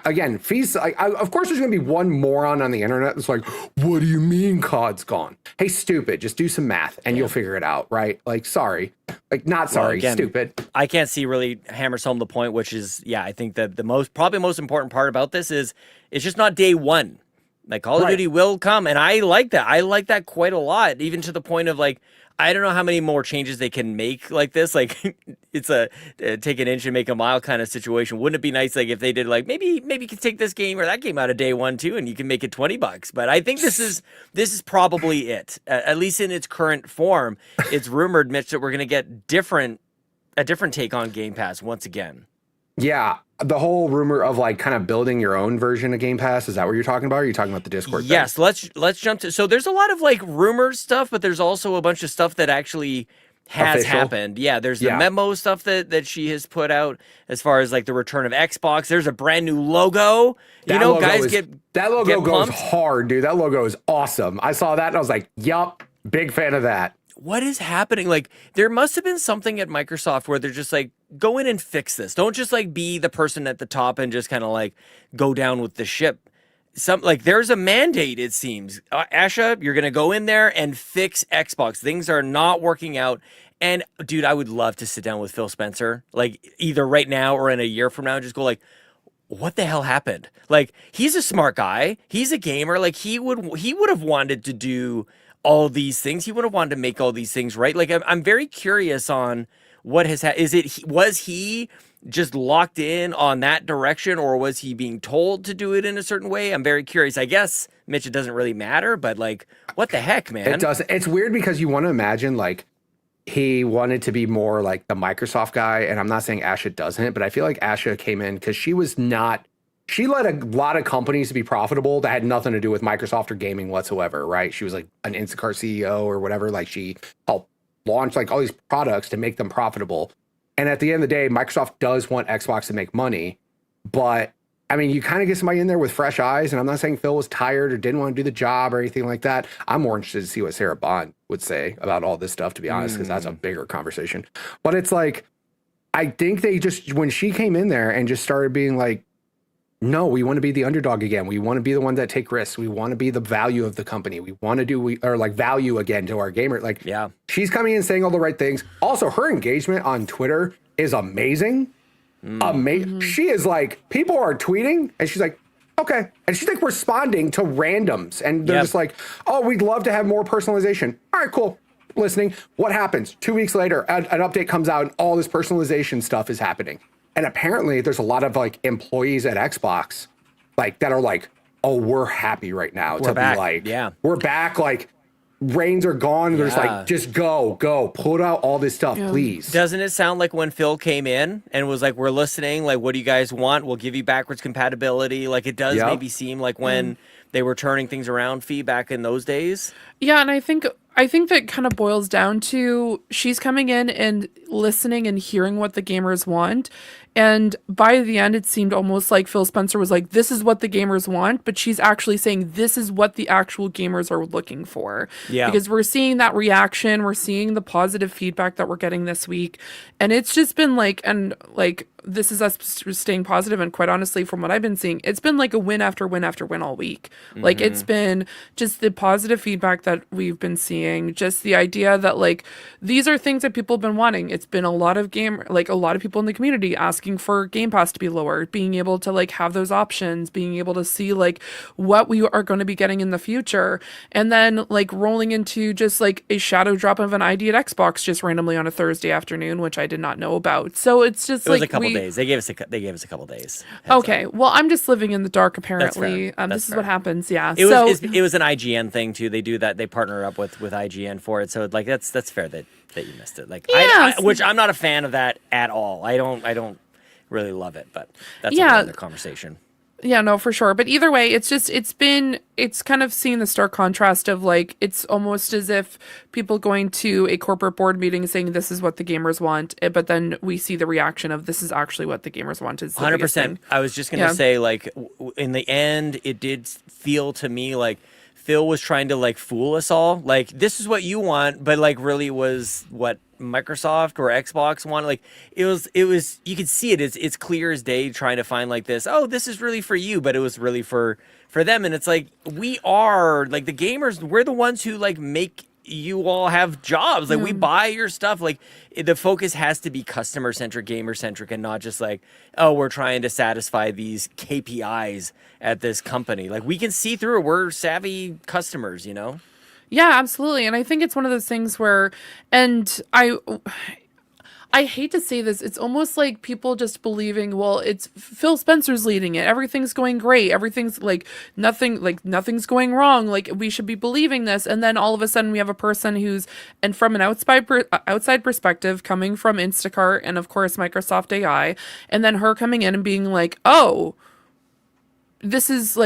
again, fees, like, of course there's going to be one moron on the internet that's like, what do you mean COD's gone? Hey, stupid, just do some math and you'll figure it out, right? Like, sorry. Like, not sorry, well, again, stupid. I can't see really hammers home the point, which is, I think that probably most important part about this is it's just not day one. Like, Call of Duty will come, and I like that. I like that quite a lot, even to the point of, like, I don't know how many more changes they can make like this. Like, it's a take an inch and make a mile kind of situation. Wouldn't it be nice, like, if they did, like, maybe you could take this game or that game out of day one too, and you can make it $20. But I think this is probably it, at least in its current form. It's rumored, Mitch, that we're going to get a different take on Game Pass once again. Yeah, the whole rumor of like kind of building your own version of Game Pass, is that what you're talking about? Or are you talking about the Discord thing? Yes, let's jump to. So there's a lot of like rumor stuff, but there's also a bunch of stuff that actually has happened. Yeah, there's the memo stuff that she has put out as far as like the return of Xbox. There's a brand new logo. That logo goes hard, dude. That logo is awesome. I saw that and I was like, yup, big fan of that. What is happening? Like, there must have been something at Microsoft where they're just like, go in and fix this. Don't just like be the person at the top and just kind of like go down with the ship. There's a mandate, it seems. Asha, you're going to go in there and fix Xbox. Things are not working out. And dude, I would love to sit down with Phil Spencer, like either right now or in a year from now, and just go like, what the hell happened? Like, he's a smart guy. He's a gamer. Like, he would have wanted to do all these things. He would have wanted to make all these things right. Like, I'm very curious on what has was he just locked in on that direction, or was he being told to do it in a certain way? I'm very curious. I guess, Mitch, it doesn't really matter, but like, what the heck, man? It doesn't. It's weird because you want to imagine like he wanted to be more like the Microsoft guy, and I'm not saying Asha doesn't, but I feel like Asha came in because she led a lot of companies to be profitable that had nothing to do with Microsoft or gaming whatsoever, right? She was like an Instacart CEO or whatever. Like, she helped launch like all these products to make them profitable. And at the end of the day, Microsoft does want Xbox to make money. But I mean, you kind of get somebody in there with fresh eyes. And I'm not saying Phil was tired or didn't want to do the job or anything like that. I'm more interested to see what Sarah Bond would say about all this stuff, to be honest, because that's a bigger conversation. But it's like, I think they just, when she came in there and just started being like, no, we want to be the underdog again. We want to be the one that take risks. We want to be the value of the company. We want to do value again to our gamer. Like, yeah, she's coming in saying all the right things. Also, her engagement on Twitter is amazing. Amazing. She is like, people are tweeting and she's like, okay. And she's like responding to randoms. And they're just like, oh, we'd love to have more personalization. All right, cool. Listening. What happens? 2 weeks later, an update comes out and all this personalization stuff is happening. And apparently there's a lot of like employees at Xbox like that are like, oh, we're happy right now to be like, we're back. Like, reins are gone. There's like, just go, put out all this stuff, please. Doesn't it sound like when Phil came in and was like, we're listening, like, what do you guys want? We'll give you backwards compatibility. Like, it does maybe seem like when they were turning things around, feedback in those days. Yeah, and I think I think that kind of boils down to she's coming in and listening and hearing what the gamers want. And by the end, it seemed almost like Phil Spencer was like, this is what the gamers want, but she's actually saying this is what the actual gamers are looking for. Yeah. Because we're seeing that reaction, we're seeing the positive feedback that we're getting this week. And it's just been like, this is us staying positive, and quite honestly, from what I've been seeing, it's been like a win after win after win all week. Like, it's been just the positive feedback that we've been seeing, just the idea that like these are things that people have been wanting. It's been a lot of a lot of people in the community asking for Game Pass to be lower, being able to like have those options, being able to see like what we are going to be getting in the future, and then like rolling into just like a shadow drop of an ID at Xbox just randomly on a Thursday afternoon, which I did not know about. So it's just It was a couple days. They gave us a couple days. Okay, well, I'm just living in the dark apparently. That's This is fair. what happens. Yeah. It was an IGN thing too. They do that. They partner up with IGN for it. So like that's fair that you missed it. Like which I'm not a fan of that at all. I don't really love it, but that's another conversation. Yeah, no, for sure. But either way, it's kind of seeing the stark contrast of like, it's almost as if people going to a corporate board meeting saying this is what the gamers want, but then we see the reaction of this is actually what the gamers want. Is 100%. I was just going to say, like, in the end, it did feel to me like Phil was trying to like fool us all. Like, this is what you want, but like really was what Microsoft or Xbox wanted. Like it was you could see it. It's clear as day trying to find like this, oh, this is really for you, but it was really for them. And it's like, we are like the gamers, we're the ones who like make you all have jobs. Like we buy your stuff. Like the focus has to be customer centric, gamer centric, and not just like, oh, we're trying to satisfy these KPIs at this company. Like we can see through it. We're savvy customers, you know? Yeah, absolutely. And I think it's one of those things where, and I hate to say this, it's almost like people just believing, well, it's Phil Spencer's leading it. Everything's going great. Everything's nothing's going wrong. Like we should be believing this. And then all of a sudden we have a person who's, and from an outside perspective, coming from Instacart and of course Microsoft AI, and then her coming in and being like, oh, this is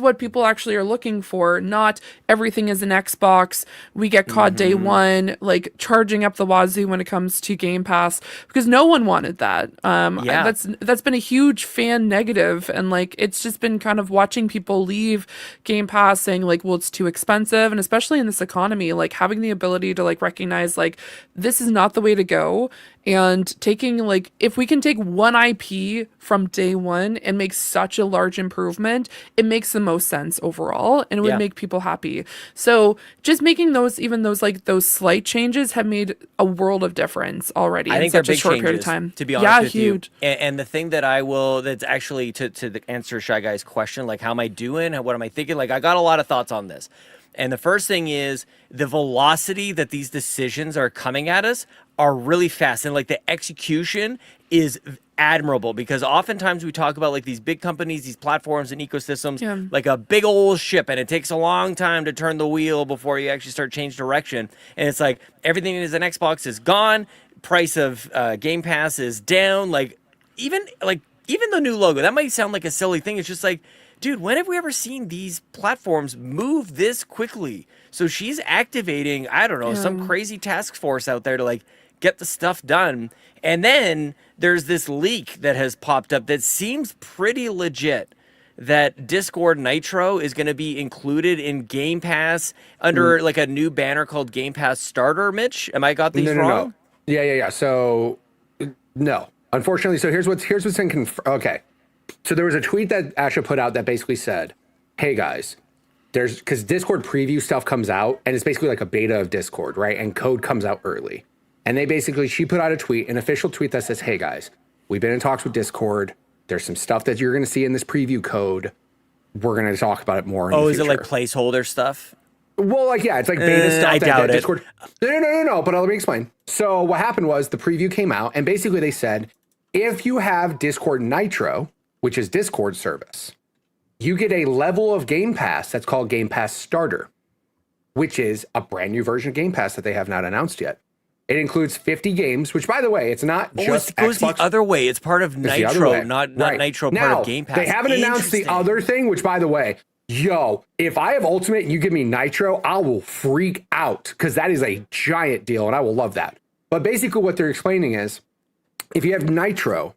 what people actually are looking for, not everything is an Xbox. We get caught day one, like charging up the wazoo when it comes to Game Pass, because no one wanted that. That's been a huge fan negative, and like it's just been kind of watching people leave Game Pass saying like, well, it's too expensive, and especially in this economy, like having the ability to like recognize like this is not the way to go. And taking like, if we can take one IP from day one and make such a large improvement, it makes the most sense overall, and it would make people happy. So just making those slight changes have made a world of difference already. I think in such they're a big short changes, period of time. to be honest with huge. you. And the thing that that's actually to answer Shy Guy's question, like how am I doing? What am I thinking? Like I got a lot of thoughts on this. And the first thing is the velocity that these decisions are coming at us are really fast. And like the execution is admirable, because oftentimes we talk about like these big companies, these platforms and ecosystems, like a big old ship, and it takes a long time to turn the wheel before you actually start change direction. And it's like everything that is an Xbox is gone. Price of Game Pass is down. Like even the new logo, that might sound like a silly thing. It's just like, dude, when have we ever seen these platforms move this quickly? So she's activating, I don't know, some crazy task force out there to like get the stuff done. And then there's this leak that has popped up that seems pretty legit, that Discord Nitro is going to be included in Game Pass under like a new banner called Game Pass Starter. Mitch, am I got these wrong? No. Yeah. So no, unfortunately. So here's what's in okay. So there was a tweet that Asha put out that basically said, hey guys, because Discord preview stuff comes out, and it's basically like a beta of Discord, right? And code comes out early. And she put out a tweet, an official tweet that says, hey guys, we've been in talks with Discord. There's some stuff that you're going to see in this preview code. We're going to talk about it more in the future. Is it like placeholder stuff? Well, like, yeah, it's like beta stuff. I doubt it. Discord. No, but let me explain. So what happened was the preview came out, and basically they said, if you have Discord Nitro, which is Discord service, you get a level of Game Pass that's called Game Pass Starter, which is a brand new version of Game Pass that they have not announced yet. It includes 50 games, which, by the way, it's not just it goes Xbox. The other way. It's part of Nitro, not right. Nitro, now, part of Game Pass. They haven't announced the other thing, which, by the way, Yo, if I have Ultimate and you give me Nitro, I will freak out because that is a giant deal and I will love that. But basically what they're explaining is if you have Nitro,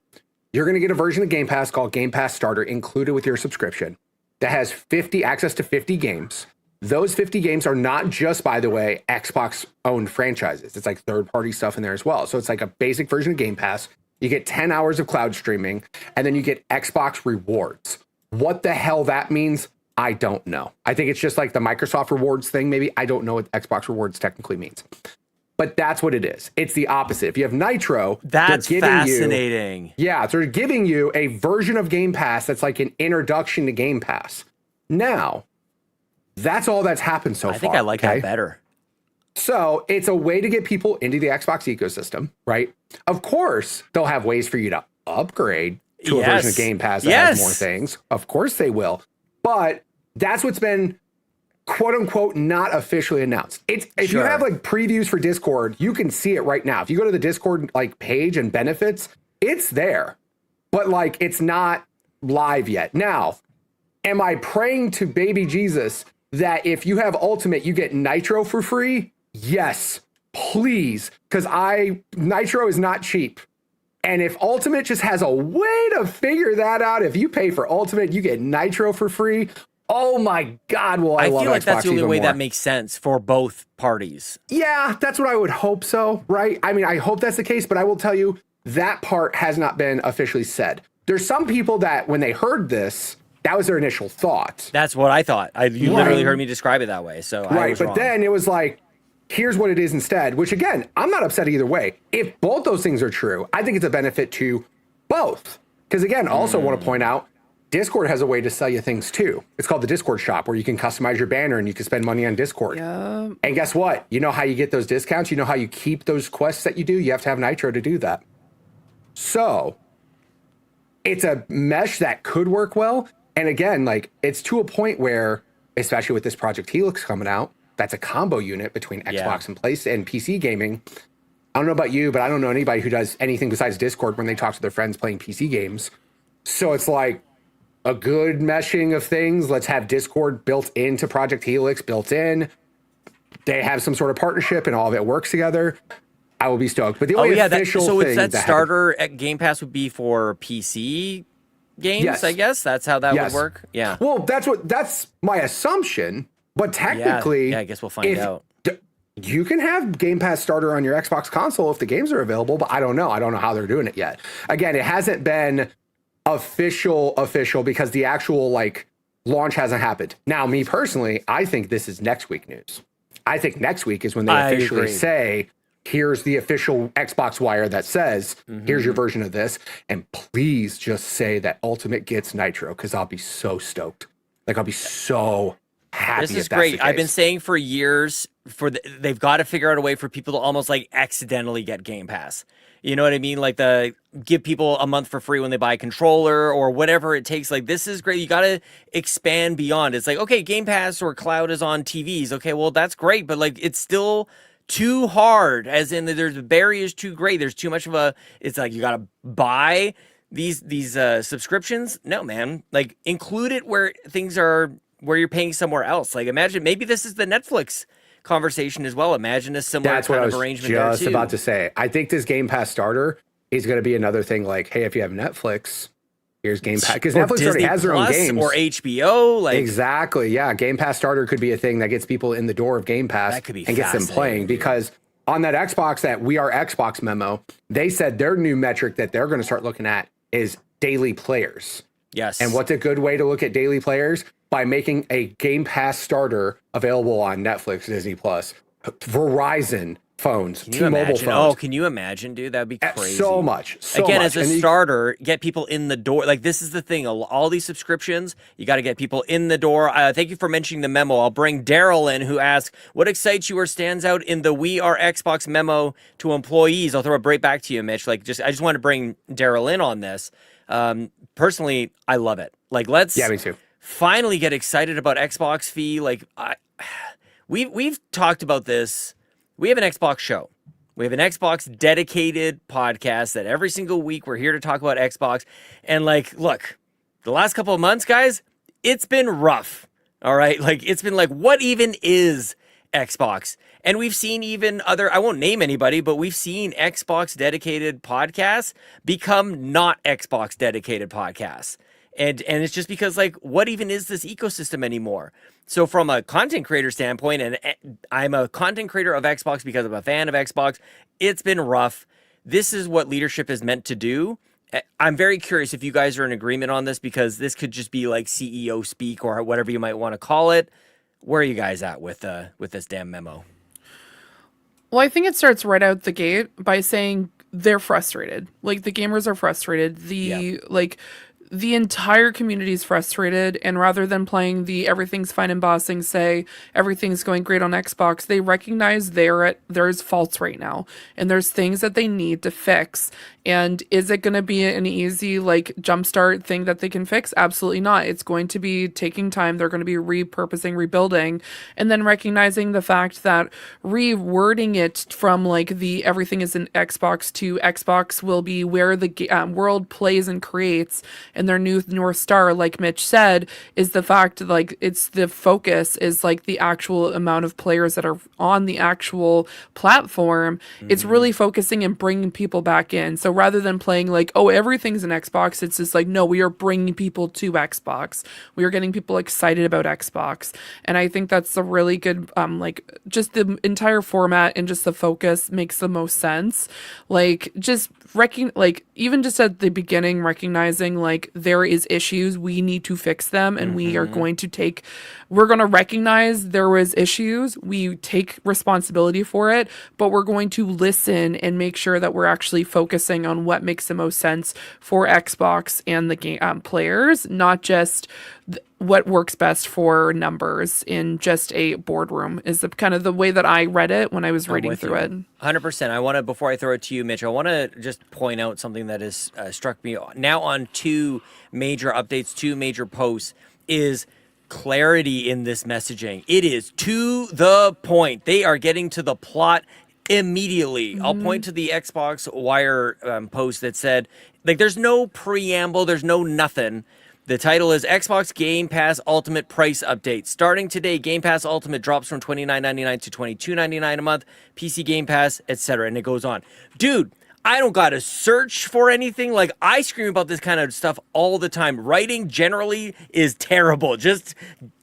you're going to get a version of Game Pass called Game Pass Starter included with your subscription that has access to 50 games. Those 50 games are not just, by the way, Xbox owned franchises. It's like third-party stuff in there as well. So it's like a basic version of Game Pass. You get 10 hours of cloud streaming, and then you get Xbox rewards. What the hell that means, I don't know. I think it's just like the Microsoft rewards thing, maybe. I don't know what Xbox rewards technically means. But that's what it is. It's the opposite. If you have Nitro, that's they're giving fascinating. they're giving you a version of Game Pass that's like an introduction to Game Pass. Now, that's all that's happened so far. I think I like that better. So it's a way to get people into the Xbox ecosystem, right? Of course, they'll have ways for you to upgrade to a version of Game Pass that has more things. Of course they will. But that's what's been quote unquote not officially announced. If you have like previews for Discord, you can see it right now. If you go to the Discord like page and benefits, it's there. But like it's not live yet. Now, am I praying to baby Jesus that if you have Ultimate, you get Nitro for free? Yes, please. Because Nitro is not cheap. And if Ultimate just has a way to figure that out, if you pay for Ultimate, you get Nitro for free. Oh my God, well, I love feel like Xbox that's the only way more. that makes sense for both parties. Yeah, that's what I would hope so, right? I mean, I hope that's the case, but I will tell you that part has not been officially said. There's some people that when they heard this, that was their initial thought. That's what I thought. You literally heard me describe it that way, so I was wrong. Then it was like, here's what it is instead, which again, I'm not upset either way. If both those things are true, I think it's a benefit to both. Because again, also want to point out, Discord has a way to sell you things too. It's called the Discord shop where you can customize your banner and you can spend money on Discord. Yeah. And guess what? You know how you get those discounts? You know how you keep those quests that you do? You have to have Nitro to do that. So it's a mesh that could work well. And again, like it's to a point where, especially with this Project Helix coming out, that's a combo unit between Xbox and PlayStation and PC gaming. I don't know about you, but I don't know anybody who does anything besides Discord when they talk to their friends playing PC games. So it's like a good meshing of things. Let's have Discord built into Project Helix, built in. They have some sort of partnership and all of it works together. I will be stoked. But the only official so thing it's that starter at Game Pass would be for PC games, I guess. That's how that would work. Yeah. Well, that's my assumption. But technically, I guess we'll find out. You can have Game Pass Starter on your Xbox console if the games are available, but I don't know. I don't know how they're doing it yet. Again, it hasn't been official because the actual like launch hasn't happened. Now, me personally, I think this is next week news. I think next week is when they officially say, here's the official Xbox wire that says, here's your version of this. And please just say that Ultimate gets Nitro because I'll be so stoked. Like, I'll be so happy. This is great. I've been saying for years, they've got to figure out a way for people to almost like accidentally get Game Pass. You know what I mean? Like give people a month for free when they buy a controller or whatever it takes. Like, this is great. You got to expand beyond. It's like, okay, Game Pass or cloud is on TVs. Okay, well, that's great. But like, it's still too hard, as in the barrier is too great. There's too much of it's like, you got to buy these subscriptions. No, man, like include it where things are, where you're paying somewhere else. Like, imagine, maybe this is the Netflix conversation as well. Imagine a similar kind of arrangement there too. That's what I was just about to say. I think this Game Pass starter is going to be another thing like, hey, if you have Netflix, here's Game Pass. Because Netflix Disney already has their own games. Or HBO. Like, exactly, yeah. Game Pass starter could be a thing that gets people in the door of Game Pass and gets them playing. Because on that Xbox, that We Are Xbox memo, they said their new metric that they're going to start looking at is daily players. Yes. And what's a good way to look at daily players? By making a Game Pass starter available on Netflix, Disney Plus, Verizon phones, T-Mobile phones. Oh, can you imagine, dude? That'd be crazy. So much. Again, as a starter, get people in the door. Like, this is the thing. All these subscriptions, you got to get people in the door. Thank you for mentioning the memo. I'll bring Daryl in, who asks, what excites you or stands out in the We Are Xbox memo to employees? I'll throw it right back to you, Mitch. Like, I just want to bring Daryl in on this. Personally, I love it. Like, yeah, me too. Finally get excited about Xbox fee. Like, we've talked about this. We have an Xbox show. We have an Xbox dedicated podcast that every single week we're here to talk about Xbox. And like, look, the last couple of months, guys, it's been rough All right. Like, it's been like, what even is Xbox? And we've seen even I won't name anybody, but we've seen Xbox dedicated podcasts become not Xbox dedicated podcasts. And it's just because, like, what even is this ecosystem anymore? So from a content creator standpoint, and I'm a content creator of Xbox because I'm a fan of Xbox, it's been rough. This is what leadership is meant to do. I'm very curious if you guys are in agreement on this, because this could just be like CEO speak or whatever you might want to call it. Where are you guys at with this damn memo? Well, I think it starts right out the gate by saying they're frustrated. Like, the gamers are frustrated. The entire community is frustrated, and rather than playing the everything's fine and bossing, say everything's going great on Xbox, they recognize there's faults right now, and there's things that they need to fix. And is it going to be an easy, like, jumpstart thing that they can fix? Absolutely not. It's going to be taking time. They're going to be repurposing, rebuilding, and then recognizing the fact that rewording it from, like, the everything is in Xbox to Xbox will be where the world plays and creates. And their new North Star, like Mitch said, is the fact, like, it's the focus is, like, the actual amount of players that are on the actual platform. It's really focusing and bringing people back in. So rather than playing like, oh, everything's an Xbox, it's just like, no, we are bringing people to Xbox. We are getting people excited about Xbox. And I think that's a really good, like, just the entire format and just the focus makes the most sense. Like, just even just at the beginning, recognizing, like, there is issues, we need to fix them, and we're going to recognize there was issues, we take responsibility for it, but we're going to listen and make sure that we're actually focusing on what makes the most sense for Xbox and the game players, not just what works best for numbers in just a boardroom, is the kind of the way that I read it when I was reading through it. 100%. I want to, before I throw it to you, Mitch, I want to just point out something that has struck me now on two major updates, two major posts, is clarity in this messaging. It is to the point. They are getting to the plot immediately. I'll point to the Xbox Wire post that said, like, there's no preamble, there's no nothing. The title is Xbox Game Pass Ultimate Price Update. Starting today, Game Pass Ultimate drops from $29.99 to $22.99 a month. PC Game Pass, etc. And it goes on. Dude, I don't gotta search for anything. Like, I scream about this kind of stuff all the time. Writing generally is terrible. Just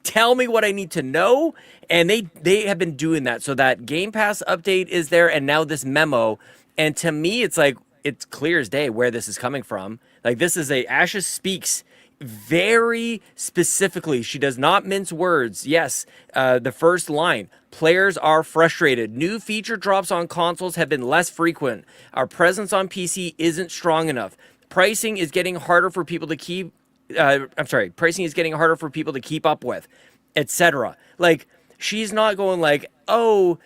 tell me what I need to know. And they have been doing that. So that Game Pass update is there, and now this memo. And to me, it's like, it's clear as day where this is coming from. Like, this is Ashes speaks very specifically. She does not mince words. Yes, the first line, players are frustrated. New feature drops on consoles have been less frequent. Our presence on PC isn't strong enough. Pricing is getting harder for people to keep pricing is getting harder for people to keep up with, etc. Like, she's not going like, oh,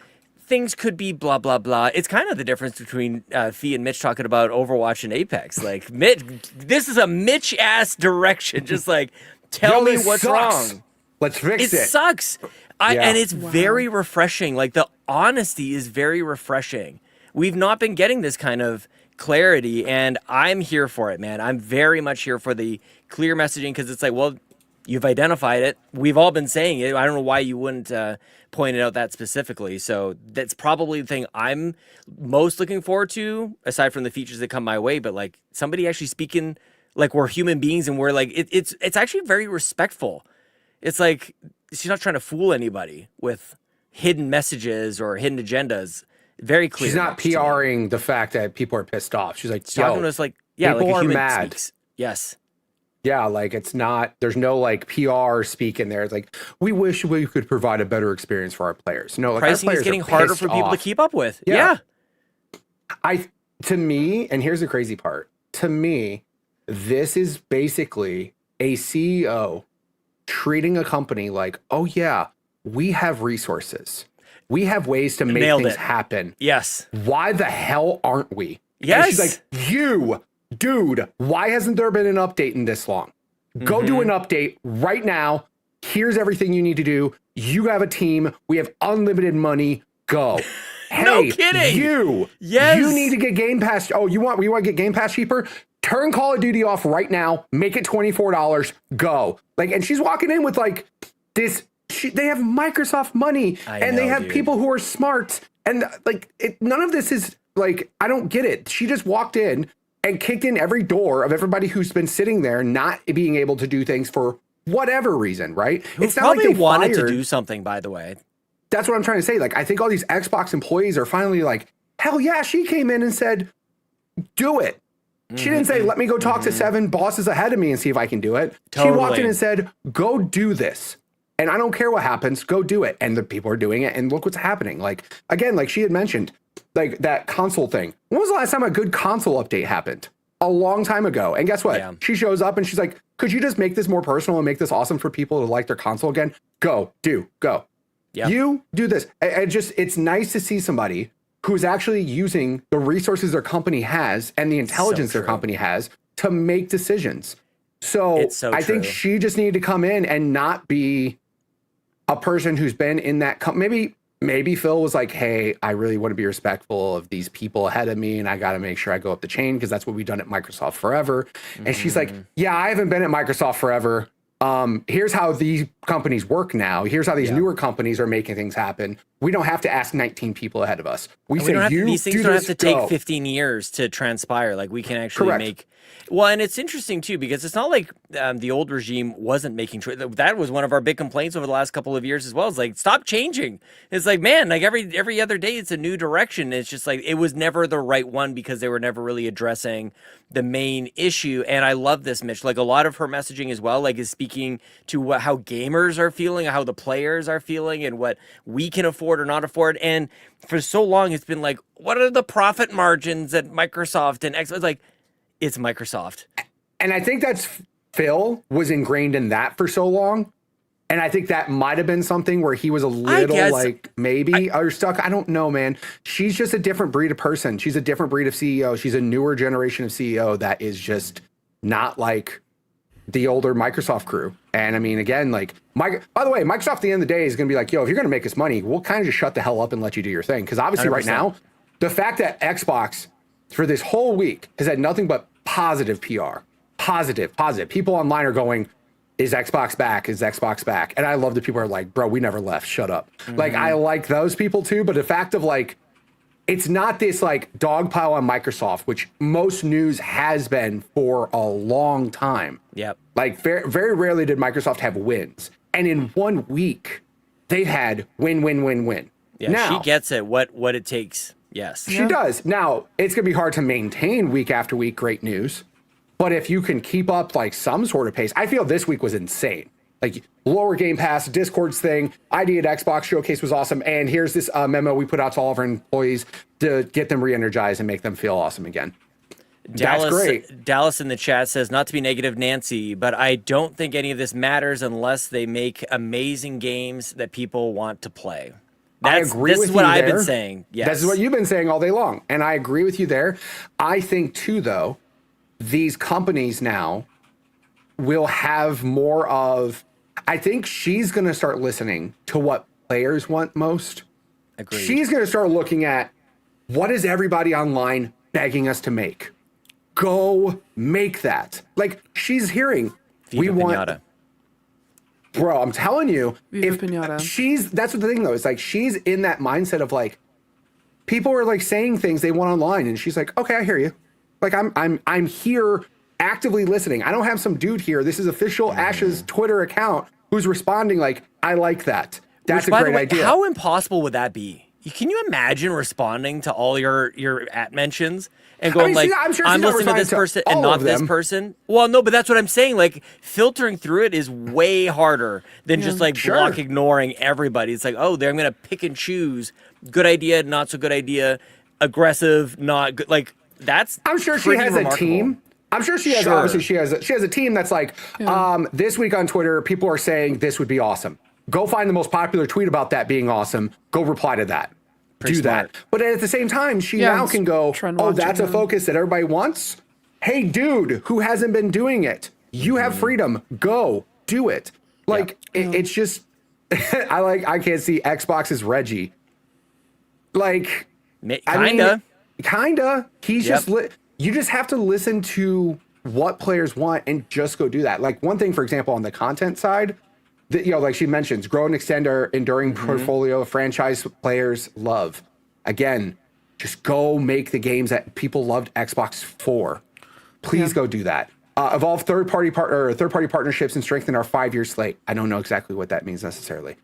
things could be blah, blah, blah. It's kind of the difference between Fee and Mitch talking about Overwatch and Apex. Like, Mitch, this is a Mitch-ass direction. Just like, tell me what's wrong. Let's fix it. It sucks. And it's very refreshing. Like, the honesty is very refreshing. We've not been getting this kind of clarity, and I'm here for it, man. I'm very much here for the clear messaging, because it's like, well, you've identified it. We've all been saying it. I don't know why you wouldn't point it out that specifically. So that's probably the thing I'm most looking forward to, aside from the features that come my way. But, like, somebody actually speaking like we're human beings, and we're like, it's actually very respectful. It's like, she's not trying to fool anybody with hidden messages or hidden agendas. Very clear. She's not PRing the fact that people are pissed off. She's like, talking to us like, yeah, people like a are human mad. speaks. Yes. Yeah, like, it's not, there's no, like, PR speak in there. It's like, we wish we could provide a better experience for our players. No, like, pricing is getting harder for people to keep up with. Yeah. To me, and here's the crazy part. To me, this is basically a CEO treating a company like, oh yeah, we have resources. We have ways to make things happen. Yes. Why the hell aren't we? Yes. And she's like, dude, why hasn't there been an update in this long? Go do an update right now. Here's everything you need to do. You have a team. We have unlimited money. Go. Hey, no kidding. You need to get Game Pass. Oh, we want to get Game Pass cheaper? Turn Call of Duty off right now. Make it $24. Go. Like, and she's walking in with, like, they have Microsoft money and they have people who are smart. And like, none of this is like, I don't get it. She just walked in and kicked in every door of everybody who's been sitting there, not being able to do things for whatever reason, right? It's not like they wanted to do something, by the way. That's what I'm trying to say. Like, I think all these Xbox employees are finally like, hell yeah, she came in and said, do it. She didn't say, let me go talk to 7 bosses ahead of me and see if I can do it. Totally. She walked in and said, go do this. And I don't care what happens, go do it. And the people are doing it. And look what's happening. Like, again, like she had mentioned, like that console thing. When was the last time a good console update happened? A long time ago. And guess what? Yeah. She shows up and she's like, could you just make this more personal and make this awesome for people to like their console again? Go. Yep. You do this. It's nice to see somebody who's actually using the resources their company has and the intelligence their company has to make decisions. So I think she just needed to come in and not be a person who's been in that maybe Phil was like, hey, I really want to be respectful of these people ahead of me and I got to make sure I go up the chain because that's what we've done at Microsoft forever. And she's like, yeah, I haven't been at Microsoft forever. Here's how these companies work now. Here's how these newer companies are making things happen. We don't have to ask 19 people ahead of us. These things don't have to take 15 years to transpire. Like we can actually make. Well, and it's interesting too because it's not like the old regime wasn't making that was one of our big complaints over the last couple of years as well. It's like stop changing. It's like man, like every other day it's a new direction. It's just like it was never the right one because they were never really addressing the main issue. And I love this, Mitch. Like a lot of her messaging as well, like is speaking to how gamers are feeling, how the players are feeling, and what we can afford or not afford. And for so long, it's been like, what are the profit margins at Microsoft and Xbox? Like. It's Microsoft. And I think that's Phil was ingrained in that for so long. And I think that might have been something where he was a little like maybe or stuck. I don't know, man. She's just a different breed of person. She's a different breed of CEO. She's a newer generation of CEO that is just not like the older Microsoft crew. And I mean, again, like, by the way, Microsoft at the end of the day is going to be like, yo, if you're going to make us money, we'll kind of just shut the hell up and let you do your thing. Because obviously 100%. Right now, the fact that Xbox for this whole week has had nothing but positive PR. Positive. People online are going, is Xbox back? Is Xbox back? And I love that people are like, bro, we never left. Shut up. Like, I like those people too. But the fact of like, it's not this like dog pile on Microsoft, which most news has been for a long time. Yep. Like very, very rarely did Microsoft have wins. And in 1 week, they've had win. Yeah, now, she gets it, what it takes. Yes. She does. Now, it's going to be hard to maintain week after week great news. But if you can keep up like some sort of pace, I feel this week was insane. Like lower Game Pass, Discord's thing, ID at Xbox Showcase was awesome. And here's this memo we put out to all of our employees to get them re-energized and make them feel awesome again. That's great. Dallas in the chat says, not to be negative, Nancy, but I don't think any of this matters unless they make amazing games that people want to play. I agree with you. This is what I've been saying. Yes. This is what you've been saying all day long. And I agree with you there. I think too, though, these companies now will have more of, I think she's going to start listening to what players want most. Agreed. She's going to start looking at what is everybody online begging us to make. Go make that. Like she's hearing, we want. Pinata. Bro, I'm telling you, if that's what the thing though, it's like she's in that mindset of like people are like saying things they want online and she's like, okay, I hear you. Like I'm here actively listening. I don't have some dude here. This is official Ash's Twitter account who's responding like, I like that. That's a great idea. How impossible would that be? Can you imagine responding to all your at mentions and going I'm listening to this person and not this person? Well, no, but that's what I'm saying. Like filtering through it is way harder than just like block ignoring everybody. It's like, oh, I'm going to pick and choose. Good idea, not so good idea. Aggressive, not good. Like that's. I'm sure she has a team. I'm sure she has. Obviously, she has a team that's like, this week on Twitter, people are saying this would be awesome. Go find the most popular tweet about that being awesome. Go reply to that. Do that. But at the same time, she now can go, oh, that's a focus that everybody wants. Hey, dude, who hasn't been doing it? You have freedom. Go do it. Like, it's just, I can't see Xbox's Reggie. Like, kinda. He's just, you just have to listen to what players want and just go do that. Like, one thing, for example, on the content side, like she mentions, grow and extend our enduring portfolio of franchise players love. Again, just go make the games that people loved Xbox for. Please go do that. Evolve third-party partnerships and strengthen our 5-year slate. I don't know exactly what that means necessarily.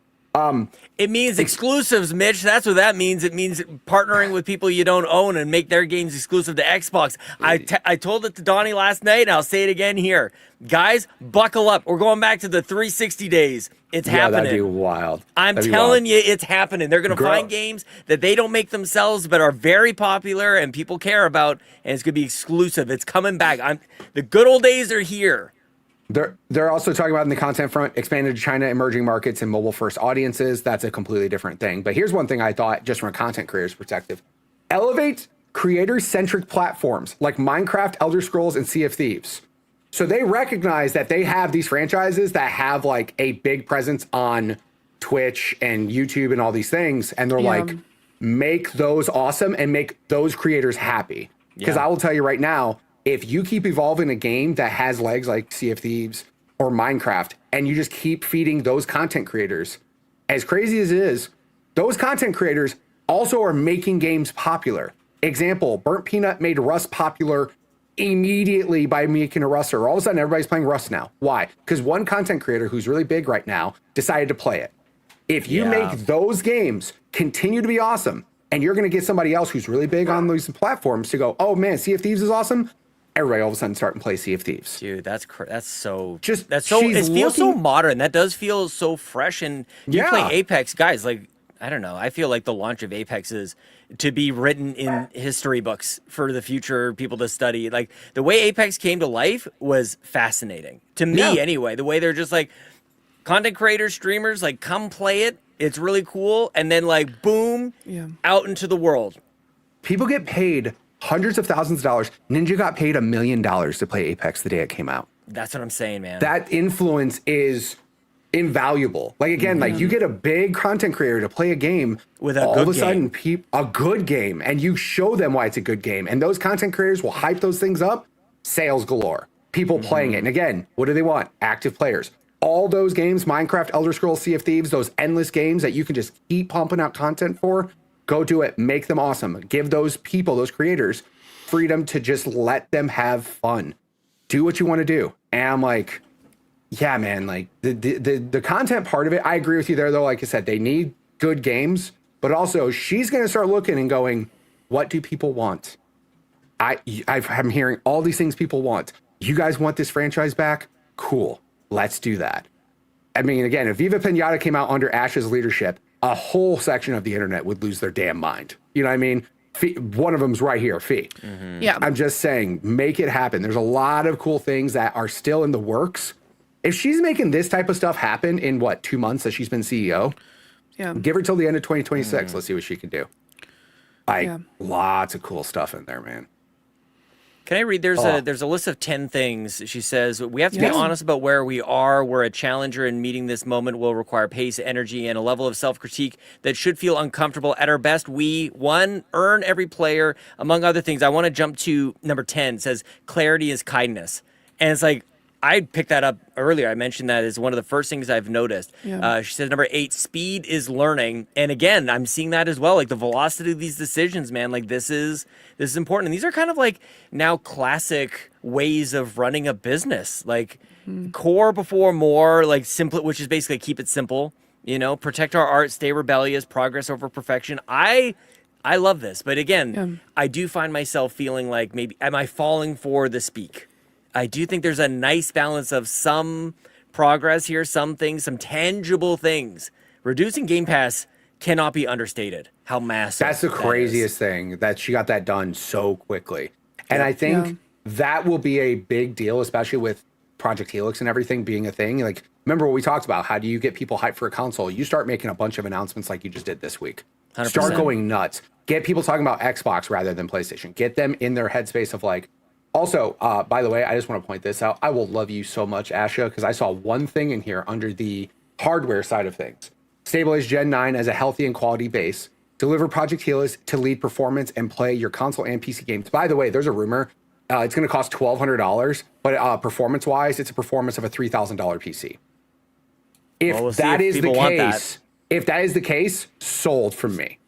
It means exclusives, Mitch. That's what that means. It means partnering with people you don't own and make their games exclusive to Xbox. I told it to Donnie last night, and I'll say it again here. Guys, buckle up. We're going back to the 360 days. It's happening. That'd be wild. I'm telling you, it's happening. They're going to find games that they don't make themselves but are very popular and people care about, and it's going to be exclusive. It's coming back. The good old days are here. They're also talking about in the content front, expanded to China, emerging markets, and mobile-first audiences. That's a completely different thing. But here's one thing I thought, just from a content creator's perspective. Elevate creator-centric platforms like Minecraft, Elder Scrolls, and Sea of Thieves. So they recognize that they have these franchises that have like a big presence on Twitch and YouTube and all these things. And they're like, make those awesome and make those creators happy. Because I will tell you right now, if you keep evolving a game that has legs like Sea of Thieves or Minecraft, and you just keep feeding those content creators, as crazy as it is, those content creators also are making games popular. Example, Burnt Peanut made Rust popular immediately by making a Ruster. All of a sudden, everybody's playing Rust now. Why? Because one content creator who's really big right now decided to play it. If you make those games continue to be awesome, and you're going to get somebody else who's really big on these platforms to go, oh man, Sea of Thieves is awesome, everybody all of a sudden start and play Sea of Thieves. Dude, that's so it feels so modern. That does feel so fresh. And you play Yeah. Apex, guys, like, I don't know. I feel like the launch of Apex is to be written in history books for the future people to study. Like, the way Apex came to life was fascinating to me anyway. The way they're just like content creators, streamers, like, come play it. It's really cool. And then like, boom, out into the world. People get paid hundreds of thousands of dollars. Ninja got paid $1 million to play Apex the day it came out. That's what I'm saying, man. That influence is invaluable. Like, again, like, you get a big content creator to play a game with a all good of a sudden a good game, and you show them why it's a good game, and those content creators will hype those things up. Sales galore, people playing it. And again, what do they want? Active players. All those games, Minecraft, Elder Scrolls, Sea of Thieves, those endless games that you can just keep pumping out content for, go do it. Make them awesome. Give those people, those creators, freedom to just let them have fun. Do what you want to do. And I'm like, yeah, man, like the content part of it, I agree with you there, though. Like I said, they need good games, but also she's going to start looking and going, what do people want? I'm hearing all these things people want. You guys want this franchise back? Cool. Let's do that. I mean, again, if Viva Pinata came out under Ash's leadership, a whole section of the internet would lose their damn mind. You know what I mean? One of them's right here, Fee. Yeah. I'm just saying, make it happen. There's a lot of cool things that are still in the works. If she's making this type of stuff happen in, 2 months that she's been CEO, give her till the end of 2026. Let's see what she can do. Lots of cool stuff in there, man. Can I read? There's a list of 10 things. She says, we have to be honest about where we are. We're a challenger, and meeting this moment will require pace, energy, and a level of self-critique that should feel uncomfortable. At our best, we, earn every player, among other things. I want to jump to number 10. It says, clarity is kindness. And it's like, I picked that up earlier. I mentioned that as one of the first things I've noticed. She says number 8, speed is learning. And again, I'm seeing that as well. Like, the velocity of these decisions, man, like, this is important. And these are kind of like now classic ways of running a business, like core before more, like simple, which is basically keep it simple, protect our art, stay rebellious, progress over perfection. I love this. But again, I do find myself feeling like, maybe, am I falling for the speak? I do think there's a nice balance of some progress here, some things, some tangible things. Reducing Game Pass cannot be understated. How massive. That's the craziest thing, that she got that done so quickly. And I think that will be a big deal, especially with Project Helix and everything being a thing. Like, remember what we talked about? How do you get people hyped for a console? You start making a bunch of announcements like you just did this week. 100%. Start going nuts. Get people talking about Xbox rather than PlayStation. Get them in their headspace of like, also, by the way, I just want to point this out. I will love you so much, Asha, because I saw one thing in here under the hardware side of things. Stabilize Gen 9 as a healthy and quality base. Deliver Project Helix to lead performance and play your console and PC games. By the way, there's a rumor. It's going to cost $1,200, but performance-wise, it's a performance of a $3,000 PC. If Well, we'll see that if is the people want that. case, if that is the case, sold from me.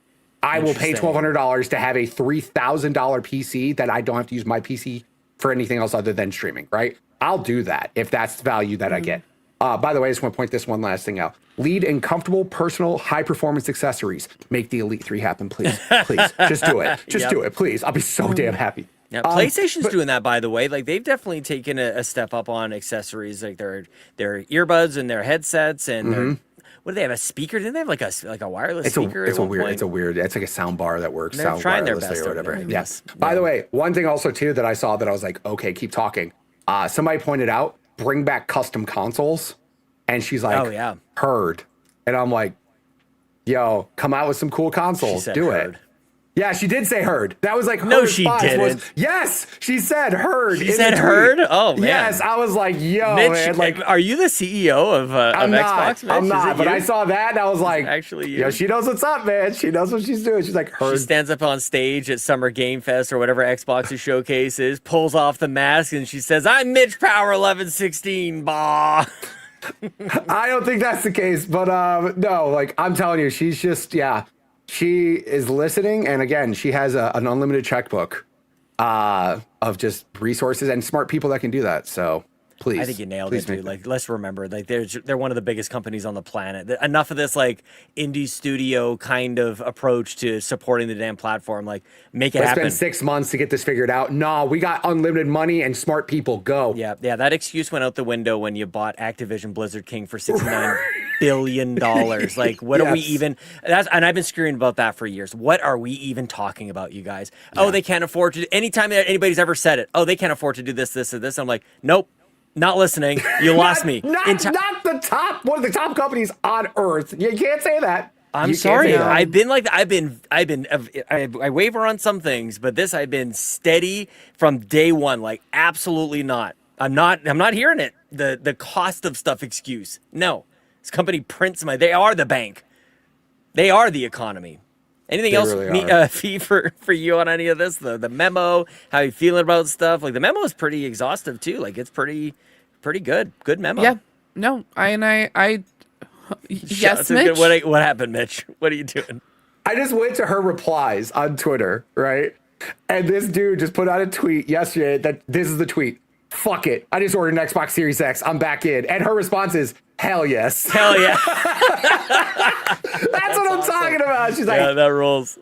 I will pay Interesting. $1,200 to have a $3,000 PC that I don't have to use my PC for anything else other than streaming, right? I'll do that if that's the value that I get. By the way, I just want to point this one last thing out. Lead in comfortable, personal, high-performance accessories. Make the Elite 3 happen, please. Please, just do it. Just do it, please. I'll be so damn happy. Yeah, PlayStation's doing that, by the way. Like they've definitely taken a step up on accessories, like their earbuds and their headsets, and their, what do they have? A speaker? Didn't they have like a wireless speaker? It's a weird. It's like a sound bar that works. They're sound trying their wirelessly best or over whatever. there, I Yes. guess. By the way, one thing also too that I saw that I was like, okay, keep talking. Somebody pointed out, bring back custom consoles, and she's like, Oh, yeah. heard, and I'm like, yo, come out with some cool consoles. She said Do heard. it. Yeah, she did say heard. That was like her No, she response was, didn't. yes, she said heard. She in said the tweet. heard? Oh, man. Yes, I was like, yo, Mitch, man, like. are you the CEO of I'm not. Xbox? Mitch? I'm Is not. it But you? I saw that and I was like, Actually you. yo, she knows what's up, man. She knows what she's doing. She's like, She heard. stands up on stage at Summer Game Fest or whatever Xbox's showcase is, pulls off the mask, and she says, "I'm Mitch Power 1116, bah." I don't think that's the case, but no, like I'm telling you, she's just she is listening, and again, she has an unlimited checkbook of just resources and smart people that can do that. So please, I think you nailed please it, dude. make- Like, let's remember, like, they're one of the biggest companies on the planet. Enough of this, like, indie studio kind of approach to supporting the damn platform. Like, make it Let's happen. spend 6 months to get this figured out. No, we got unlimited money and smart people. Go. Yeah, that excuse went out the window when you bought Activision Blizzard King for $69 billion. Like, what are we Yes. even? And I've been screaming about that for years. What are we even talking about, you guys? Oh, they can't afford to. Anytime that anybody's ever said it, oh, they can't afford to do this, this, or this. I'm like, nope, not listening. You lost me. Not the top one of the top companies on earth. You can't say that. I'm You can't sorry. say that. I've been like I waver on some things, but this I've been steady from day one. Like, absolutely not. I'm not hearing it. The cost of stuff excuse. No, this company prints money. They are the bank. They are the economy. Anything They else, really are. Fee, for you on any of this? The memo, how you feeling about stuff? Like, the memo is pretty exhaustive too. Like, it's pretty good. Good memo. Yeah. No, I yes, So, Mitch. what happened, Mitch? What are you doing? I just went to her replies on Twitter, right? And this dude just put out a tweet yesterday that this is the tweet. Fuck it. I just ordered an Xbox Series X. I'm back in. And her response is, hell yes. Hell yeah. That's what I'm talking about. She's like, Yeah, that rules.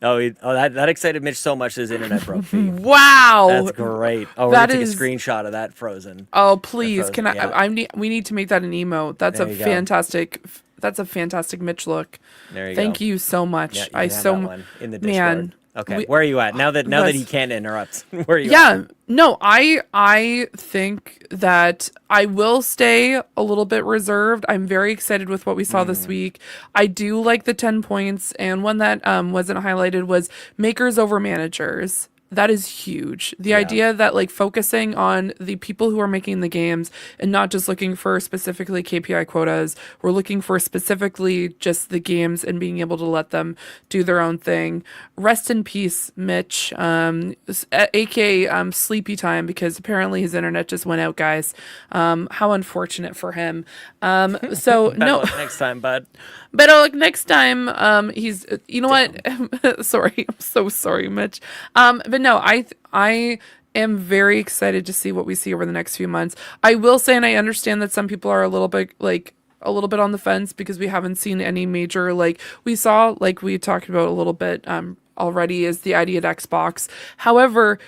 That excited Mitch so much his internet broke. Fee. Wow. That's great. Oh, we're That gonna take is- a screenshot of that frozen. Oh, please. Frozen, Can I, yeah. we need to make that an emote. That's There a you go. fantastic that's a fantastic Mitch look. There you Thank go. you so much. Yeah, you I can have so that one in the Discord. man. Okay, we- where are you at now that Yes. he can't interrupt? Where are you? Yeah, no, I think that I will stay a little bit reserved. I'm very excited with what we saw this week. I do like the 10 points, and one that wasn't highlighted was makers over managers. That is huge. The idea that, like, focusing on the people who are making the games and not just looking for specifically KPI quotas, we're looking for specifically just the games and being able to let them do their own thing. Rest in peace, Mitch, aka Sleepy Time, because apparently his internet just went out, guys. How unfortunate for him. So Bad no. luck next time, bud. But like next time, he's, you know what? Sorry, I'm so sorry, Mitch. But no, I am very excited to see what we see over the next few months. I will say, and I understand that some people are a little bit on the fence because we haven't seen any major, like we saw, like we talked about a little bit already, is the idea at Xbox. However,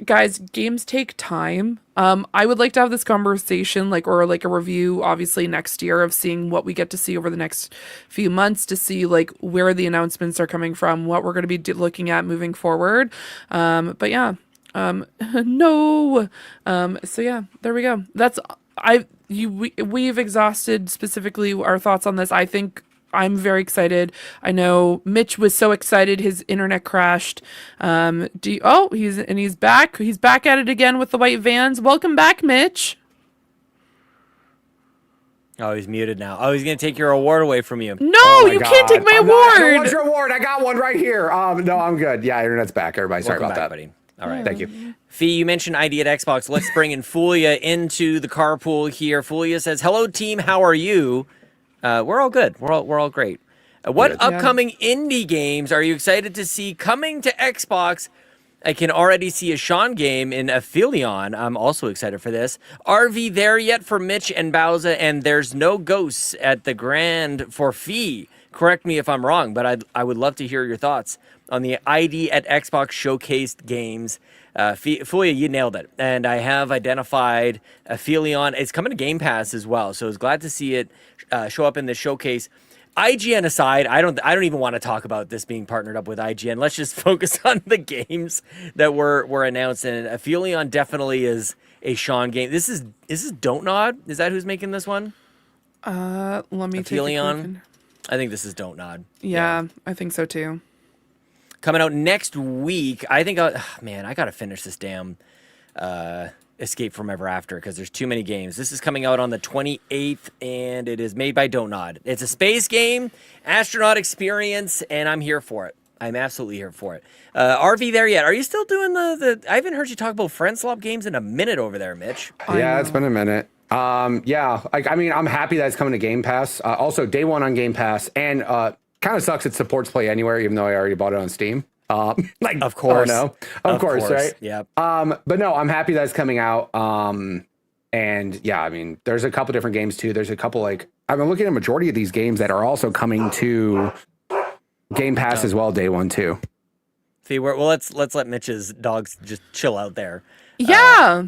guys, games take time. I would like to have this conversation, or a review, obviously next year, of seeing what we get to see over the next few months, to see like where the announcements are coming from, what we're going to be looking at moving forward. But yeah, no. So yeah, there we go. We've exhausted specifically our thoughts on this. I think I'm very excited. I know Mitch was so excited his internet crashed. He's back. He's back at it again with the white vans. Welcome back, Mitch. Oh, he's muted now. Oh, he's gonna take your award away from you. No, oh my you God. can't take my I don't want award. your award. I got one right here. No, I'm good. Yeah, internet's back. Everybody, sorry Welcome about back, that. buddy. All right. Thank you. Fee, you mentioned ID at Xbox. Let's bring in Fulia into the carpool here. Fulia says, "Hello, team. How are you?" We're all good. We're all great. What Good. upcoming indie games are you excited to see coming to Xbox? I can already see a Sean game in Aphelion. I'm also excited for this. RV there yet for Mitch and Bowza, and there's no ghosts at the Grand for Fee. Correct me if I'm wrong, but I would love to hear your thoughts on the ID at Xbox showcased games. Fulia, you nailed it. And I have identified Aphelion. It's coming to Game Pass as well, so I was glad to see it show up in the showcase. IGN aside, I don't even want to talk about this being partnered up with IGN. Let's just focus on the games that were announced. And Aphelion definitely is a Sean game. This is Don't Nod. Is that who's making this one? Let me take a Aphelion. quick... I think this is Don't Nod. Yeah, I think so too. Coming out next week. I think, man, I got to finish this damn Escape from Ever After because there's too many games. This is coming out on the 28th, and it is made by Don't Nod. It's a space game, astronaut experience, and I'm here for it. I'm absolutely here for it. RV there yet? Are you still doing the I haven't heard you talk about Friend Swap games in a minute over there, Mitch. Yeah, it's been a minute. Yeah, I mean, I'm happy that it's coming to Game Pass. Also, day one on Game Pass, and kind of sucks it supports Play Anywhere, even though I already bought it on Steam. Like, of course, oh no, of course, right? Yeah. But no, I'm happy that it's coming out. And yeah, I mean, there's a couple different games too. There's a couple like I've been looking at a majority of these games that are also coming to Game Pass as well, day one too. See, well, let's let Mitch's dogs just chill out there. Yeah,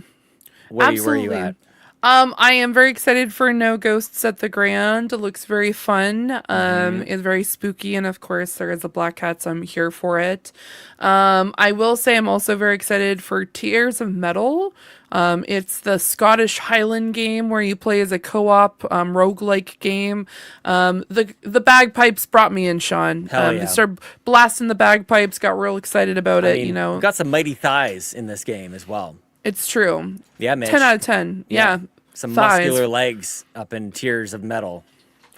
Where absolutely. are you at? I am very excited for No Ghosts at the Grand. It looks very fun. It's very spooky, and of course there is a black cat, so I'm here for it. I will say I'm also very excited for Tears of Metal. It's the Scottish Highland game where you play as a co-op roguelike game. The bagpipes brought me in, Sean. Hell yeah. Started blasting the bagpipes, got real excited about it, mean, you know. We've got some mighty thighs in this game as well. It's true. Yeah, Mitch. 10 out of 10. Yeah. Some thighs. muscular legs up in Tears of Metal.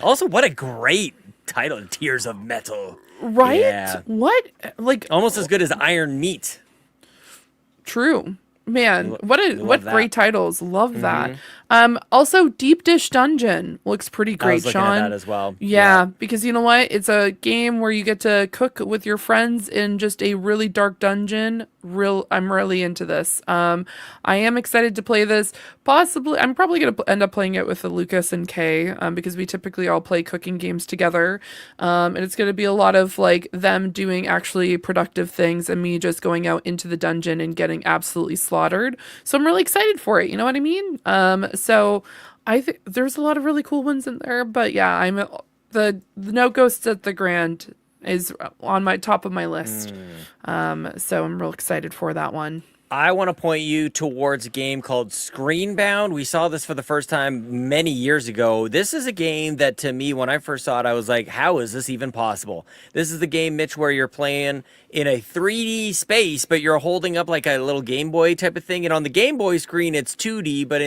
Also, what a great title, Tears of Metal. Right? Yeah. What? Like Almost as good as Iron Meat. true. Man, what that. great titles. Love that. Also Deep Dish Dungeon looks pretty great, I was looking Sean. at that as well. Yeah, because you know what? It's a game where you get to cook with your friends in just a really dark dungeon. I'm really into this. I am excited to play this. Possibly, I'm probably going to end up playing it with Lucas and Kay because we typically all play cooking games together. And it's going to be a lot of like them doing actually productive things and me just going out into the dungeon and getting absolutely slaughtered. So I'm really excited for it. You know what I mean? So I think there's a lot of really cool ones in there, but yeah, the No Ghosts at the Grand is on my top of my list. So I'm real excited for that one. I want to point you towards a game called Screenbound. We saw this for the first time many years ago. This is a game that, to me, when I first saw it, I was like, how is this even possible? This is the game, Mitch, where you're playing in a 3D space, but you're holding up like a little Game Boy type of thing. And on the Game Boy screen, it's 2D, but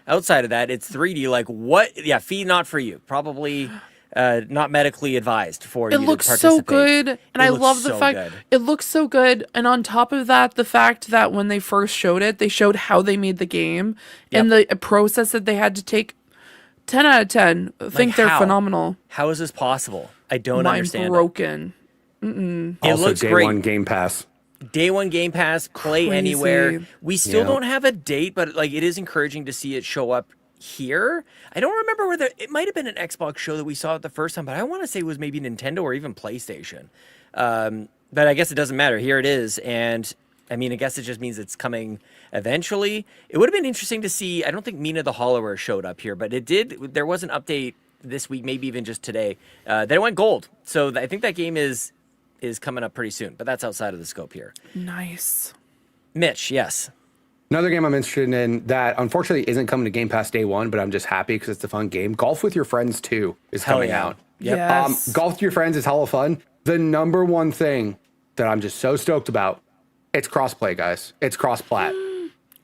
outside of that, it's 3D. Like, what? Yeah, Fee, not for you. Probably not medically advised for you to participate. It looks so good, and I love the fact good. it looks so good. And on top of that, the fact that when they first showed it, they showed how they made the game and the process that they had to take. 10 out of 10. I think they're phenomenal. How is this possible? I don't understand. Mind broken. It Also, looks day great. one Game Pass. Day one Game Pass, play Crazy. anywhere. We still Yeah. don't have a date, but like it is encouraging to see it show up here. I don't remember whether it might have been an Xbox show that we saw it the first time, but I want to say it was maybe Nintendo or even PlayStation. But I guess it doesn't matter. Here it is, and I mean, I guess it just means it's coming eventually. It would have been interesting to see. I don't think Mina the Hollower showed up here, but it did. There was an update this week, maybe even just today, that it went gold. So I think that game is coming up pretty soon, but that's outside of the scope here. Nice. Mitch, yes. Another game I'm interested in that unfortunately isn't coming to Game Pass day one, but I'm just happy because it's a fun game. Golf with Your Friends 2 is Hell coming yeah. out. Yep. Yes. Golf with Your Friends is hella fun. The number one thing that I'm just so stoked about, it's crossplay, guys. It's cross-plat.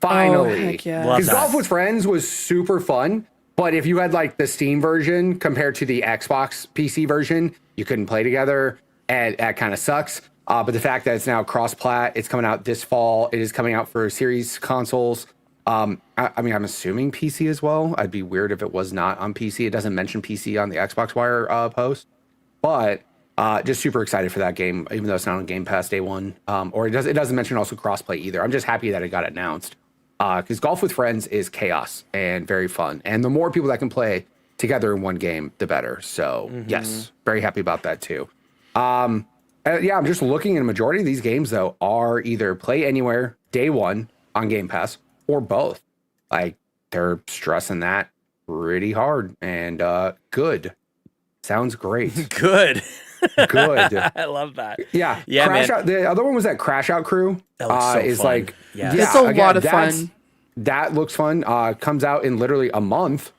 Finally. Oh, heck yeah. Love Because that. Golf with Friends was super fun, but if you had like the Steam version compared to the Xbox PC version, you couldn't play together, and that kind of sucks. But the fact that it's now cross-plat, it's coming out this fall. It is coming out for series consoles. I mean, I'm assuming PC as well. I'd be weird if it was not on PC. It doesn't mention PC on the Xbox Wire post, but just super excited for that game, even though it's not on Game Pass day one. Or it doesn't mention also crossplay either. I'm just happy that it got announced because golf with friends is chaos and very fun, and the more people that can play together in one game, the better. So yes, very happy about that too. Yeah, I'm just looking at a majority of these games though are either play anywhere day one on Game Pass or both. Like they're stressing that pretty hard and good. Sounds great. Good. Good. I love that. Yeah. Man. The other one was that Crash Out Crew. That looks so is fun. like It's a lot of fun. That looks fun. Comes out in literally a month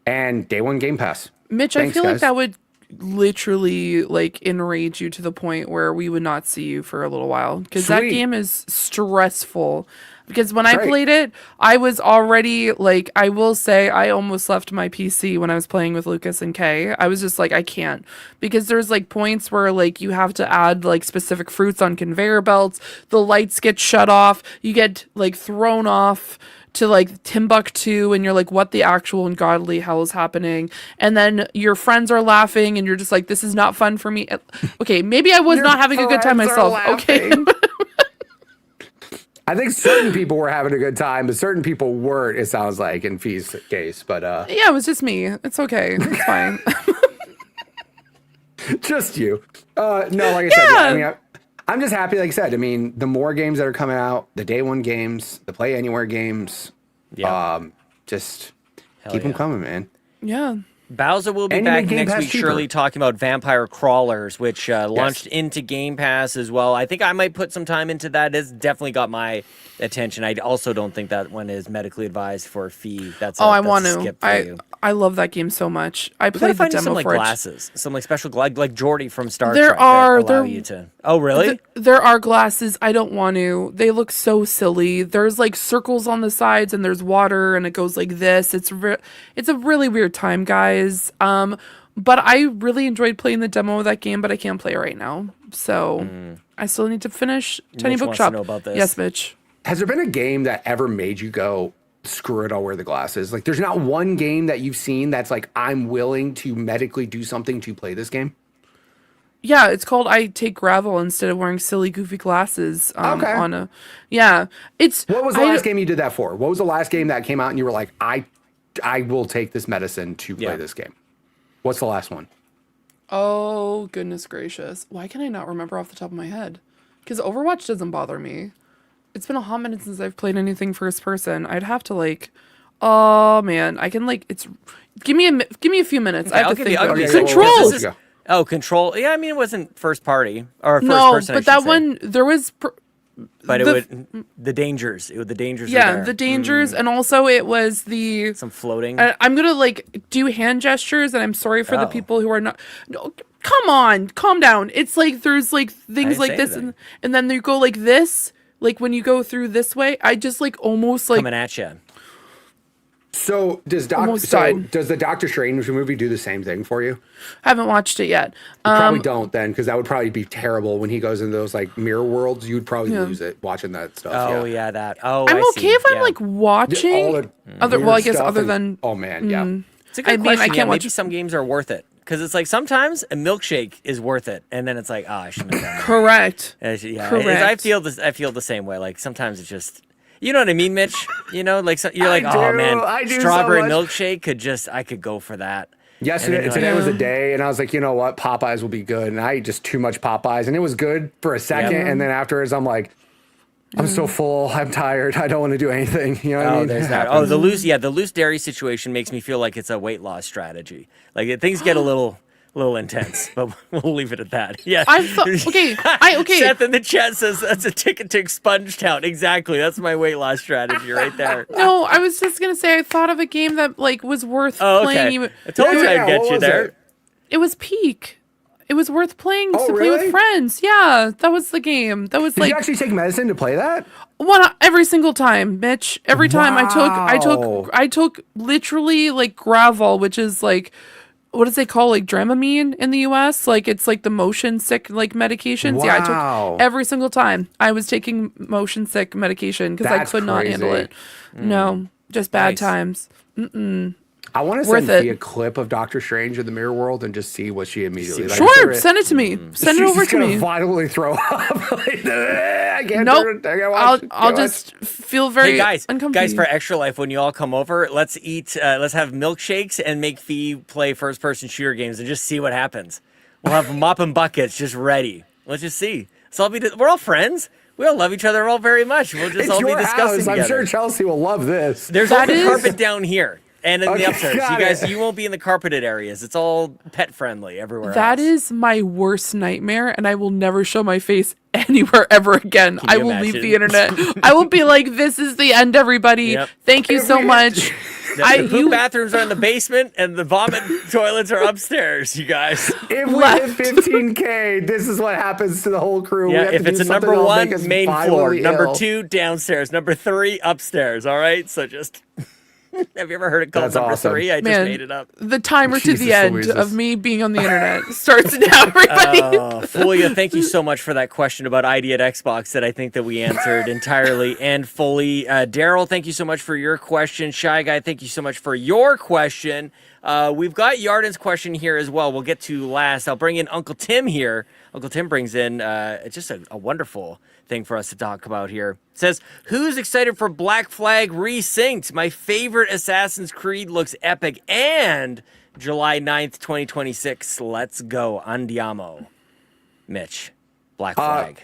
and day one Game Pass. Mitch, Thanks, I feel guys. like that would literally like enrage you to the point where we would not see you for a little while because that Sweet. game is stressful. Because when I Great. played it, I was already like, I will say I almost left my PC when I was playing with Lucas and Kay. I was just like, I can't, because there's like points where like you have to add like specific fruits on conveyor belts. The lights get shut off. You get like thrown off to like Timbuktu and you're like, what the actual ungodly hell is happening? And then your friends are laughing and you're just like, this is not fun for me. Okay, maybe I was Your not having a good time friends are myself. Okay. laughing. I think certain people were having a good time, but certain people weren't, it sounds like, in Fee's case. But Yeah, it was just me. It's okay. It's fine. just you. No, like I said, I mean, I'm just happy, like I said. I mean, the more games that are coming out, the day one games, the play anywhere games, just keep them coming, man. Yeah. Bowser will be And you back made Game next Pass week, cheaper. surely talking about Vampire Crawlers, which launched into Game Pass as well. I think I might put some time into that. It's definitely got my attention. I also don't think that one is medically advised for a fee. That's I that's want a to. skip for you. I love that game so much. I We gotta played the find you demo some like for it. glasses, some like special like Geordi from Star There Trek. are- that allow there- you to. Oh really? There are glasses. I don't want to. They look so silly. There's like circles on the sides and there's water and it goes like this. It's a really weird time, guys. But I really enjoyed playing the demo of that game, but I can't play it right now. So I still need to finish Tiny Mitch wants Bookshop. to know about this. Yes, Mitch. Has there been a game that ever made you go, screw it, I'll wear the glasses? Like, there's not one game that you've seen that's like, I'm willing to medically do something to play this game? Yeah, it's called I Take Gravel instead of wearing silly goofy glasses. Okay. On a it's What was the last game you did that for? What was the last game that came out and you were like, I will take this medicine to play this game? What's the last one? Oh, goodness gracious. Why can I not remember off the top of my head? Because Overwatch doesn't bother me. It's been a hot minute since I've played anything first person. I'd have to like, oh man, I can like, it's, give me a few minutes. Okay, I have I'll to give you- think. I'll give you Okay, some- Control! this is- Oh, Control. Yeah, I mean, it wasn't first party or first No, person. I but should that say. one, there was, But the- it would the dangers. The dangers. yeah, were there. the dangers. And also it was the, Some floating. I'm gonna like do hand gestures, and I'm sorry for the Oh. people who are not. No, come on, calm down. It's like there's like things didn't like say this, anything. and then you go like this. Like when you go through this way, I just like almost like coming at you. So does Almost died. does the Doctor Strange movie do the same thing for you? haven't watched it yet. Probably don't then, because that would probably be terrible when he goes into those like mirror worlds. You'd probably lose it watching that stuff. Oh yeah, that. Oh, I'm I okay see. if I'm Yeah. like watching All the other. weird Well, I guess stuff other and- than oh man, yeah. It's a good I mean, question. I Yeah, can't maybe watch- some games are worth it because it's like sometimes a milkshake is worth it, and then it's like, oh, I shouldn't have done that. correct. Yeah, Correct. I feel this. I feel the same way. Like sometimes it's just, you know what I mean, Mitch. You know, like you're like, oh do, man, I do so strawberry much. milkshake I could go for that. Yesterday, And then today you're was a Yeah. day, and I was like, you know what, Popeyes will be good, and I ate just too much Popeyes, and it was good for a second, Yeah. and then afterwards, I'm like, I'm so full, I'm tired, I don't want to do anything. You know what I Oh, mean? there's It that. Oh, happens. the loose dairy situation makes me feel like it's a weight loss strategy. Like things get a little intense, but we'll leave it at that. Yeah. Okay. Seth in the chat says that's a ticket to Expunge Town. Exactly. That's my weight loss strategy right there. No, I was just gonna say I thought of a game that like was worth Oh, playing. okay. Even I told you Yeah, I'd get what you was there. it? it was Peak. It was worth playing Oh, to play really? with friends. Yeah, that was the game. That was Did like you actually take medicine to play that? every single time, Mitch. Every time Wow. I took literally like Gravel, which is like what does they call like Dramamine in the US? Like it's like the motion sick like medications. Yeah, I took every single time I was taking motion sick medication because I could not handle it. No, just bad times. I want to send Fee a clip of Doctor Strange in the Mirror World and just see what she immediately. Sure, send it to me. Send it over to me. She's gonna violently throw up. Like, I can't. Nope. I'll just feel very uncomfortable. Guys, for Extra Life, when you all come over, let's have milkshakes and make Fee play first-person shooter games and just see what happens. We'll have mop and buckets just ready. Let's just see. So we're all friends. We all love each other all very much. We'll just all be discussing together. I'm sure Chelsea will love this. There's open carpet down here. And in the upstairs, you won't be in the carpeted areas. It's all pet friendly everywhere. That is my worst nightmare, and I will never show my face anywhere ever again. I will leave the internet. I will be like, "This is the end, everybody. Yep. Thank you so much." The poop bathrooms are in the basement, and the vomit toilets are upstairs. You guys, if we hit 15K, this is what happens to the whole crew. Yeah, if it's a number 1, main floor. Number 2, downstairs. Number 3, upstairs. All right, so just. Have you ever heard it called number 3? I just made it up. The timer to the end of me being on the internet starts now, everybody. Fulia, thank you so much for that question about ID at Xbox that I think that we answered entirely and fully. Daryl, thank you so much for your question. Shy Guy, thank you so much for your question. We've got Yarden's question here as well. We'll get to last. I'll bring in Uncle Tim here. Uncle Tim brings in just a wonderful thing for us to talk about here. It says, who's excited for Black Flag Resynced? My favorite Assassin's Creed looks epic. And July 9th, 2026. Let's go. Andiamo. Mitch, Black Flag.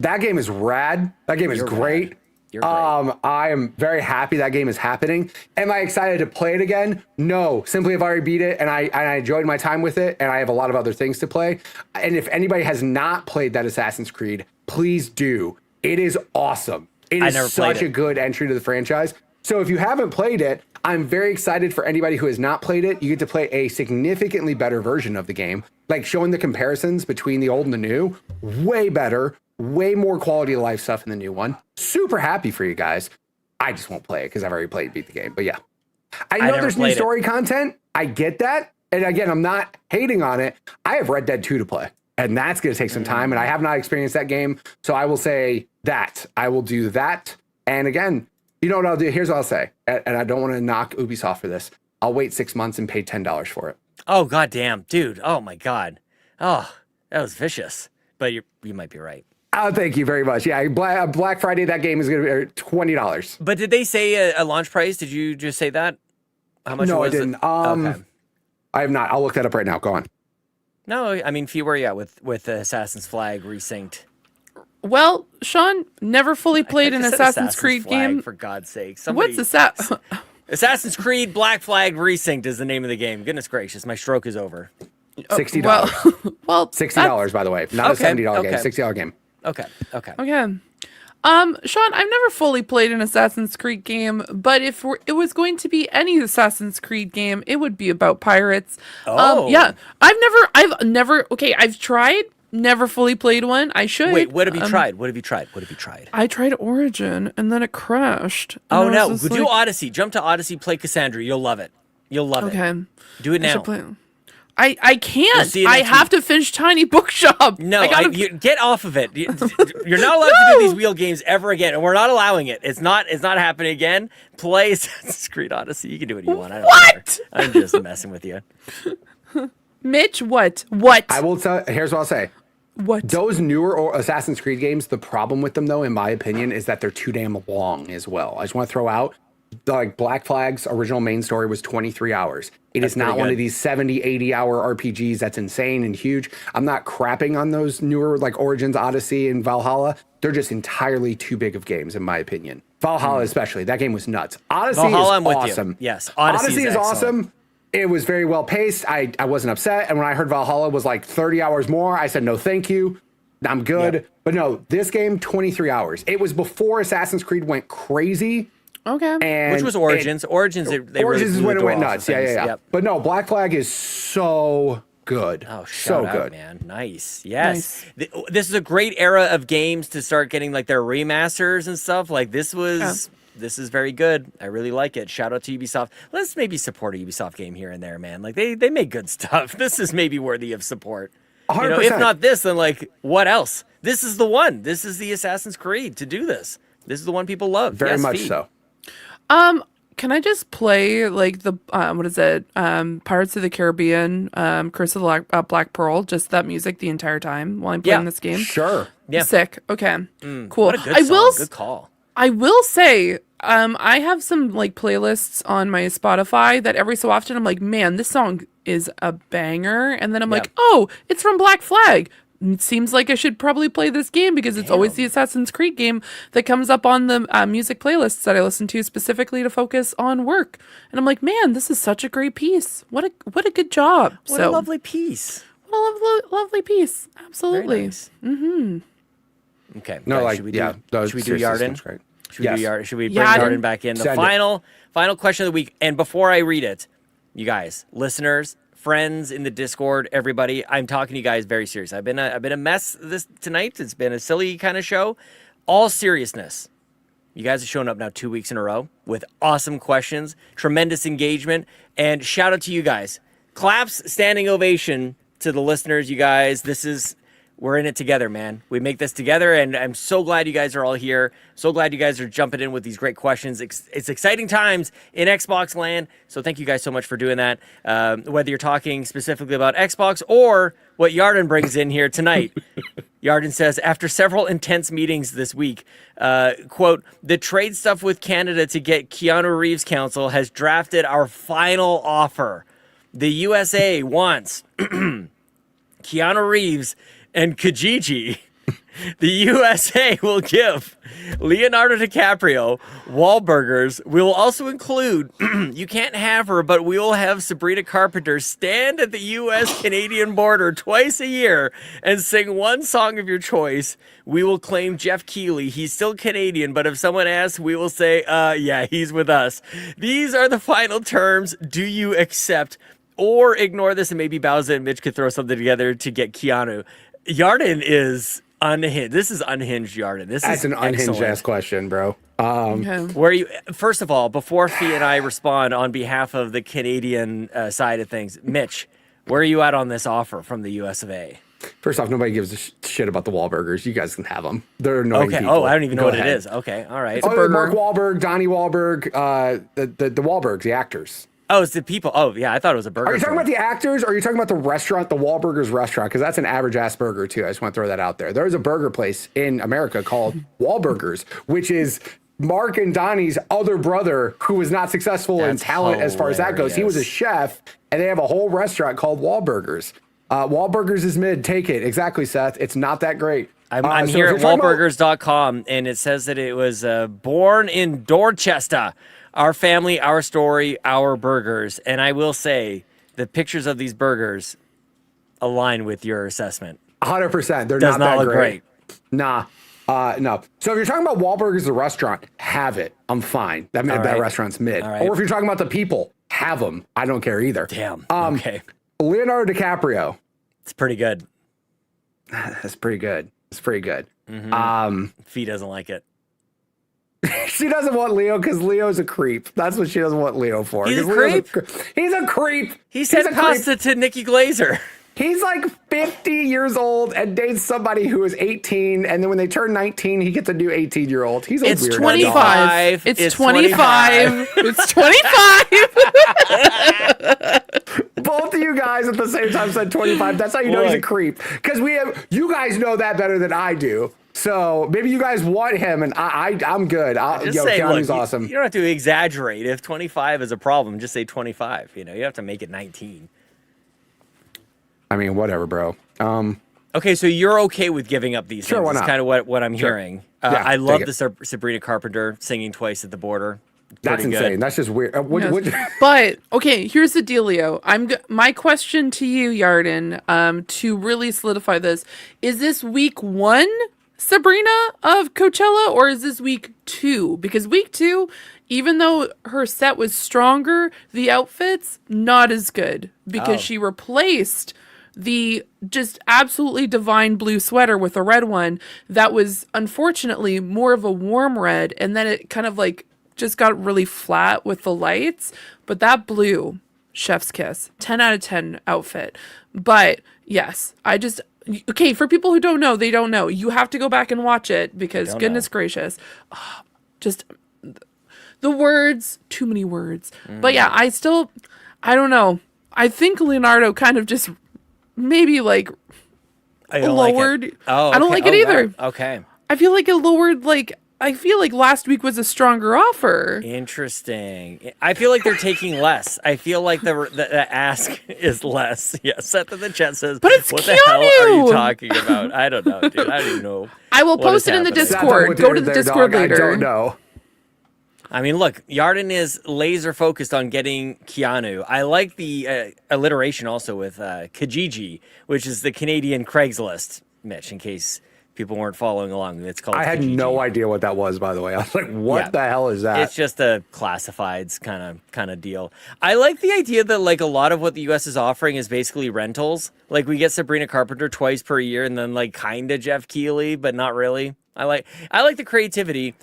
That game is rad. That game is great. You're great. I am very happy that game is happening. Am I excited to play it again? No. Simply I've already beat it, and I enjoyed my time with it, and I have a lot of other things to play. And if anybody has not played that Assassin's Creed, please do. It is awesome. It is such a good entry to the franchise. So if you haven't played it, I'm very excited for anybody who has not played it. You get to play a significantly better version of the game, like showing the comparisons between the old and the new. Way better, way more quality of life stuff in the new one. Super happy for you guys. I just won't play it because I've already played and beat the game. But yeah, I know there's new story content. I get that. And again, I'm not hating on it. I have Red Dead 2 to play. And that's going to take some time. And I have not experienced that game. So I will say that. I will do that. And again, you know what I'll do? Here's what I'll say. And I don't want to knock Ubisoft for this. I'll wait 6 months and pay $10 for it. Oh, goddamn. Dude. Oh, my God. Oh, that was vicious. But you might be right. Oh, thank you very much. Yeah, Black Friday, that game is going to be $20. But did they say a launch price? Did you just say that? How much was it? No, I didn't. Okay. I have not. I'll look that up right now. Go on. No, I mean, Fee, where are you at with Assassin's Flag Resynced? Well, Sean, never fully played an Assassin's Creed game. For God's sake. What's Assassin's Creed Black Flag Resynced is the name of the game. Goodness gracious, my stroke is over. $60. Well, $60, by the game. Not a $70 game. $60 game. Okay. Sean, I've never fully played an Assassin's Creed game, but if it was going to be any Assassin's Creed game, it would be about pirates. Yeah, I've tried, never fully played one. I should. Wait, what have you tried? What have you tried? I tried Origin, and then it crashed. Oh, no. Do Odyssey. Jump to Odyssey, play Cassandra. You'll love it. Okay. Do it now. I can't. I have to finish Tiny Bookshop. No, get off of it. You're not allowed to do these wheel games ever again, and we're not allowing it. It's not happening again. Play Assassin's Creed Odyssey. You can do what you want. I don't care. I'm just messing with you. Mitch, what? I will tell. Here's what I'll say. What? Those newer Assassin's Creed games, the problem with them, though, in my opinion, is that they're too damn long as well. I just want to throw out, like, Black Flag's original main story was 23 hours. It is not one of these 70, 80-hour RPGs that's insane and huge. I'm not crapping on those newer, like, Origins, Odyssey, and Valhalla. They're just entirely too big of games, in my opinion. Valhalla especially. That game was nuts. Odyssey Valhalla, is awesome. Yes, Odyssey is awesome. It was very well paced. I wasn't upset. And when I heard Valhalla was like 30 hours more, I said, no, thank you. I'm good. Yep. But no, this game, 23 hours. It was before Assassin's Creed went crazy. Okay. And which was Origins. Origins is when it went nuts. Yeah. Yep. But no, Black Flag is so good. Oh, so good, man. Nice. Yes. This is a great era of games to start getting like their remasters and stuff. Like this was This is very good. I really like it. Shout out to Ubisoft. Let's maybe support a Ubisoft game here and there, man. Like they make good stuff. This is maybe worthy of support. 100%. If not this, then like what else? This is the one. This is the Assassin's Creed to do this. This is the one people love. Very Yes, much Fee. so. Can I just play like the what is it? Pirates of the Caribbean, Curse of the Black Pearl, just that music the entire time while I'm playing this game? Sure. Yeah. Sick. Okay. Cool. What a good song. Good call. I will say, I have some like playlists on my Spotify that every so often I'm like, man, this song is a banger, and then I'm like, oh, it's from Black Flag. It seems like I should probably play this game because it's always the Assassin's Creed game that comes up on the music playlists that I listen to specifically to focus on work. And I'm like, man, this is such a great piece. What a good job. What a lovely piece. What a lovely piece. Absolutely. Nice. Mm-hmm. Okay. No, guys, like, should we do seriously, Yarden? that's great. Should we bring Yarden? Yarden back in? The Send final question of the week. And before I read it, you guys, listeners, friends in the Discord, everybody, I'm talking to you guys very serious. I've been a mess tonight. It's been a silly kind of show. All seriousness. You guys have shown up now 2 weeks in a row with awesome questions, tremendous engagement, and shout out to you guys. Claps, standing ovation to the listeners, you guys. We're in it together, man. We make this together, and I'm so glad you guys are all here. So glad you guys are jumping in with these great questions. It's exciting times in Xbox land, so thank you guys so much for doing that. Whether you're talking specifically about Xbox or what Yarden brings in here tonight. Yarden says, after several intense meetings this week, quote, the trade stuff with Canada to get Keanu Reeves Council has drafted our final offer. The USA wants Keanu Reeves and Kijiji. The USA will give Leonardo DiCaprio Wahlburgers. We will also include, you can't have her, but we will have Sabrina Carpenter stand at the U.S.-Canadian border twice a year and sing one song of your choice. We will claim Jeff Keighley. He's still Canadian, but if someone asks, we will say, yeah, he's with us. These are the final terms. Do you accept or ignore this? And maybe Bowser and Mitch could throw something together to get Keanu. Yarden is unhinged. This is unhinged, Yarden. That's an unhinged ass question, bro. Where you? First of all, before Fee and I respond on behalf of the Canadian side of things, Mitch, where are you at on this offer from the US of A? First off, nobody gives a shit about the Wahlburgers. You guys can have them. They're annoying Okay. people. Oh, I don't even know Go what ahead. it is. Okay. All right. Mark Wahlberg, Donnie Wahlberg, the Wahlbergs, the actors. Oh, it's the people. Oh, yeah. I thought it was a burger. Are you talking joint. about the actors or are you talking about the restaurant, the Wahlburgers restaurant? Because that's an average ass burger too. I just want to throw that out there. There's a burger place in America called Wahlburgers, which is Mark and Donnie's other brother who was not successful in That's talent as far as that goes. He was a hilarious. chef and they have a whole restaurant called Wahlburgers. Wahlburgers is mid. Take it. Exactly, Seth. It's not that great. I'm So here if at you're talking about- Wahlburgers.com, and it says that it was born in Dorchester. Our family, our story, our burgers. And I will say, the pictures of these burgers align with your assessment. 100%. They're Does not not that look great. great. Nah. No. So if you're talking about Wahlburgers, the restaurant, have it. I'm fine. That right. restaurant's mid. All right. Or if you're talking about the people, have them. I don't care either. Damn. Um, Okay. Leonardo DiCaprio. It's pretty good. That's pretty good. It's pretty good. Fee doesn't like it. She doesn't want Leo because Leo's a creep. That's what she doesn't want Leo for. He's a 'Cause Leo's creep? He's a creep. He said He's a pasta to Nikki Glazer. He's like 50 years old and dates somebody who is 18, and then when they turn 19, he gets a new 18-year-old. He's a It's weird 25. It's It's 25. It's 25. Both of you guys at the same time said 25. That's how you know he's a Look. creep. Because you guys know that better than I do. So maybe you guys want him, and I'm good. Just say, look, Keanu's awesome. you don't have to exaggerate. If 25 is a problem, just say 25. You have to make it 19. I mean, whatever, bro. Okay, so you're okay with giving up these Sure, things. why That's not? kind of what I'm hearing. Yeah, I love take the Sabrina Carpenter singing twice at the border. That's Pretty insane. good. That's just weird. But okay, here's the dealio. My question to you, Yarden, to really solidify this: is this week 1 Sabrina of Coachella, or is this week 2? Because week 2, even though her set was stronger, the outfits not as good because she replaced the just absolutely divine blue sweater with a red one that was unfortunately more of a warm red, and then it kind of like just got really flat with the lights. But that blue, chef's kiss, 10 out of 10 outfit. But yes, okay, for people who don't know, they don't know. You have to go back and watch it because goodness gracious, just the words, too many words. But yeah, I don't know. I think Leonardo kind of just maybe like lowered. Like oh, I don't like it either. Wow. Okay. I feel like it lowered, I feel like last week was a stronger offer. Interesting. I feel like they're taking less. I feel like the ask is less. Yeah, Seth in the chat says, but it's what Keanu! The hell are you talking about? I don't know, dude. I don't even know. I will post it in the Discord. Go to the Discord later. I don't know. I mean, look, Yarden is laser focused on getting Keanu. I like the alliteration also with Kijiji, which is the Canadian Craigslist, Mitch, in case people weren't following along. It's called I had Kijiji. no idea what that was, by the way. I was like, what the hell is that? It's just a classifieds kind of deal. I like the idea that like a lot of what the US is offering is basically rentals. Like we get Sabrina Carpenter twice per year and then like kind of Jeff Keighley, but not really. I like the creativity.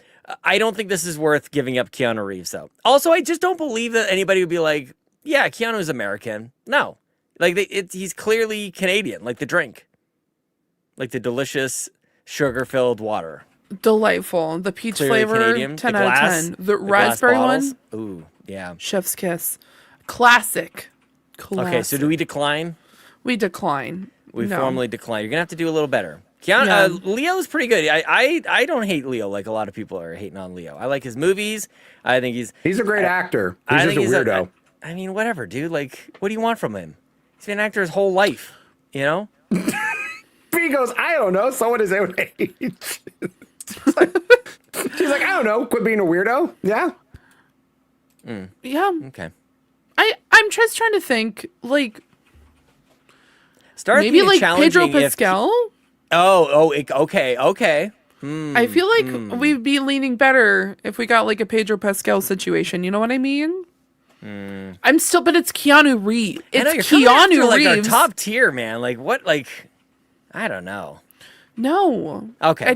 I don't think this is worth giving up Keanu Reeves, though. Also, I just don't believe that anybody would be like, yeah, Keanu's American. No. Like, he's clearly Canadian, like the drink. Like the delicious, sugar-filled water. Delightful. The peach Clearly flavor, Canadian. 10 the out glass, of 10. The raspberry one? Ooh, yeah. Chef's kiss. Classic. Okay, so do we decline? We decline. We No. formally decline. You're going to have to do a little better. Keanu, Leo's pretty good. I don't hate Leo like a lot of people are hating on Leo. I like his movies. I think he's a great actor. He's just a weirdo. I mean, whatever, dude. Like, what do you want from him? He's been an actor his whole life, you know? He goes, I don't know, someone his own age. She's like, I don't know, quit being a weirdo. Yeah. Yeah. Okay. I'm just trying to think, like, Start maybe like Pedro challenging Pascal? Okay. I feel like we'd be leaning better if we got like a Pedro Pascal situation. You know what I mean? I'm still, but it's Keanu Reeves. It's Keanu like our Reeves. top tier, man. Like what? Like I don't know. No. Okay,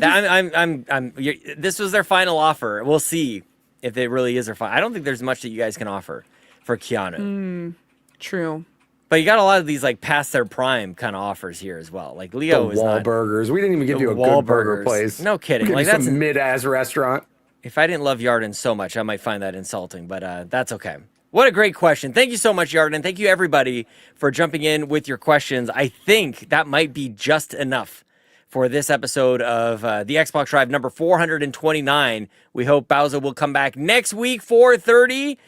this was their final offer. We'll see if it really is their final. I don't think there's much that you guys can offer for Keanu. True. But you got a lot of these like past their prime kind of offers here as well. Like Leo is not. Wahlburgers. We didn't even give you a good burger place. No kidding. Like that's a mid-ass restaurant. If I didn't love Yarden so much, I might find that insulting, but that's okay. What a great question. Thank you so much, Yarden. Thank you, everybody, for jumping in with your questions. I think that might be just enough for this episode of the Xbox Drive number 429. We hope Bowser will come back next week, 4:30.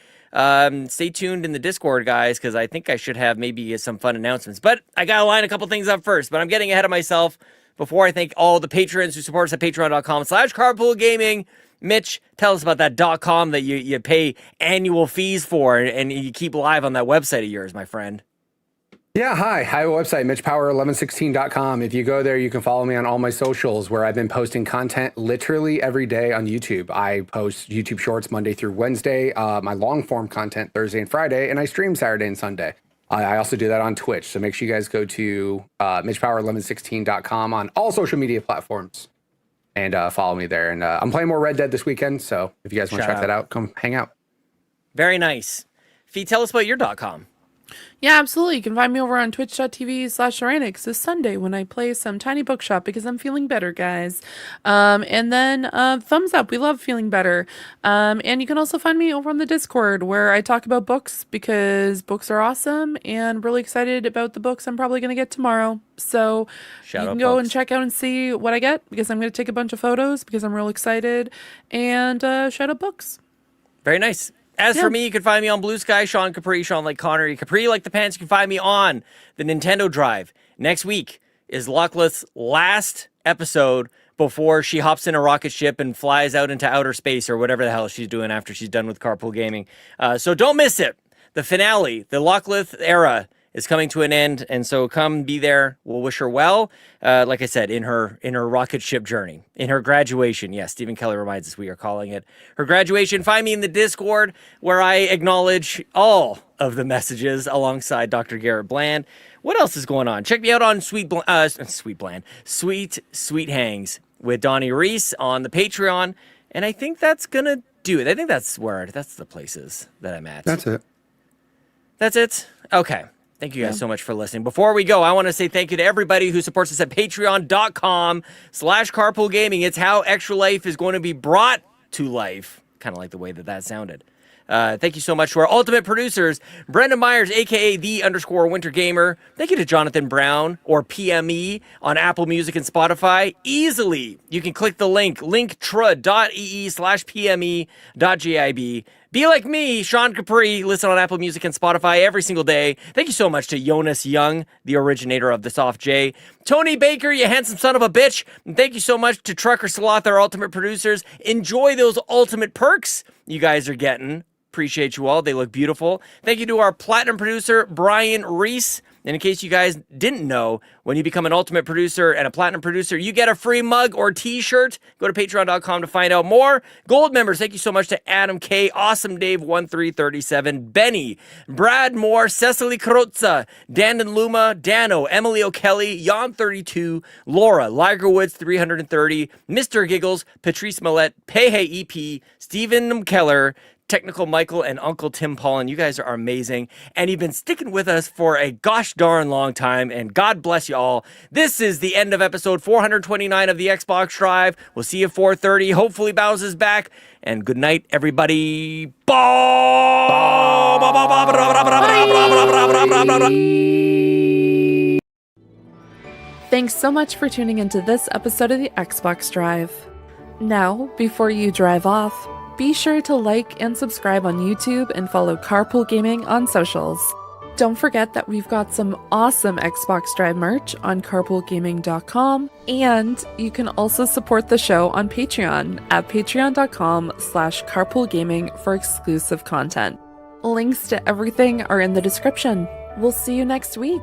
Stay tuned in the Discord, guys, because I think I should have maybe some fun announcements. But I got to line a couple things up first, but I'm getting ahead of myself before I thank all the patrons who support us at patreon.com/carpoolgaming. Mitch, tell us about that .com that you pay annual fees for and you keep live on that website of yours, my friend. Yeah, hi. I have a website, mitchpower1116.com. If you go there, you can follow me on all my socials where I've been posting content literally every day on YouTube. I post YouTube shorts Monday through Wednesday, my long form content Thursday and Friday, and I stream Saturday and Sunday. I also do that on Twitch. So make sure you guys go to mitchpower1116.com on all social media platforms and follow me there. And I'm playing more Red Dead this weekend. So if you guys want to check that out, come hang out. Very nice. Fee, tell us about your .com. Yeah, absolutely. You can find me over on twitch.tv/Serenix this Sunday when I play some Tiny Bookshop because I'm feeling better, guys. And then thumbs up. We love feeling better. And you can also find me over on the Discord where I talk about books because books are awesome and really excited about the books I'm probably going to get tomorrow. So you can go and check out and see what I get because I'm going to take a bunch of photos because I'm real excited and shout out books. Very nice. As for me, you can find me on Blue Sky, Sean Capri, Sean like Connor, Capri like the pants. You can find me on the Nintendo Drive. Next week is Locklith's last episode before she hops in a rocket ship and flies out into outer space or whatever the hell she's doing after she's done with Carpool Gaming. So don't miss it. The finale, the Locklith era is coming to an end, and so come be there. We'll wish her well. Like I said, in her rocket ship journey, in her graduation. Yes, Stephen Keller reminds us we are calling it her graduation. Find me in the Discord where I acknowledge all of the messages alongside Dr. Garrett Bland. What else is going on? Check me out on Sweet Hangs with Donnie Reese on the Patreon. And I think that's gonna do it. I think that's the places that I'm at. That's it. That's it? Okay. Thank you guys so much for listening. Before we go, I want to say thank you to everybody who supports us at patreon.com/carpoolgaming. It's how Extra Life is going to be brought to life. Kind of like the way that sounded. Thank you so much to our ultimate producers, Brendan Myers, a.k.a. _Winter Gamer. Thank you to Jonathan Brown, or PME, on Apple Music and Spotify. Easily, you can click the link, linktr.ee/pme.gib. Be like me, Sean Capri, listen on Apple Music and Spotify every single day. Thank you so much to Jonas Young, the originator of the Soft J. Tony Baker, you handsome son of a bitch. And thank you so much to Trucker Sloth, our ultimate producers. Enjoy those ultimate perks you guys are getting. Appreciate you all. They look beautiful. Thank you to our platinum producer, Brian Reese. And in case you guys didn't know, when you become an ultimate producer and a platinum producer, you get a free mug or t-shirt. Go to patreon.com to find out more. Gold members, thank you so much to Adam K, Awesome Dave 1337, Benny, Brad Moore, Cecily Carrozza, Dan and Luma, Dannohh, Emily O'Kelly, Jan 32, Laura, Ligerwoods 330, Mr. Giggles, Patrice Mallette, Peje EP, Stephen Keller, Technical Michael, and Uncle Tim Paullin. You guys are amazing, and you've been sticking with us for a gosh darn long time, and God bless you all. This is the end of episode 429 of the Xbox Drive. We'll see you at 4:30. Hopefully Bowser's back, and good night, everybody. Thanks so much for tuning into this episode of the Xbox Drive. Now, before you drive off, be sure to like and subscribe on YouTube and follow Carpool Gaming on socials. Don't forget that we've got some awesome Xbox Drive merch on carpoolgaming.com, and you can also support the show on Patreon at patreon.com/carpoolgaming for exclusive content. Links to everything are in the description. We'll see you next week.